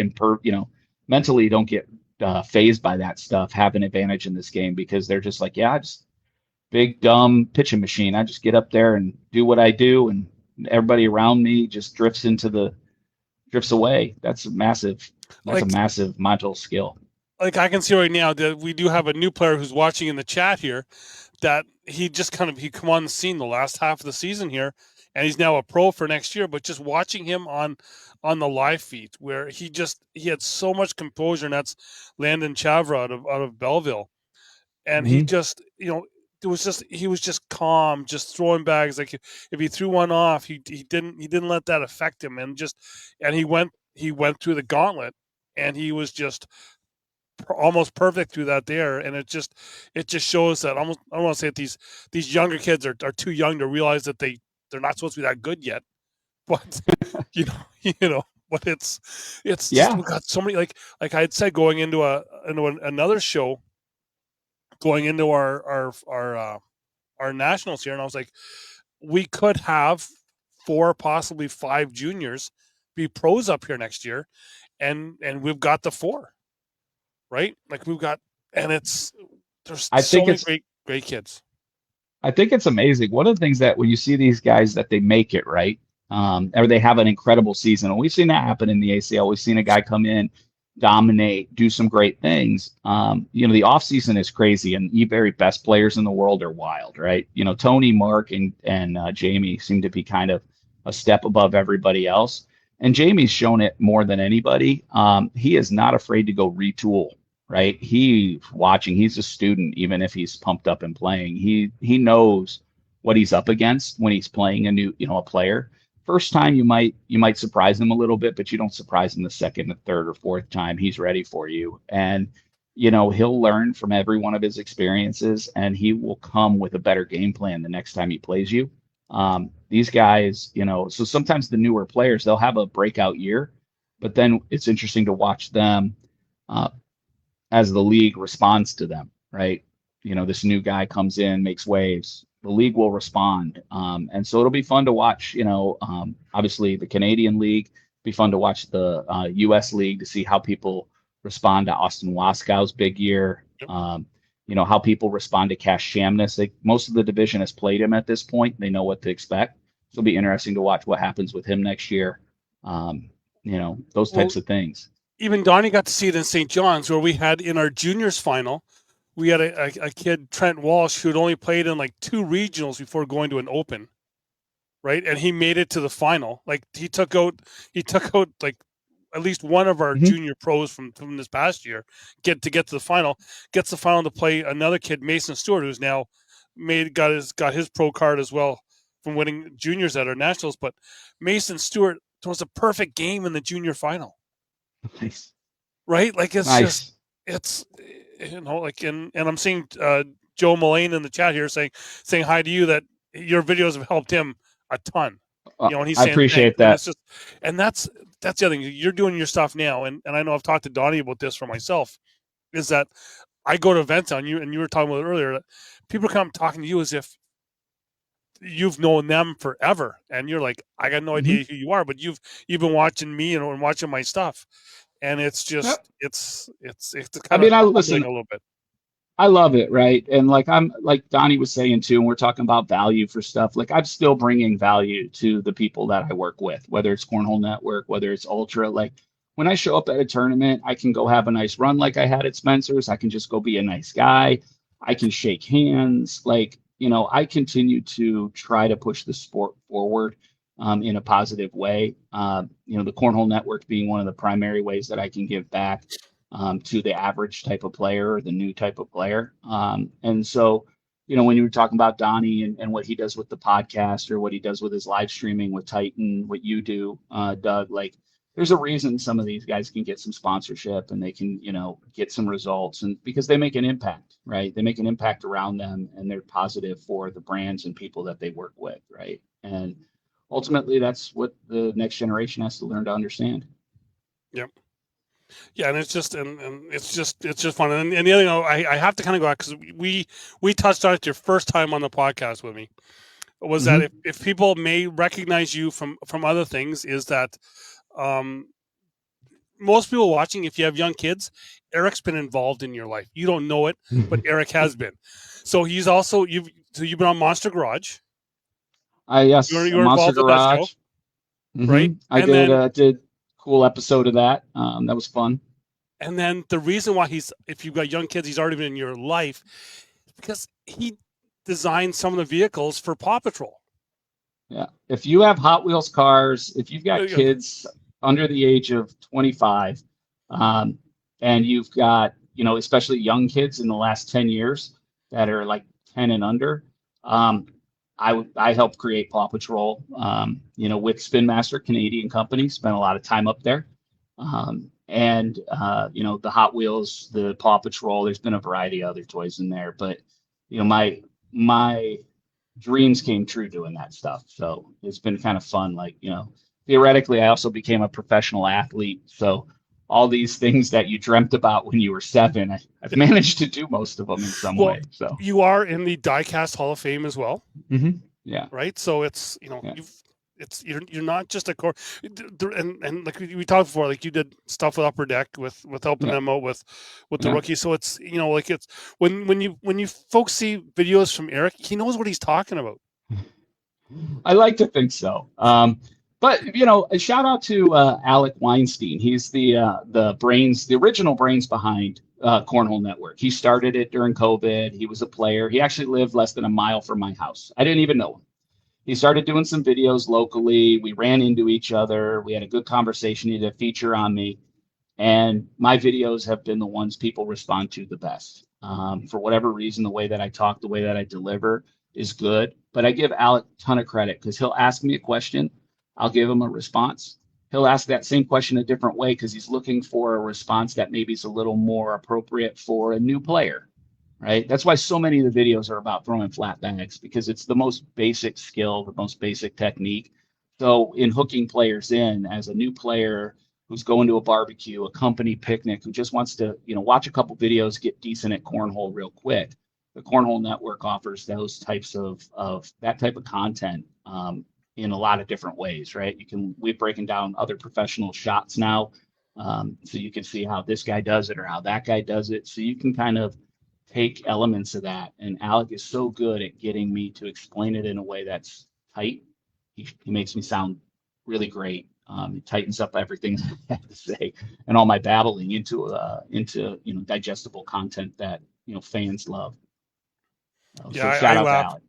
mentally don't get phased by that stuff, have an advantage in this game because they're just like, just big dumb pitching machine. I just get up there and do what I do, and everybody around me just drifts away. That's a massive mental skill.
Like I can see right now that we do have a new player who's watching in the chat here that he just he come on the scene the last half of the season here, and he's now a pro for next year. But just watching him on the live feed where he had so much composure, and that's Landon Chavra out of Belleville. And he just, he was just calm, just throwing bags. Like if he threw one off, he didn't let that affect him. And he went through the gauntlet, and he was just almost perfect through that there. And it just shows that almost, I don't want to say that these younger kids are too young to realize that they're not supposed to be that good yet. But but it's just, we've got so many, like I had said, going into another show, going into our nationals here, and I was like, we could have 4, possibly 5 juniors be pros up here next year, and we've got the 4, right? Like we've got, and there's so many great kids.
I think it's amazing. One of the things that when you see these guys that they make it, right, or they have an incredible season, and we've seen that happen in the ACL. We've seen a guy come in, dominate, do some great things. The off season is crazy, and the very best players in the world are wild, right? Tony, Mark, and Jamie seem to be kind of a step above everybody else. And Jamie's shown it more than anybody. He is not afraid to go retool, right? He's a student, even if he's pumped up and playing. He knows what he's up against when he's playing a player. First time you might surprise him a little bit, but you don't surprise him the second, or third, or fourth time. He's ready for you. And, he'll learn from every one of his experiences, and he will come with a better game plan the next time he plays you. These guys, so sometimes the newer players, they'll have a breakout year, but then it's interesting to watch them as the league responds to them, right? This new guy comes in, makes waves. The league will respond. And so it'll be fun to watch, obviously the Canadian League, be fun to watch the US League to see how people respond to Austin Waskow's big year. How people respond to Cash Chamness. Most of the division has played him at this point. They know what to expect. So it'll be interesting to watch what happens with him next year. Those types of things.
Even Donny got to see it in St. John's, where we had in our juniors final, we had a kid, Trent Walsh, who had only played in like 2 regionals before going to an open, right? And he made it to the final. Like he took out like at least one of our junior pros from this past year, get to the final, gets the final to play another kid, Mason Stewart, who's now got his pro card as well from winning juniors at our nationals. But Mason Stewart was a perfect game in the junior final.
Nice.
Right? Like it's
nice.
just, it's, like, and I'm seeing Joe Mullane in the chat here saying hi to you, that your videos have helped him a ton. And he's saying,
I appreciate that.
And that's the other thing. You're doing your stuff now, and I know I've talked to Donny about this for myself, is that I go to events on you, and you were talking about it earlier, that people come talking to you as if you've known them forever, and you're like, I got no idea who you are, but you've been watching me and watching my stuff, and it's just it's kind of
listen
a little bit.
I love it, right? And like Donny was saying too, and we're talking about value for stuff. Like I'm still bringing value to the people that I work with, whether it's Cornhole Network, whether it's Ultra. Like when I show up at a tournament, I can go have a nice run like I had at Spencer's. I can just go be a nice guy. I can shake hands. Like, I continue to try to push the sport forward in a positive way. The Cornhole Network being one of the primary ways that I can give back. to the average type of player or the new type of player. And so, when you were talking about Donny and what he does with the podcast or what he does with his live streaming with Titan, what you do, Doug, like there's a reason some of these guys can get some sponsorship and they can, get some results, and because they make an impact, right? They make an impact around them and they're positive for the brands and people that they work with, right? And ultimately that's what the next generation has to learn to understand.
Yep. Yeah, and it's just it's just fun. And the other thing I have to kind of go out because we touched on it your first time on the podcast with me was that if people may recognize you from other things, is that most people watching, if you have young kids, Eric's been involved in your life. You don't know it, but Eric has been. So he's also you've been on Monster Garage.
Yes,
you're
Monster
involved with that
Garage,
show, right?
I did cool episode of that. That was fun.
And then the reason why if you've got young kids, he's already been in your life because he designed some of the vehicles for Paw Patrol.
Yeah. If you have Hot Wheels cars, if you've got kids under the age of 25, and you've got, especially young kids in the last 10 years that are like 10 and under, I helped create Paw Patrol, with Spin Master Canadian company, spent a lot of time up there. And the Hot Wheels, the Paw Patrol, there's been a variety of other toys in there, but, my dreams came true doing that stuff. So it's been kind of fun. Like, theoretically, I also became a professional athlete. So all these things that you dreamt about when you were 7, I've managed to do most of them in some way. So
you are in the Diecast Hall of Fame as well.
Yeah.
Right. So it's, you're not just a core, and like we talked before, like you did stuff with Upper Deck with helping them out with the rookies. So it's, like it's when you folks see videos from Eric, he knows what he's talking about.
I like to think so. But a shout out to Alec Weinstein. He's the original brains behind Cornhole Network. He started it during COVID. He was a player. He actually lived less than a mile from my house. I didn't even know him. He started doing some videos locally. We ran into each other. We had a good conversation. He did a feature on me. And my videos have been the ones people respond to the best. For whatever reason, the way that I talk, the way that I deliver is good. But I give Alec a ton of credit because he'll ask me a question. I'll give him a response. He'll ask that same question a different way because he's looking for a response that maybe is a little more appropriate for a new player. Right? That's why so many of the videos are about throwing flat bags, because it's the most basic skill, the most basic technique. So in hooking players in as a new player who's going to a barbecue, a company picnic, who just wants to, watch a couple videos, get decent at cornhole real quick, the Cornhole Network offers those types of that type of content in a lot of different ways, right? We're breaking down other professional shots now, so you can see how this guy does it or how that guy does it. So you can kind of take elements of that. And Alec is so good at getting me to explain it in a way that's tight. He makes me sound really great. He tightens up everything I have to say and all my babbling into digestible content that fans love. So shout out to Alec.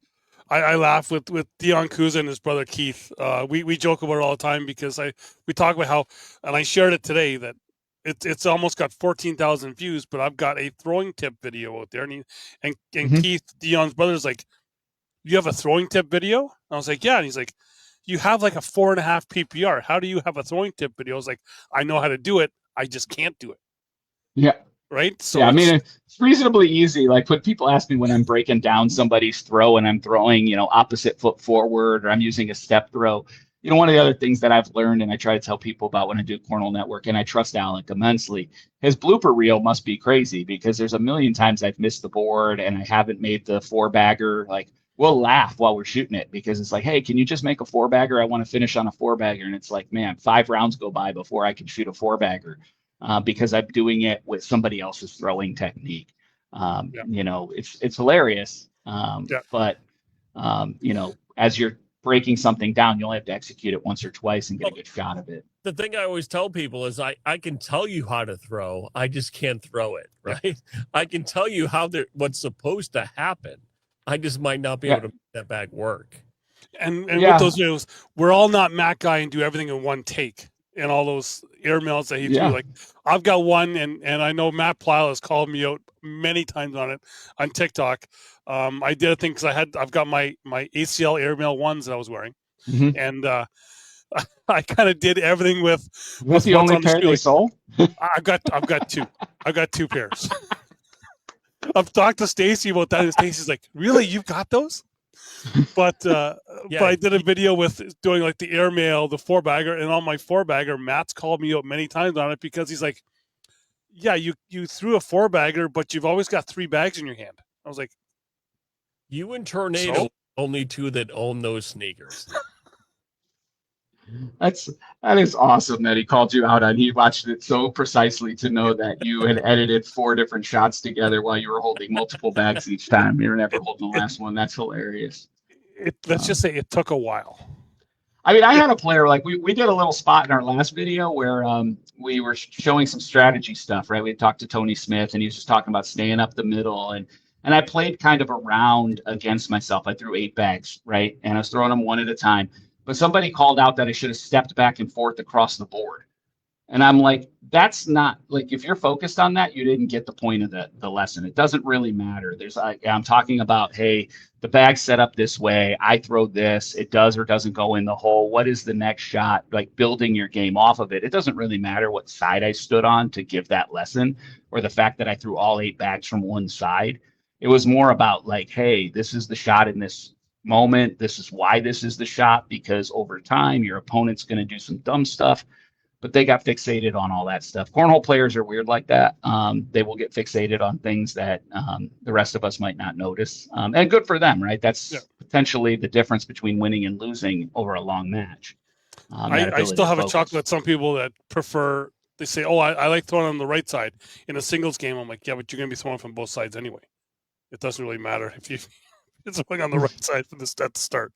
I laugh with Dion Kuza and his brother Keith. We joke about it all the time because we talk about how, and I shared it today, that it's almost got 14,000 views, but I've got a throwing tip video out there, and Keith, Dion's brother's like, "You have a throwing tip video?" And I was like, "Yeah," and he's like, "You have like a 4.5 PPR. How do you have a throwing tip video?" I was like, "I know how to do it. I just can't do it."
Yeah.
Right. So
yeah, I mean, it's reasonably easy. Like when people ask me when I'm breaking down somebody's throw and I'm throwing, opposite foot forward, or I'm using a step throw. One of the other things that I've learned, and I try to tell people about when I do Cornhole Network, and I trust Alec immensely, his blooper reel must be crazy because there's a million times I've missed the board and I haven't made the 4-bagger. Like, we'll laugh while we're shooting it because it's like, hey, can you just make a 4-bagger? I want to finish on a 4-bagger. And it's like, man, 5 rounds go by before I can shoot a 4-bagger because I'm doing it with somebody else's throwing technique. It's hilarious. But, as you're breaking something down, you only have to execute it once or twice and get a good shot of it.
The thing I always tell people is I can tell you how to throw. I just can't throw it, right? I can tell you what's supposed to happen. I just might not be able to make that bag work.
And with those videos, we're all not Matt Guy and do everything in one take. and all those airmails that he
Yeah.
threw. Like I've got one, and I know Matt Pyle has called me out many times on it on TikTok. I did a thing because I've got my ACL airmail ones that I was wearing,
Mhm.
and I kind of did everything with
That's the
what's
only
on the
pair
screen.
they sold.
I've got two. I've got two pairs. I've talked to Stacy about that, and Stacy's like, "Really, you've got those?" But but I did a video with doing like the airmail, the 4-bagger, and on my 4-bagger, Matt's called me out many times on it because he's like, "Yeah, you threw a 4-bagger, but you've always got 3 bags in your hand." I was like,
"You and Tornado, only two that own those sneakers."
That is awesome that he called you out on. He watched it so precisely to know that you had edited 4 different shots together while you were holding multiple bags each time. You were never holding the last one. That's hilarious.
Let's just say it took a while.
I mean, I had a player like we did a little spot in our last video where we were showing some strategy stuff, right? We had talked to Tony Smith and he was just talking about staying up the middle, and I played kind of around against myself. I threw 8 bags, right? And I was throwing them one at a time. But somebody called out that I should have stepped back and forth across the board. And I'm like, that's not like, if you're focused on that, you didn't get the point of the lesson. It doesn't really matter. I'm talking about, hey, the bag's set up this way. I throw this. It does or doesn't go in the hole. What is the next shot? Like building your game off of it. It doesn't really matter what side I stood on to give that lesson, or the fact that I threw all 8 bags from one side. It was more about like, hey, this is the shot in this moment. This is why this is the shot, because over time your opponent's going to do some dumb stuff. But they got fixated on all that stuff. Cornhole players are weird like that. They will get fixated on things that the rest of us might not notice. And good for them, right? That's potentially the difference between winning and losing over a long match.
I still have a chuckle at some people that prefer, they say, oh, I like throwing on the right side. In a singles game, I'm like, yeah, but you're going to be throwing from both sides anyway. It doesn't really matter if it's throwing on the right side at the start.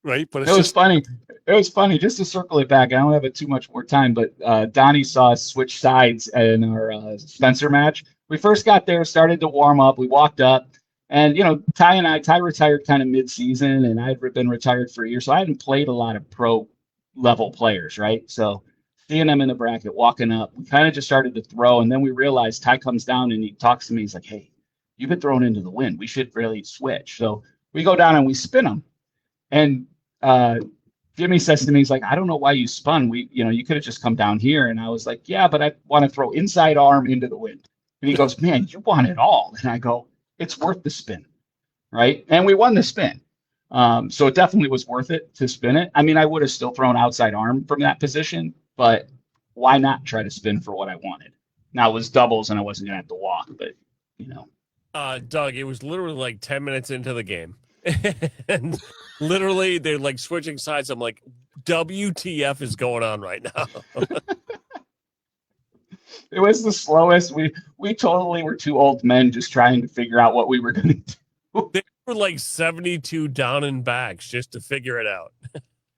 Right, but
it was funny. It was funny. Just to circle it back, I don't have it too much more time, but Donny saw us switch sides in our Spencer match. We first got there, started to warm up. We walked up, and Ty retired kind of mid-season, and I'd been retired for a year, so I hadn't played a lot of pro level players, right? So seeing them in the bracket, walking up, we kind of just started to throw, and then we realized Ty comes down and he talks to me. He's like, "Hey, you've been thrown into the wind. We should really switch." So we go down and we spin them, and Jimmy says to me, he's like, "I don't know why you spun. You could have just come down here." And I was like, "Yeah, but I want to throw inside arm into the wind." And he goes, "Man, you want it all." And I go, "It's worth the spin." Right. And we won the spin. So it definitely was worth it to spin it. I mean, I would have still thrown outside arm from that position, but why not try to spin for what I wanted? Now it was doubles and I wasn't going to have to walk, but
Doug, it was literally like 10 minutes into the game. And literally they're like switching sides. I'm like, WTF is going on right now?
It was the slowest. We totally were 2 old men just trying to figure out what we were going to do.
They were like 72 down and backs just to figure it out.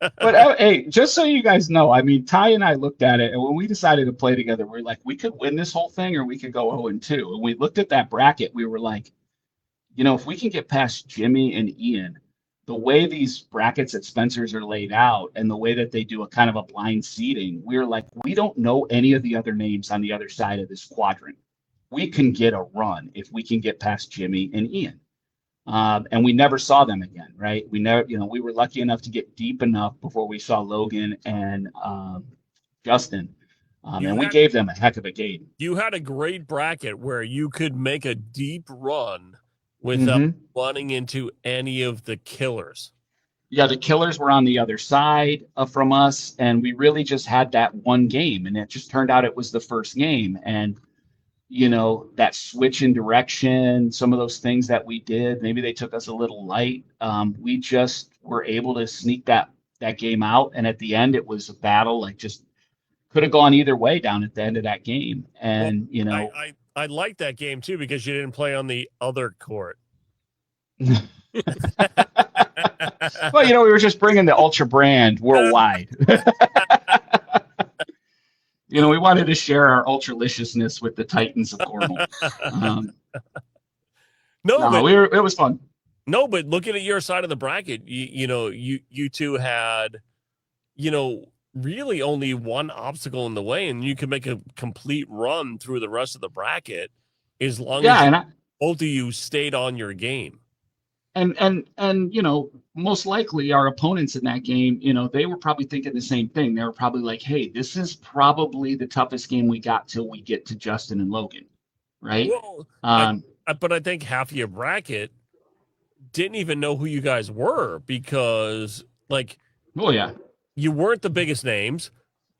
But hey, just so you guys know, I mean, Ty and I looked at it, and when we decided to play together, we're like, we could win this whole thing or we could go 0-2. And we looked at that bracket, we were like, if we can get past Jimmy and Ian, the way these brackets at Spencer's are laid out and the way that they do a kind of a blind seeding, we're like, we don't know any of the other names on the other side of this quadrant. We can get a run if we can get past Jimmy and Ian. And we never saw them again, right? We never, we were lucky enough to get deep enough before we saw Logan and Justin. And we gave them a heck of a game.
You had a great bracket where you could make a deep run without running into any of the killers.
Yeah, the killers were on the other side from us, and we really just had that one game, and it just turned out it was the first game. And that switch in direction, some of those things that we did, maybe they took us a little light. We just were able to sneak that game out, and at the end it was a battle, like just could have gone either way down at the end of that game. And
I like that game too because you didn't play on the other court.
Well, we were just bringing the Ultra brand worldwide. We wanted to share our ultraliciousness with the Titans of Cornhole. It was fun.
No, but looking at your side of the bracket, you two had, really only one obstacle in the way, and you can make a complete run through the rest of the bracket as long as both of you stayed on your game.
And you know, most likely our opponents in that game, you know, they were probably thinking the same thing. They were probably like, hey, this is probably the toughest game we got till we get to Justin and Logan, right?
Well, but I think half of your bracket didn't even know who you guys were because, like, you weren't the biggest names,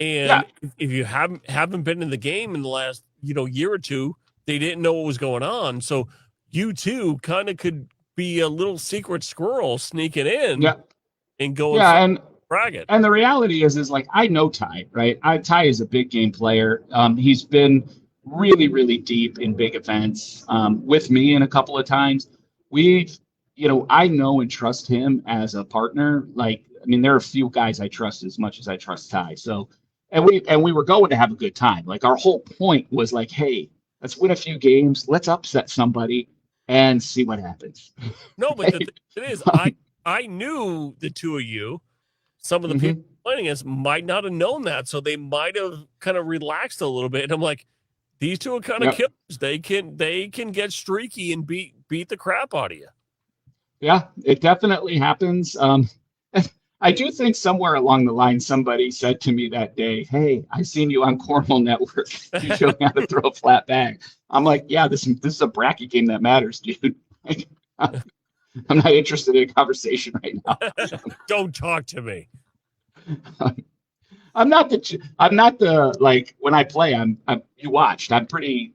and if you haven't been in the game in the last year or two, they didn't know what was going on. So you two kind of could be a little secret squirrel sneaking in and going
and
bracket.
And the reality is like, I know Ty, right? Ty is a big game player. He's been really, really deep in big events with me in a couple of times. I know and trust him as a partner. Like, I mean, there are a few guys I trust as much as I trust Ty. So, and we were going to have a good time. Like, our whole point was like, hey, let's win a few games. Let's upset somebody and see what happens.
No, but the thing is, I knew the two of you. Some of the people playing us might not have known that, so they might have kind of relaxed a little bit. And I'm like, these two are kind of killers. They can get streaky and beat the crap out of you.
Yeah, it definitely happens. I do think somewhere along the line somebody said to me that day, "Hey, I seen you on Cornhole Network. You showed me how to throw a flat bag." I'm like, "Yeah, this is a bracket game that matters, dude. Like, I'm not interested in a conversation right now."
Don't talk to me.
I'm not the like, when I play, you watched. I'm pretty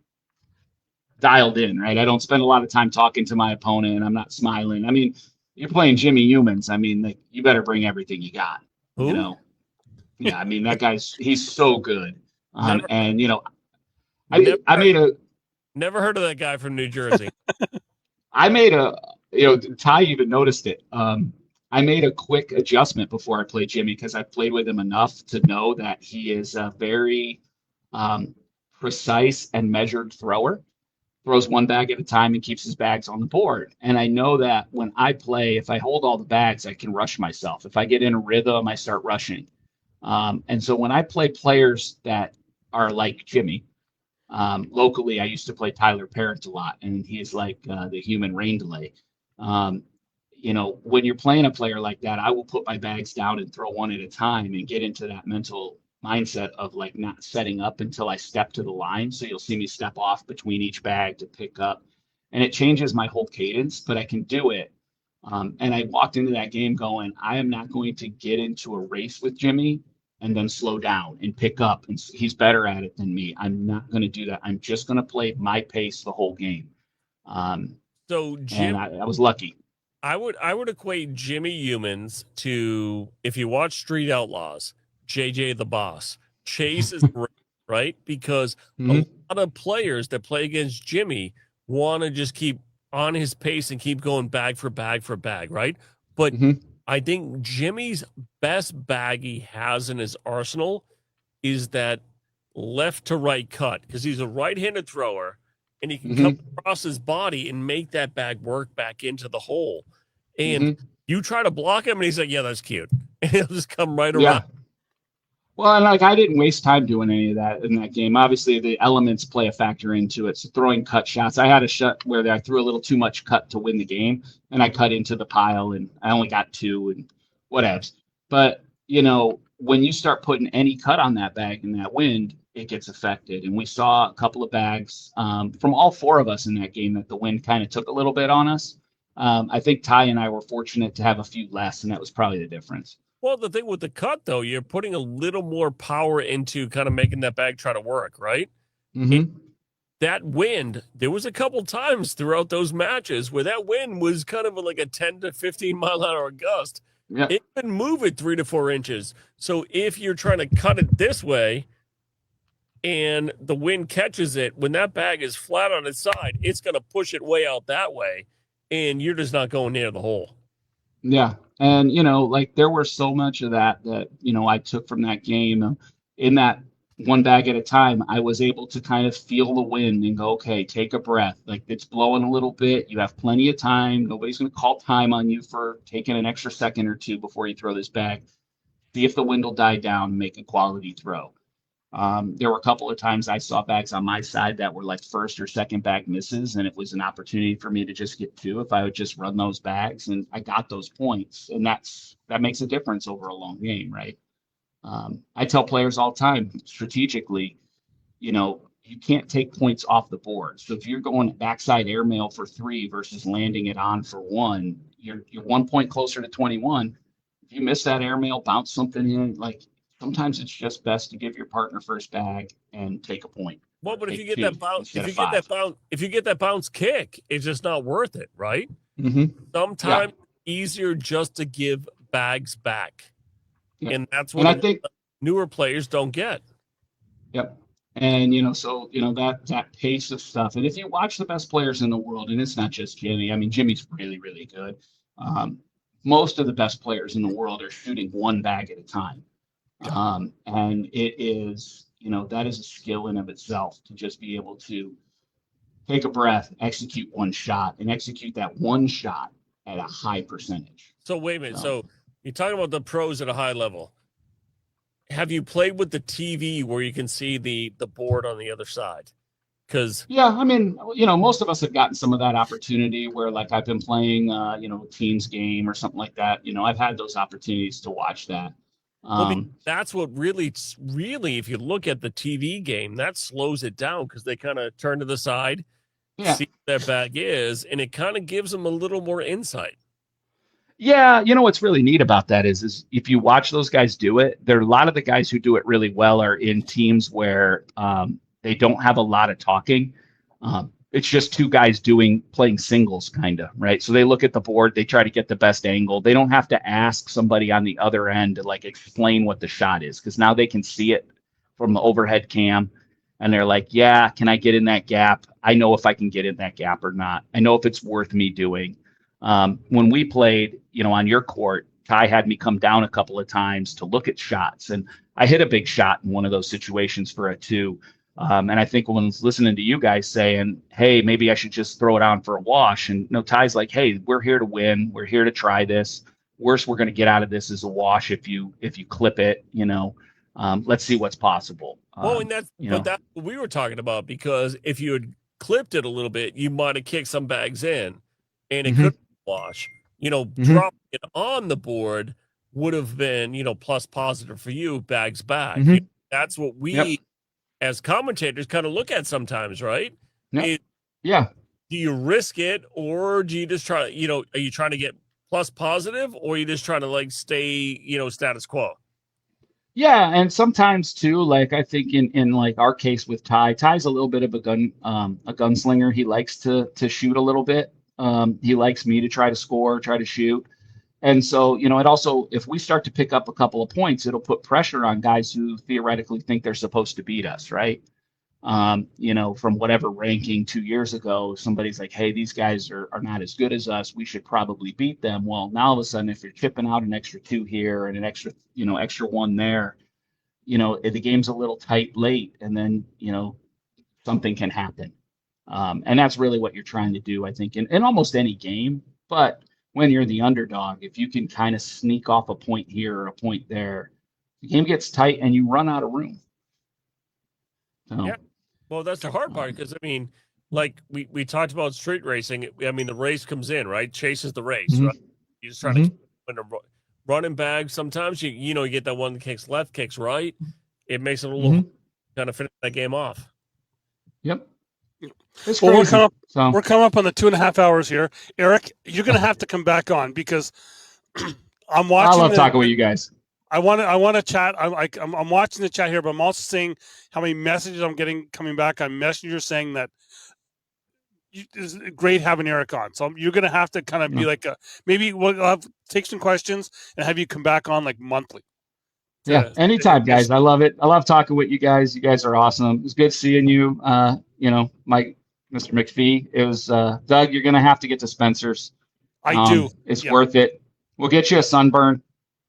dialed in, right? I don't spend a lot of time talking to my opponent. I'm not smiling. I mean, you're playing Jimmy Humans. I mean, like, you better bring everything you got.
Who?
You know? Yeah, I mean, he's so good. And
never heard of that guy from New Jersey.
Ty even noticed it. I made a quick adjustment before I played Jimmy because I played with him enough to know that he is a very precise and measured thrower. Throws one bag at a time and keeps his bags on the board. And I know that when I play, if I hold all the bags, I can rush myself. If I get in a rhythm, I start rushing. And so when I play players that are like Jimmy, locally, I used to play Tyler Parrott a lot, and he's like the human rain delay. When you're playing a player like that, I will put my bags down and throw one at a time and get into that mental mindset of like not setting up until I step to the line. So you'll see me step off between each bag to pick up, and it changes my whole cadence, but I can do it. And I walked into that game going, I am not going to get into a race with Jimmy and then slow down and pick up. And he's better at it than me. I'm not going to do that. I'm just going to play my pace the whole game.
So Jim,
I was lucky.
I would equate Jimmy Humans to, if you watch Street Outlaws, JJ the Boss. Chase is right, because a lot of players that play against Jimmy want to just keep on his pace and keep going bag for bag for bag, right? But I think Jimmy's best bag he has in his arsenal is that left to right cut, because he's a right-handed thrower and he can come across his body and make that bag work back into the hole. And you try to block him and he's like, yeah, that's cute. And he'll just come right around.
Well, and like, I didn't waste time doing any of that in that game. Obviously, the elements play a factor into it. So throwing cut shots, I had a shot where I threw a little too much cut to win the game, and I cut into the pile, and I only got 2 and whatevs. But, when you start putting any cut on that bag in that wind, it gets affected. And we saw a couple of bags from all 4 of us in that game that the wind kind of took a little bit on us. I think Ty and I were fortunate to have a few less, and that was probably the difference.
Well, the thing with the cut, though, you're putting a little more power into kind of making that bag try to work, right? That wind, there was a couple times throughout those matches where that wind was kind of like a 10 to 15 mile an hour gust.
Yeah.
It can move it 3 to 4 inches. So if you're trying to cut it this way and the wind catches it, when that bag is flat on its side, it's going to push it way out that way, and you're just not going near the hole.
Yeah. And, like, there were so much of that I took from that game. In that one bag at a time, I was able to kind of feel the wind and go, okay, take a breath. Like, it's blowing a little bit. You have plenty of time. Nobody's going to call time on you for taking an extra second or two before you throw this bag. see if the wind will die down, make a quality throw. There were a couple of times I saw bags on my side that were like first or second bag misses, and it was an opportunity for me to just get two if I would just run those bags, and I got those points, and that makes a difference over a long game, right? I tell players all the time, strategically, you can't take points off the board. So if you're going backside airmail for 3 versus landing it on for 1, you're 1 point closer to 21. If you miss that airmail, bounce something in, like sometimes it's just best to give your partner first bag and take a point.
Well, but if you get that bounce kick, it's just not worth it, right?
Mm-hmm.
Sometimes easier just to give bags back.
Yeah.
And that's what I think newer players don't get.
Yep. And, that pace of stuff. And if you watch the best players in the world, and it's not just Jimmy, I mean, Jimmy's really, really good. Most of the best players in the world are shooting 1 bag at a time. And it is, that is a skill in of itself to just be able to take a breath, execute 1 shot, and execute that 1 shot at a high percentage.
So wait a minute. So you're talking about the pros at a high level. Have you played with the TV where you can see the board on the other side? Because
I mean, most of us have gotten some of that opportunity where, like, I've been playing, teams game or something like that. I've had those opportunities to watch that.
That's what really, if you look at the TV game, that slows it down because they kind of turn to the side, see what that bag is, and it kind of gives them a little more insight.
Yeah, what's really neat about that is if you watch those guys do it, there are a lot of the guys who do it really well are in teams where they don't have a lot of talking. It's just 2 guys playing singles kind of, right? So they look at the board, they try to get the best angle. They don't have to ask somebody on the other end to like explain what the shot is, because now they can see it from the overhead cam. And they're like, yeah, can I get in that gap? I know if I can get in that gap or not. I know if it's worth me doing. When we played, on your court, Ty had me come down a couple of times to look at shots, and I hit a big shot in one of those situations for a 2. And I think when I was listening to you guys saying, hey, maybe I should just throw it on for a wash. And Ty's like, hey, we're here to win. We're here to try this. Worst we're going to get out of this is a wash if you clip it, let's see what's possible.
And that's what we were talking about, because if you had clipped it a little bit, you might have kicked some bags in and it could wash. Dropping it on the board would have been, plus positive for you, bags back. That's what we as commentators kind of look at sometimes, right? Do you risk it, or do you just try, are you trying to get plus positive, or are you just trying to like stay, status quo?
Yeah, and sometimes too, like I think in like our case with Ty's a little bit of a gunslinger. He likes to shoot a little bit. He likes me to try to score, try to shoot. And so, it also, if we start to pick up a couple of points, it'll put pressure on guys who theoretically think they're supposed to beat us, right? From whatever ranking 2 years ago, somebody's like, hey, these guys are not as good as us. We should probably beat them. Well, now all of a sudden, if you're chipping out an extra 2 here and an extra 1 there, the game's a little tight late, and then, something can happen. And that's really what you're trying to do, I think, in almost any game. But when you're the underdog, if you can kind of sneak off a point here or a point there, the game gets tight and you run out of room. So,
yeah. Well, that's the hard part, because, I mean, like we talked about street racing. I mean, the race comes in, right? Chases the race, right? You just trying to running bag. Sometimes you get that one that kicks left, kicks right. It makes it a little kind of finish that game off.
Yep.
Well, we're coming up on the 2.5 hours here. Eric, you're going to have to come back on, because I'm watching.
I love talking with you guys.
I want to chat. I'm watching the chat here, but I'm also seeing how many messages I'm getting coming back on Messenger saying that it's great having Eric on. So you're going to have to kind of be like, maybe we'll take some questions and have you come back on like monthly.
Yeah, anytime, guys. I love it. I love talking with you guys. You guys are awesome. It's good seeing you. Mike, Mr. McPhee. It was Doug. You're gonna have to get to Spencer's.
I do.
It's worth it. We'll get you a sunburn.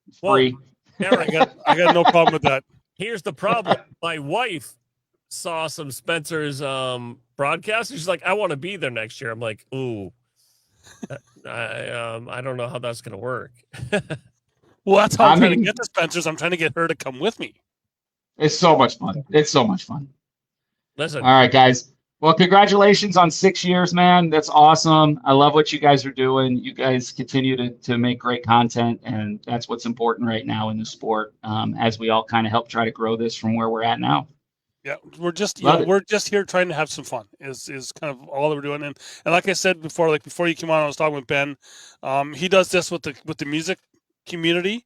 It's free.
Eric, I got no problem with that.
Here's the problem. My wife saw some Spencer's broadcast. She's like, I want to be there next year. I'm like, ooh, I don't know how that's gonna work.
Well, that's how I'm trying to get to Spencer's. I'm trying to get her to come with me.
It's so much fun. It's so much fun.
Listen.
All right, guys. Well, congratulations on 6 years, man. That's awesome. I love what you guys are doing. You guys continue to make great content, and that's what's important right now in the sport, as we all kind of help try to grow this from where we're at now.
Yeah, we're just we're just here trying to have some fun. Is kind of all that we're doing. And like I said before, like before you came on, I was talking with Ben. He does this with the music community,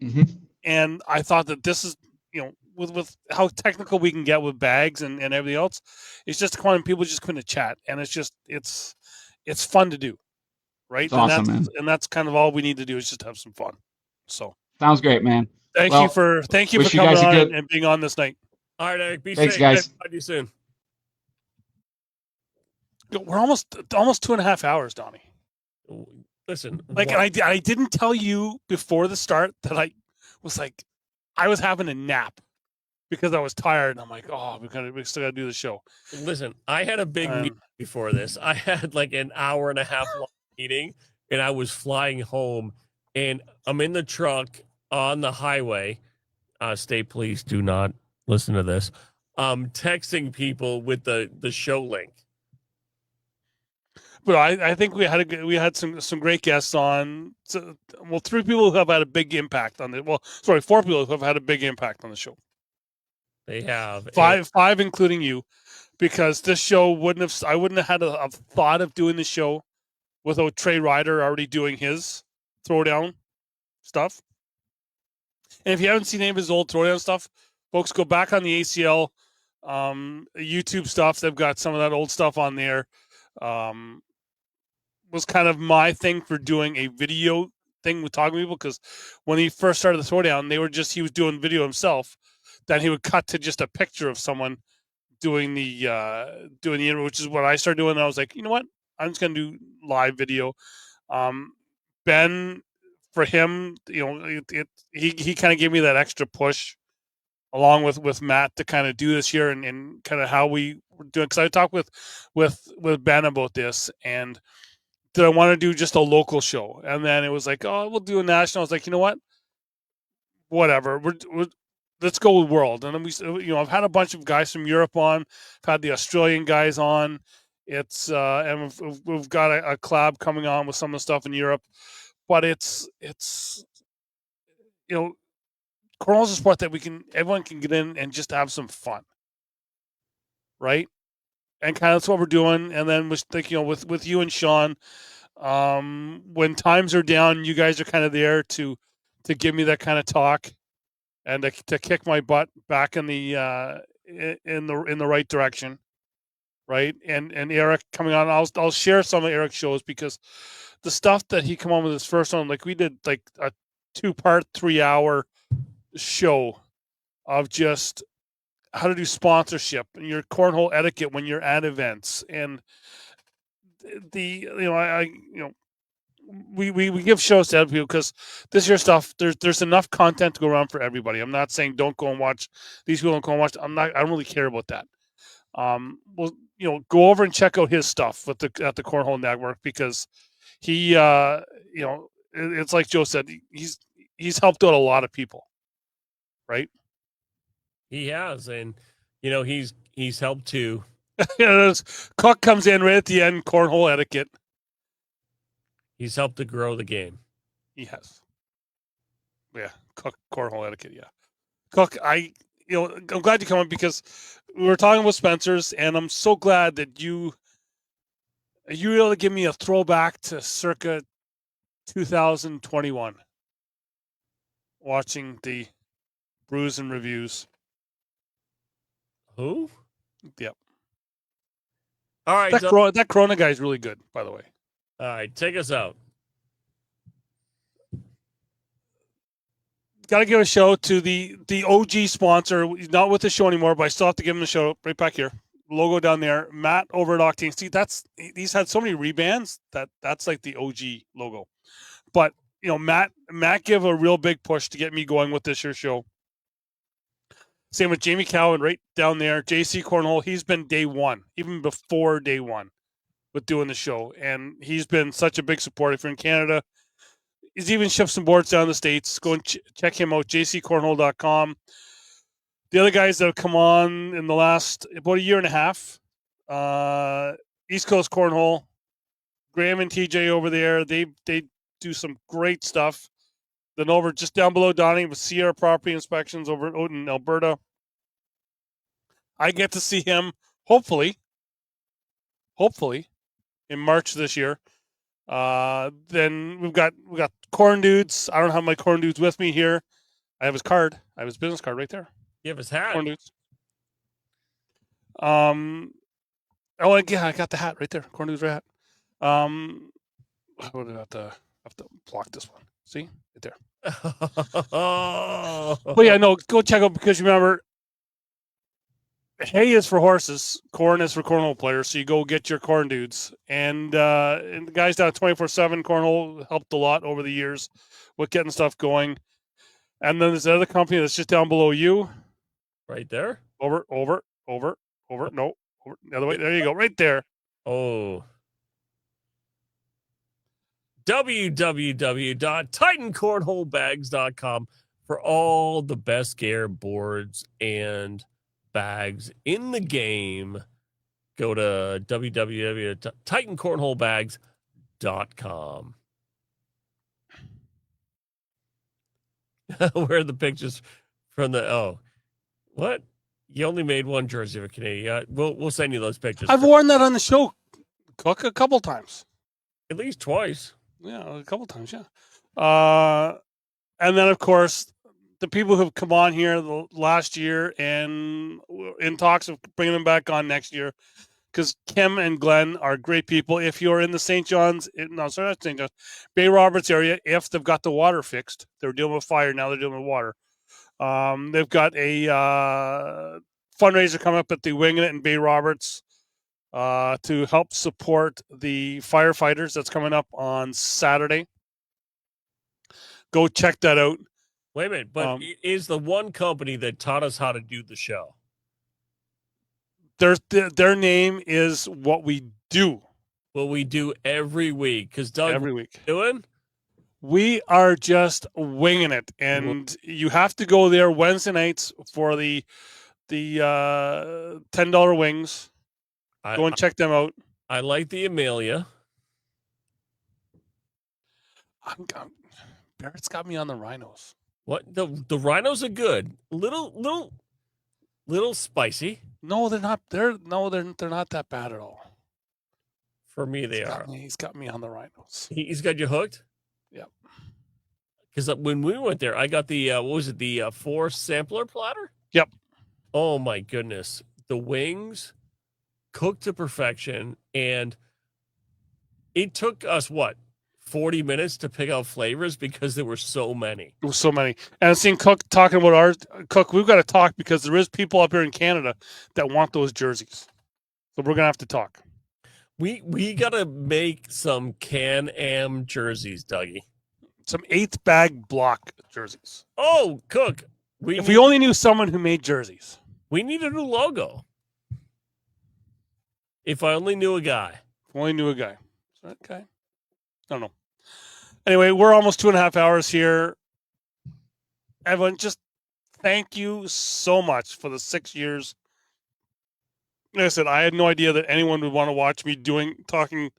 and I thought that this is, you know, with how technical we can get with bags and everything else, it's just fun. People just come to chat, and it's just it's fun to do, right?
It's awesome, man.
And that's kind of all we need to do is just have some fun. So
sounds great, man.
Thank you for coming on and being on this night.
All right, Eric.
Thanks,
safe,
guys.
Talk to you soon.
We're almost 2.5 hours, Donny.
Listen,
like, and I didn't tell you before the start that I was having a nap because I was tired. And I'm like, oh, we still got to do the show.
Listen, I had a big meeting before this. I had like an hour and a half long meeting, and I was flying home, and I'm in the truck on the highway. State police, do not listen to this. Texting people with the show link.
But I think we had some great guests on. So, well, 3 people who have had a big impact on it. Well, sorry, 4 people who have had a big impact on the show.
They have
5 including you, because this show I wouldn't have had a thought of doing the show without Trey Ryder already doing his throwdown stuff. And if you haven't seen any of his old throwdown stuff, folks, go back on the ACL YouTube stuff. They've got some of that old stuff on there. Was kind of my thing for doing a video thing with talking to people, because when he first started the throwdown, he was doing video himself. Then he would cut to just a picture of someone doing the interview, which is what I started doing. And I was like, you know what? I'm just going to do live video. Ben, for him, you know, he kind of gave me that extra push, along with Matt, to kind of do this here and kind of how we were doing. Because I talked with Ben about this, and did I want to do just a local show? And then it was like, oh, we'll do a national. I was like, you know what? Whatever. Let's go with world. And then I've had a bunch of guys from Europe on. I've had the Australian guys on. It's and we've got a collab coming on with some of the stuff in Europe. But it's cornhole is a sport that everyone can get in and just have some fun, right? And kind of that's what we're doing. And then with you and Sean, when times are down, you guys are kind of there to give me that kind of talk and to kick my butt back in the right direction, right? And Eric coming on, I'll share some of Eric's shows, because the stuff that he come on with his first one, like we did like a 2-part 3-hour show of just how to do sponsorship and your cornhole etiquette when you're at events, and we give shows to other people, because this year stuff, there's enough content to go around for everybody. I'm not saying don't go and watch these people, don't go and watch. I don't really care about that. Well, go over and check out his stuff at the Cornhole Network, because he it's like Joe said, he's helped out a lot of people, right?
He has, and he's helped too.
Cook comes in right at the end, cornhole etiquette.
He's helped to grow the game.
He has. Yeah, Cook, cornhole etiquette, yeah. Cook, I'm glad you come on, because we were talking with Spencer's, and I'm so glad that you were able to give me a throwback to circa 2021, watching the brews and reviews.
Who?
Yep.
All right.
That Corona guy is really good, by the way.
All right, take us out.
Got to give a show to the OG sponsor. He's not with the show anymore, but I still have to give him a show right back here. Logo down there. Matt over at Octane. See, he's had so many rebands that's like the OG logo. But Matt gave a real big push to get me going with this year's show. Same with Jamie Cowan right down there. JC Cornhole, he's been day one, even before day one, with doing the show. And he's been such a big supporter. If you're in Canada, He's even shipped some boards down the States. Go and check him out, jccornhole.com. The other guys that have come on in the last about a year and a half, East Coast Cornhole, Graham and TJ over there, they do some great stuff. Then over just down below Donny with Sierra Property Inspections over in Alberta. I get to see him hopefully in March this year. Then we've got Corn Dudes. I don't have my Corn Dudes with me here. I have his card. I have his business card right there.
You have his hat.
Corn Dudes. Oh, yeah, I got the hat right there. Corn Dudes hat. I would have to block this one. See? Right there. But yeah, no, go check out, because remember, hay is for horses, corn is for cornhole players. So you go get your Corn Dudes, and the guys down at 24/7 Cornhole helped a lot over the years with getting stuff going. And then there's another company that's just down below you,
right there.
Over. No, over the other way. There you go, right there.
Oh. www.titancornholebags.com for all the best gear, boards, and bags in the game. Go to www.titancornholebags.com. Where are the pictures from the what? You only made one jersey of a Canadian. We'll send you those pictures.
I've worn that on the show, Cook, a couple times.
At least twice.
Yeah, a couple times, yeah. And then, of course, the people who have come on here the last year and in talks of bringing them back on next year, because Kim and Glenn are great people. If you're in the St. John's, not St. John's, Bay Roberts area, if they've got the water fixed, they're dealing with fire, now they're dealing with water. They've got a fundraiser coming up at the Wingn'It in Bay Roberts to help support the firefighters. That's coming up on Saturday. Go check that out.
Wait a minute, but is the one company that taught us how to do the show?
Their name is What We Do.
What we do every week. Because Doug,
every week
doing?
We are just winging it, and you have to go there Wednesday nights for the $10 wings. Go and check them out.
I like the Amelia.
Barrett's got me on the rhinos.
What? The rhinos are good. Little spicy.
No, they're not. They're not that bad at all.
For me, they are.
He's got me on the rhinos.
He's got you hooked.
Yep.
Because when we went there, I got the what was it? The 4 sampler platter.
Yep.
Oh my goodness, the wings cooked to perfection, and it took us 40 minutes to pick out flavors because there were so many.
There were so many. And I've seen Cook talking about ours. Cook, we've got to talk, because there is people up here in Canada that want those jerseys. So we're going to have to talk.
We got to make some Can-Am jerseys, Dougie.
Some 8th bag block jerseys.
Oh, Cook.
If we only knew someone who made jerseys.
We need a new logo. If I only knew a guy.
If only knew a guy. Is that guy? I don't know. Anyway, we're almost 2.5 hours here. Everyone, just thank you so much for the 6 years. Like I said, I had no idea that anyone would want to watch me talking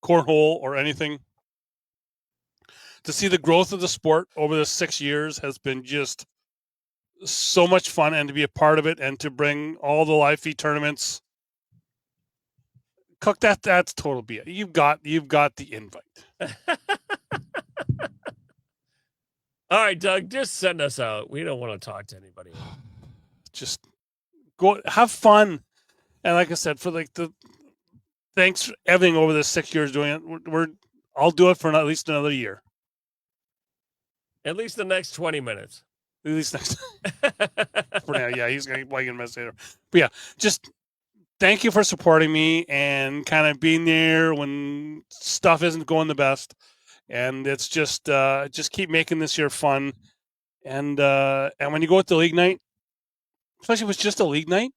cornhole or anything. To see the growth of the sport over the 6 years has been just so much fun, and to be a part of it, and to bring all the live feed tournaments. Cook, that's total BS. You've got the invite.
All right, Doug, just send us out. We don't want to talk to anybody.
Just go have fun. And like I said, for thanks for everything over the 6 years doing it. I'll do it for at least another year.
At least the next 20 minutes.
At least next. For now, yeah, he's going to be playing mess later. But yeah, just thank you for supporting me and kind of being there when stuff isn't going the best. And it's just keep making this year fun. And when you go at the league night, especially if it's just a league night,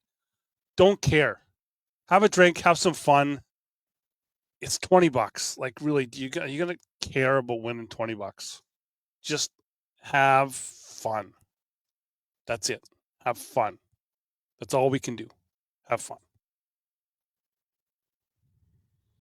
don't care. Have a drink, have some fun. it's $20. Like, really, you gonna care about winning $20? Just have fun. That's it. Have fun. That's all we can do. Have fun.